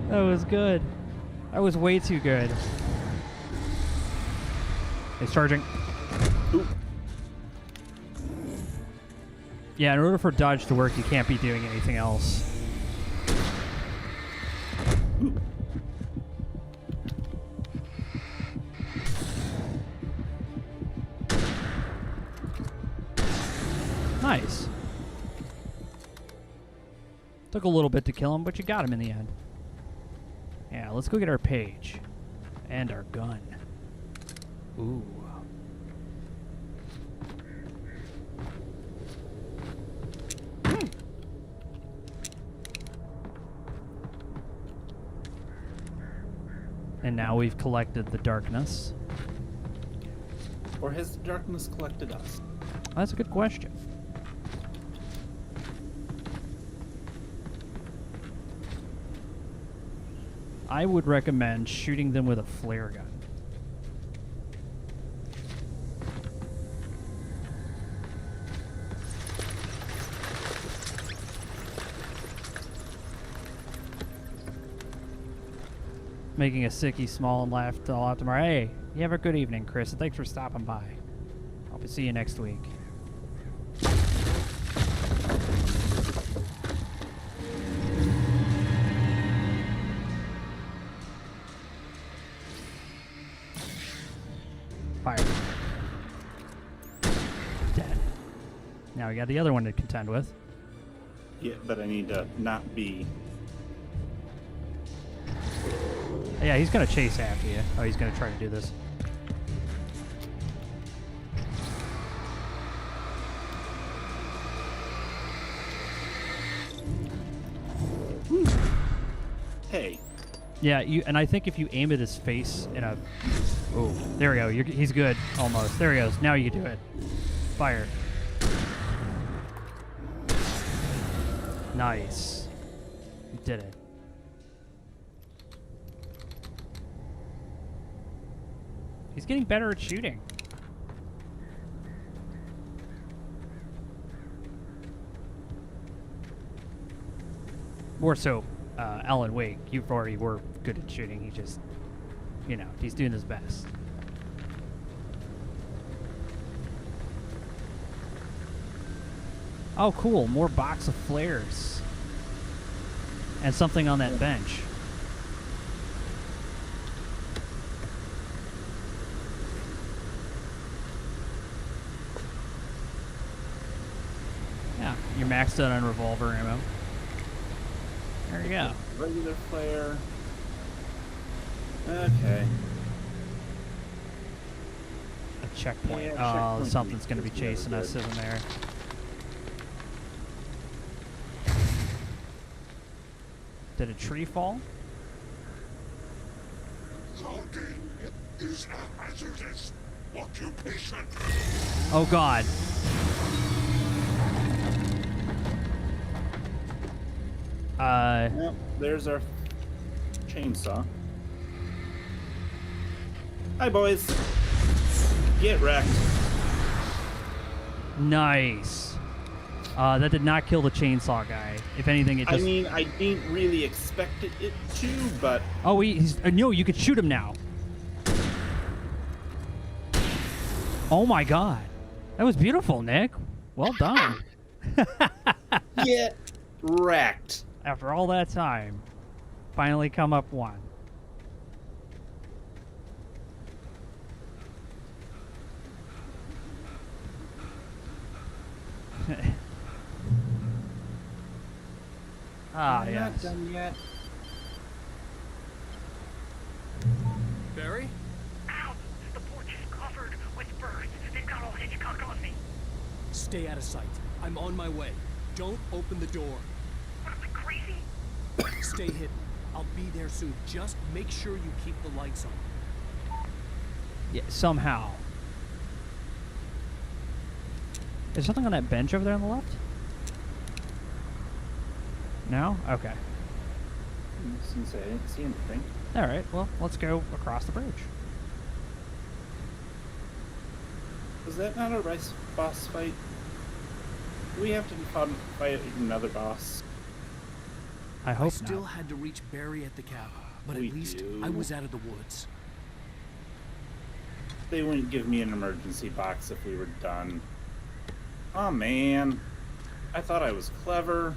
That was good. That was way too good. He's charging. Ooh. Yeah, in order for dodge to work, you can't be doing anything else. Nice. Took a little bit to kill him, but you got him in the end. Yeah, let's go get our page. And our gun. Ooh. And now we've collected the darkness. Or has the darkness collected us? That's a good question. I would recommend shooting them with a flare gun. Making a sicky small and laugh all out tomorrow. Hey, you have a good evening, Chris, and thanks for stopping by. Hope to see you next week. Fire. Dead. Now we got the other one to contend with. Yeah, but I need to not be... Yeah, he's gonna chase after you. Oh, he's gonna try to do this. Hey. Yeah, and I think if you aim at his face in a... Oh, there we go. He's good, almost. There he goes. Now you can do it. Fire. Nice. You did it. He's getting better at shooting. More so, Alan Wake. You already were good at shooting. He just, you know, he's doing his best. Oh, cool. More box of flares. And something on that bench. Yeah, you're maxed out on revolver ammo. There you go. Regular flare. Okay. A checkpoint. Yeah, Oh, checkpoint something's going to be is really chasing us, good. isn't there? Did a tree fall? Loading is a hazardous occupation. Oh, God. Well, there's our chainsaw. Hi, boys. Get wrecked. Nice. That did not kill the chainsaw guy. If anything, it just... I mean, I didn't really expect it to, but... Oh, he's... no, you could shoot him now. Oh, my God. That was beautiful, Nick. Well done. Get wrecked. After all that time, finally come up one. I'm yes. not done yet. Barry? Ow! The porch is covered with birds. They've got all Hitchcock on me. Stay out of sight. I'm on my way. Don't open the door. What, am I crazy? Stay hidden. I'll be there soon. Just make sure you keep the lights on. Yeah, somehow. Is something on that bench over there on the left? No? Okay. Since I didn't see anything. Alright, well, let's go across the bridge. Was that not a boss fight? Do we have to fight another boss? I hope still not. had to reach Barry at the cabin, but We at least do. I was out of the woods. They wouldn't give me an emergency box if we were done. Oh man. I thought I was clever.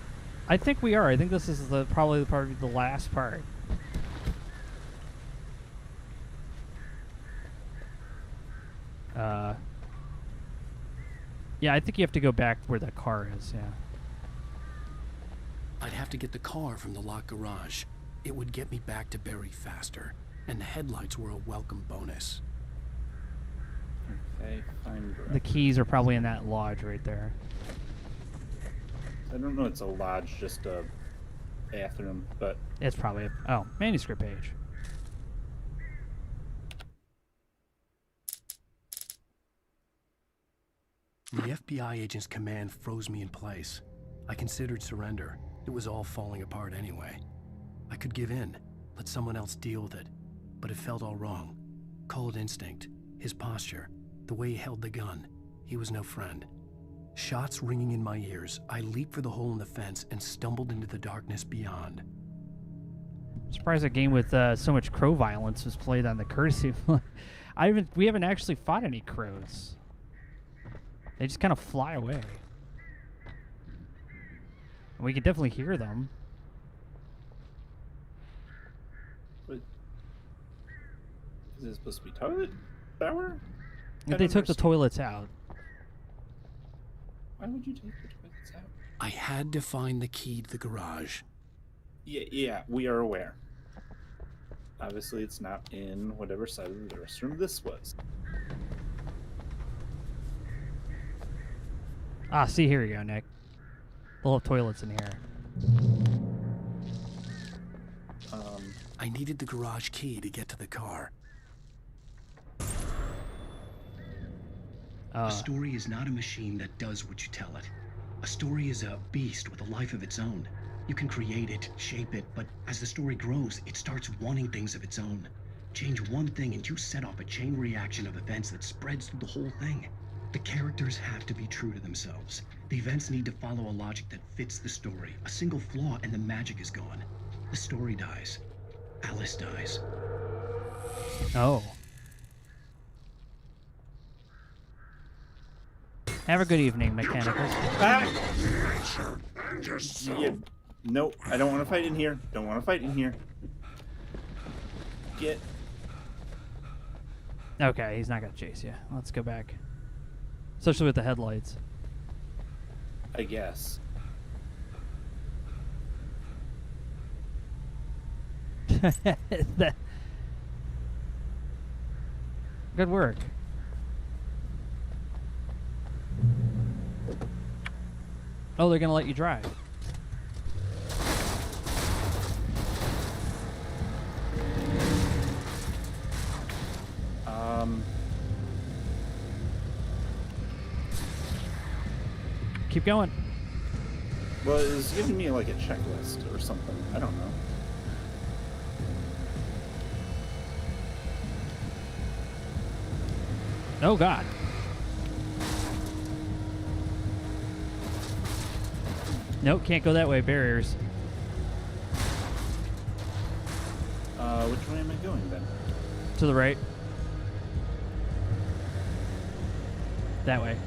I think we are. I think this is probably the last part. Yeah, I think you have to go back where the car is, yeah. I'd have to get the car from the locked garage. It would get me back to Barry faster, and the headlights were a welcome bonus. Okay, find The keys are probably in that lodge right there. I don't know it's a lodge, just a bathroom, but... It's probably oh, manuscript page. The FBI agent's command froze me in place. I considered surrender. It was all falling apart anyway. I could give in, let someone else deal with it, but it felt all wrong. Call it instinct, his posture, the way he held the gun. He was no friend. Shots ringing in my ears, I leaped for the hole in the fence and stumbled into the darkness beyond. I'm surprised a game with so much crow violence was played on the courtesy. We haven't actually fought any crows. They just kind of fly away. We can definitely hear them. But is it supposed to be toilet shower? If they took the toilets out. Why would you take the toilets out? I had to find the key to the garage. Yeah, we are aware. Obviously, it's not in whatever side of the restroom this was. Ah, see, here you go, Nick. The little toilets in here. I needed the garage key to get to the car. A story is not a machine that does what you tell it. A story is a beast with a life of its own. You can create it, shape it, but as the story grows, it starts wanting things of its own. Change one thing and you set off a chain reaction of events that spreads through the whole thing. The characters have to be true to themselves. The events need to follow a logic that fits the story. A single flaw and the magic is gone. The story dies. Alice dies. Oh. Have a good evening, mechanicals. Yeah, no, I don't want to fight in here. Don't want to fight in here. Get. Okay, he's not gonna chase you. Let's go back. Especially with the headlights. I guess. Good work. Oh, they're gonna let you drive. Keep going. Well, it was giving me like a checklist or something. I don't know. Oh, God. Nope, can't go that way. Barriers. Which way am I going then? To the right. That way.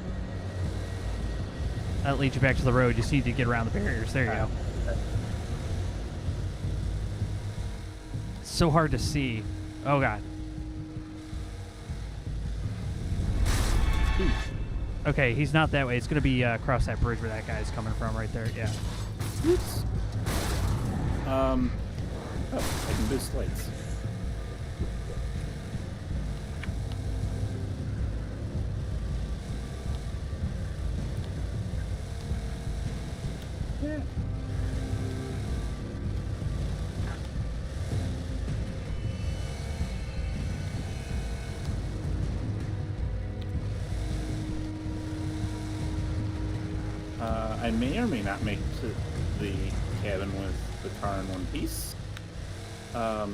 That'll lead you back to the road. You just need to get around the barriers. There you go. It's so hard to see. Oh, God. Okay, he's not that way. It's going to be across that bridge where that guy's coming from right there. Yeah. Oops. Oh, I can boost lights. Yeah. I may or may not make it to the cabin with the car in one piece. Nah,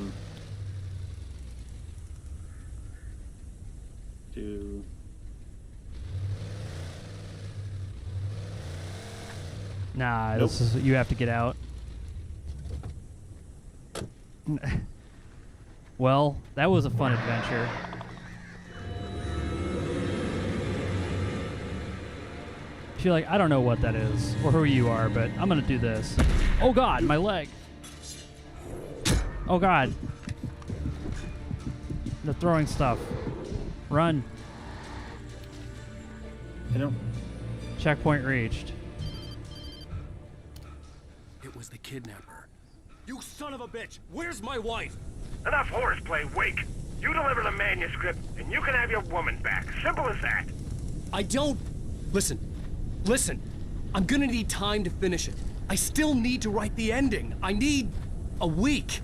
Nope. this is you have to get out. Well, that was a fun adventure. Feel like I don't know what that is or who you are, but I'm gonna do this. Oh God, my leg. Oh God. They're throwing stuff. Run. I don't. Checkpoint reached. It was the kidnapper. You son of a bitch! Where's my wife? Enough horseplay, Wake. You deliver the manuscript, and you can have your woman back. Simple as that. I don't... Listen. I'm gonna need time to finish it. I still need to write the ending. I need a week.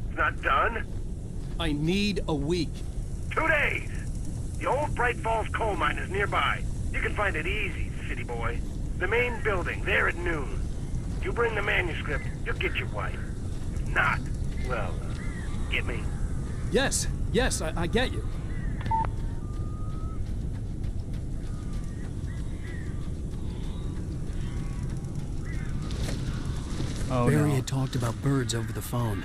It's not done? I need a week. 2 days. The old Bright Falls coal mine is nearby. You can find it easy, city boy. The main building, there at noon. If you bring the manuscript, you'll get your wife. If not, well, get me? Yes, I get you. Oh, Barry no. had talked about birds over the phone.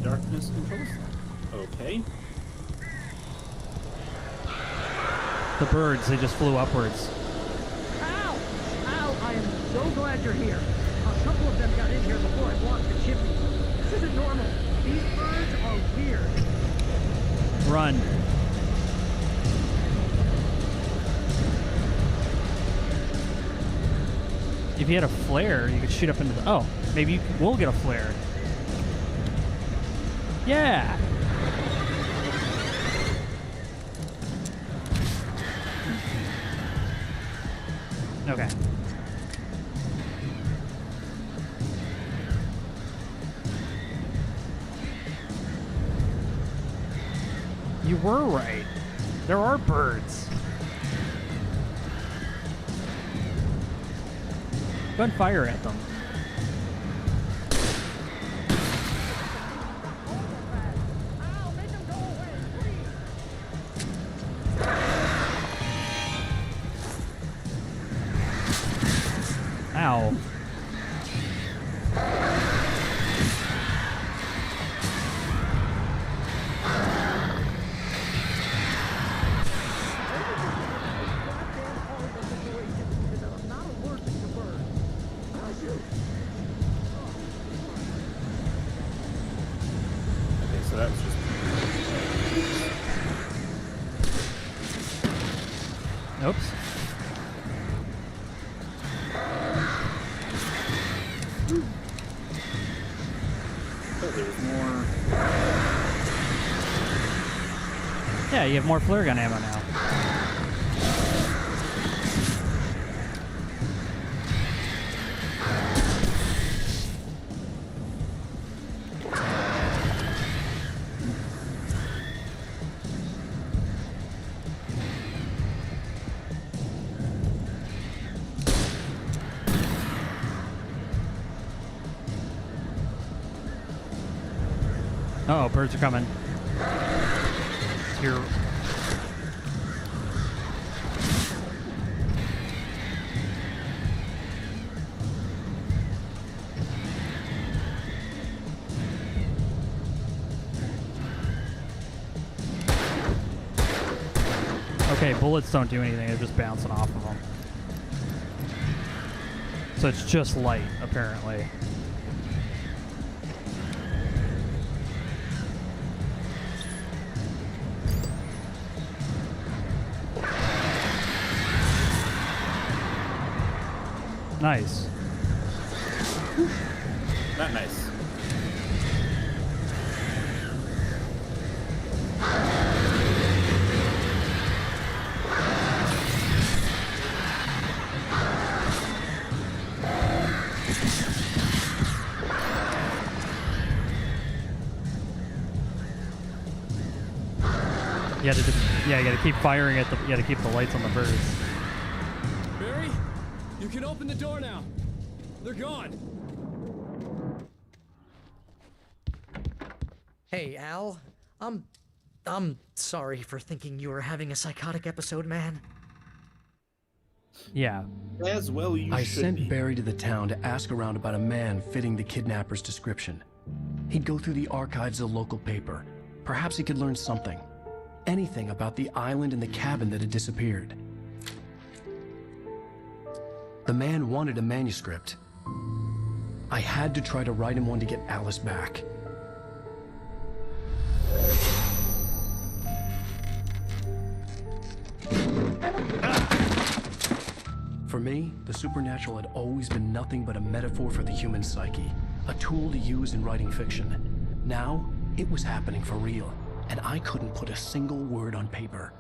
Darkness controls. Okay. The birds, they just flew upwards. Ow! Ow! I am so glad you're here. A couple of them got in here before I blocked the chimney. This isn't normal. These birds are weird. Run. if you had a flare, you could shoot up into the... Oh, maybe you will get a flare. Yeah! Okay. You were right. There are birds. Go and fire at them. Ow. Okay, so that's just... Oops. Oh, there's more... Yeah, you have more flare gun ammo now. Uh-oh, birds are coming. Here. Okay, bullets don't do anything, they're just bouncing off of them. So it's just light, apparently. Nice. Not nice. You had to just, yeah, you gotta keep firing at the, you gotta keep the lights on the birds. Barry, you can open the door now. They're gone. Hey, Al. I'm sorry for thinking you were having a psychotic episode, man. Yeah. As well you I should sent be. Barry to the town to ask around about a man fitting the kidnapper's description. He'd go through the archives of the local paper. Perhaps he could learn something. Anything about the island and the cabin that had disappeared. The man wanted a manuscript. I had to try to write him one to get Alice back. For me, the supernatural had always been nothing but a metaphor for the human psyche, a tool to use in writing fiction. Now, it was happening for real, and I couldn't put a single word on paper.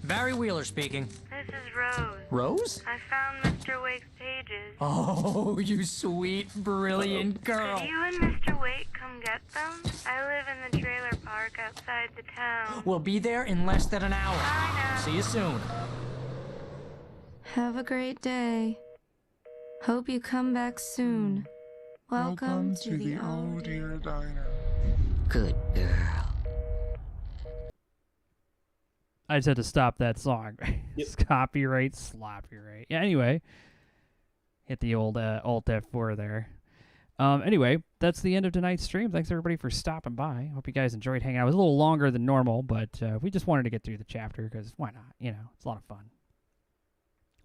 Barry Wheeler speaking. This is Rose. Rose? I found Mr. Wake's pages. Oh, you sweet, brilliant girl. Could you and Mr. Wake come get them? I live in the trailer park outside the town. We'll be there in less than an hour. I know. See you soon. Have a great day. Hope you come back soon. Welcome to the Oh Dear Diner. Good girl. I just had to stop that song. It's copyright, sloppy right. Yeah, anyway. Hit the old Alt F4 there. Anyway, that's the end of tonight's stream. Thanks everybody for stopping by. Hope you guys enjoyed hanging out. It was a little longer than normal, but we just wanted to get through the chapter because why not? You know, it's a lot of fun.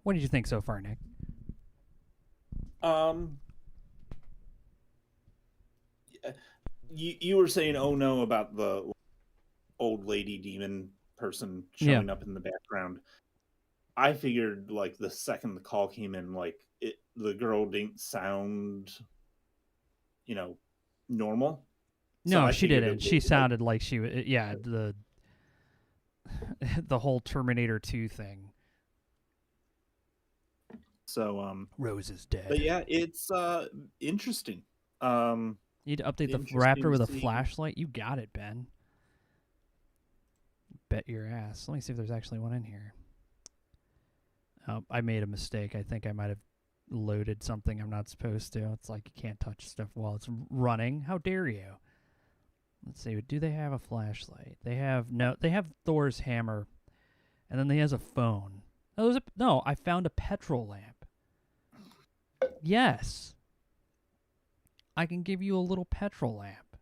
What did you think so far, Nick? You were saying oh no about the old lady demon person showing up in the background. I figured like the second the call came in, like the girl didn't sound, normal. No, she didn't. She sounded like she was. Yeah, the whole Terminator 2 thing. So Rose is dead. But yeah, it's interesting. You need to update the Raptor with a flashlight. You got it, Ben. Bet your ass. Let me see if there's actually one in here. Oh, I made a mistake. I think I might have loaded something I'm not supposed to. It's like you can't touch stuff while it's running. How dare you? Let's see. Do they have a flashlight? They have They have Thor's hammer, and then he has a phone. No, I found a petrol lamp. Yes. I can give you a little petrol lamp.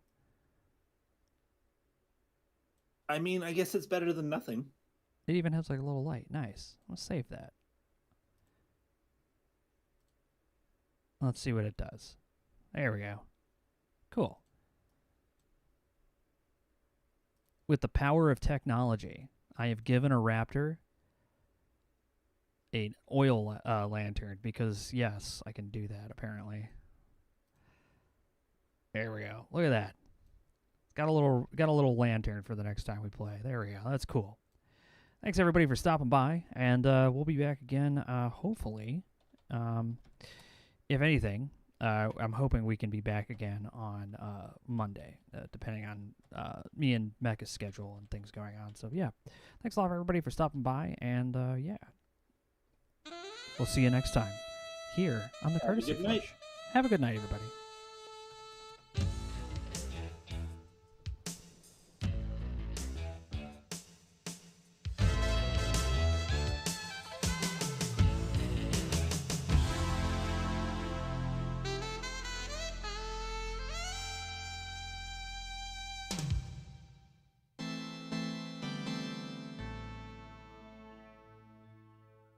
I mean, I guess it's better than nothing. It even has like a little light. Nice. Let's save that. Let's see what it does. There we go. Cool. With the power of technology, I have given a raptor an oil lantern because, yes, I can do that, apparently. There we go. Look at that. Got a little lantern for the next time we play. There we go. That's cool. Thanks, everybody, for stopping by, and we'll be back again, hopefully. If anything, I'm hoping we can be back again on Monday, depending on me and Mecha's schedule and things going on. So, yeah. Thanks a lot, everybody, for stopping by, and, yeah. We'll see you next time here on the Courtesy Flash. Have a good night, everybody.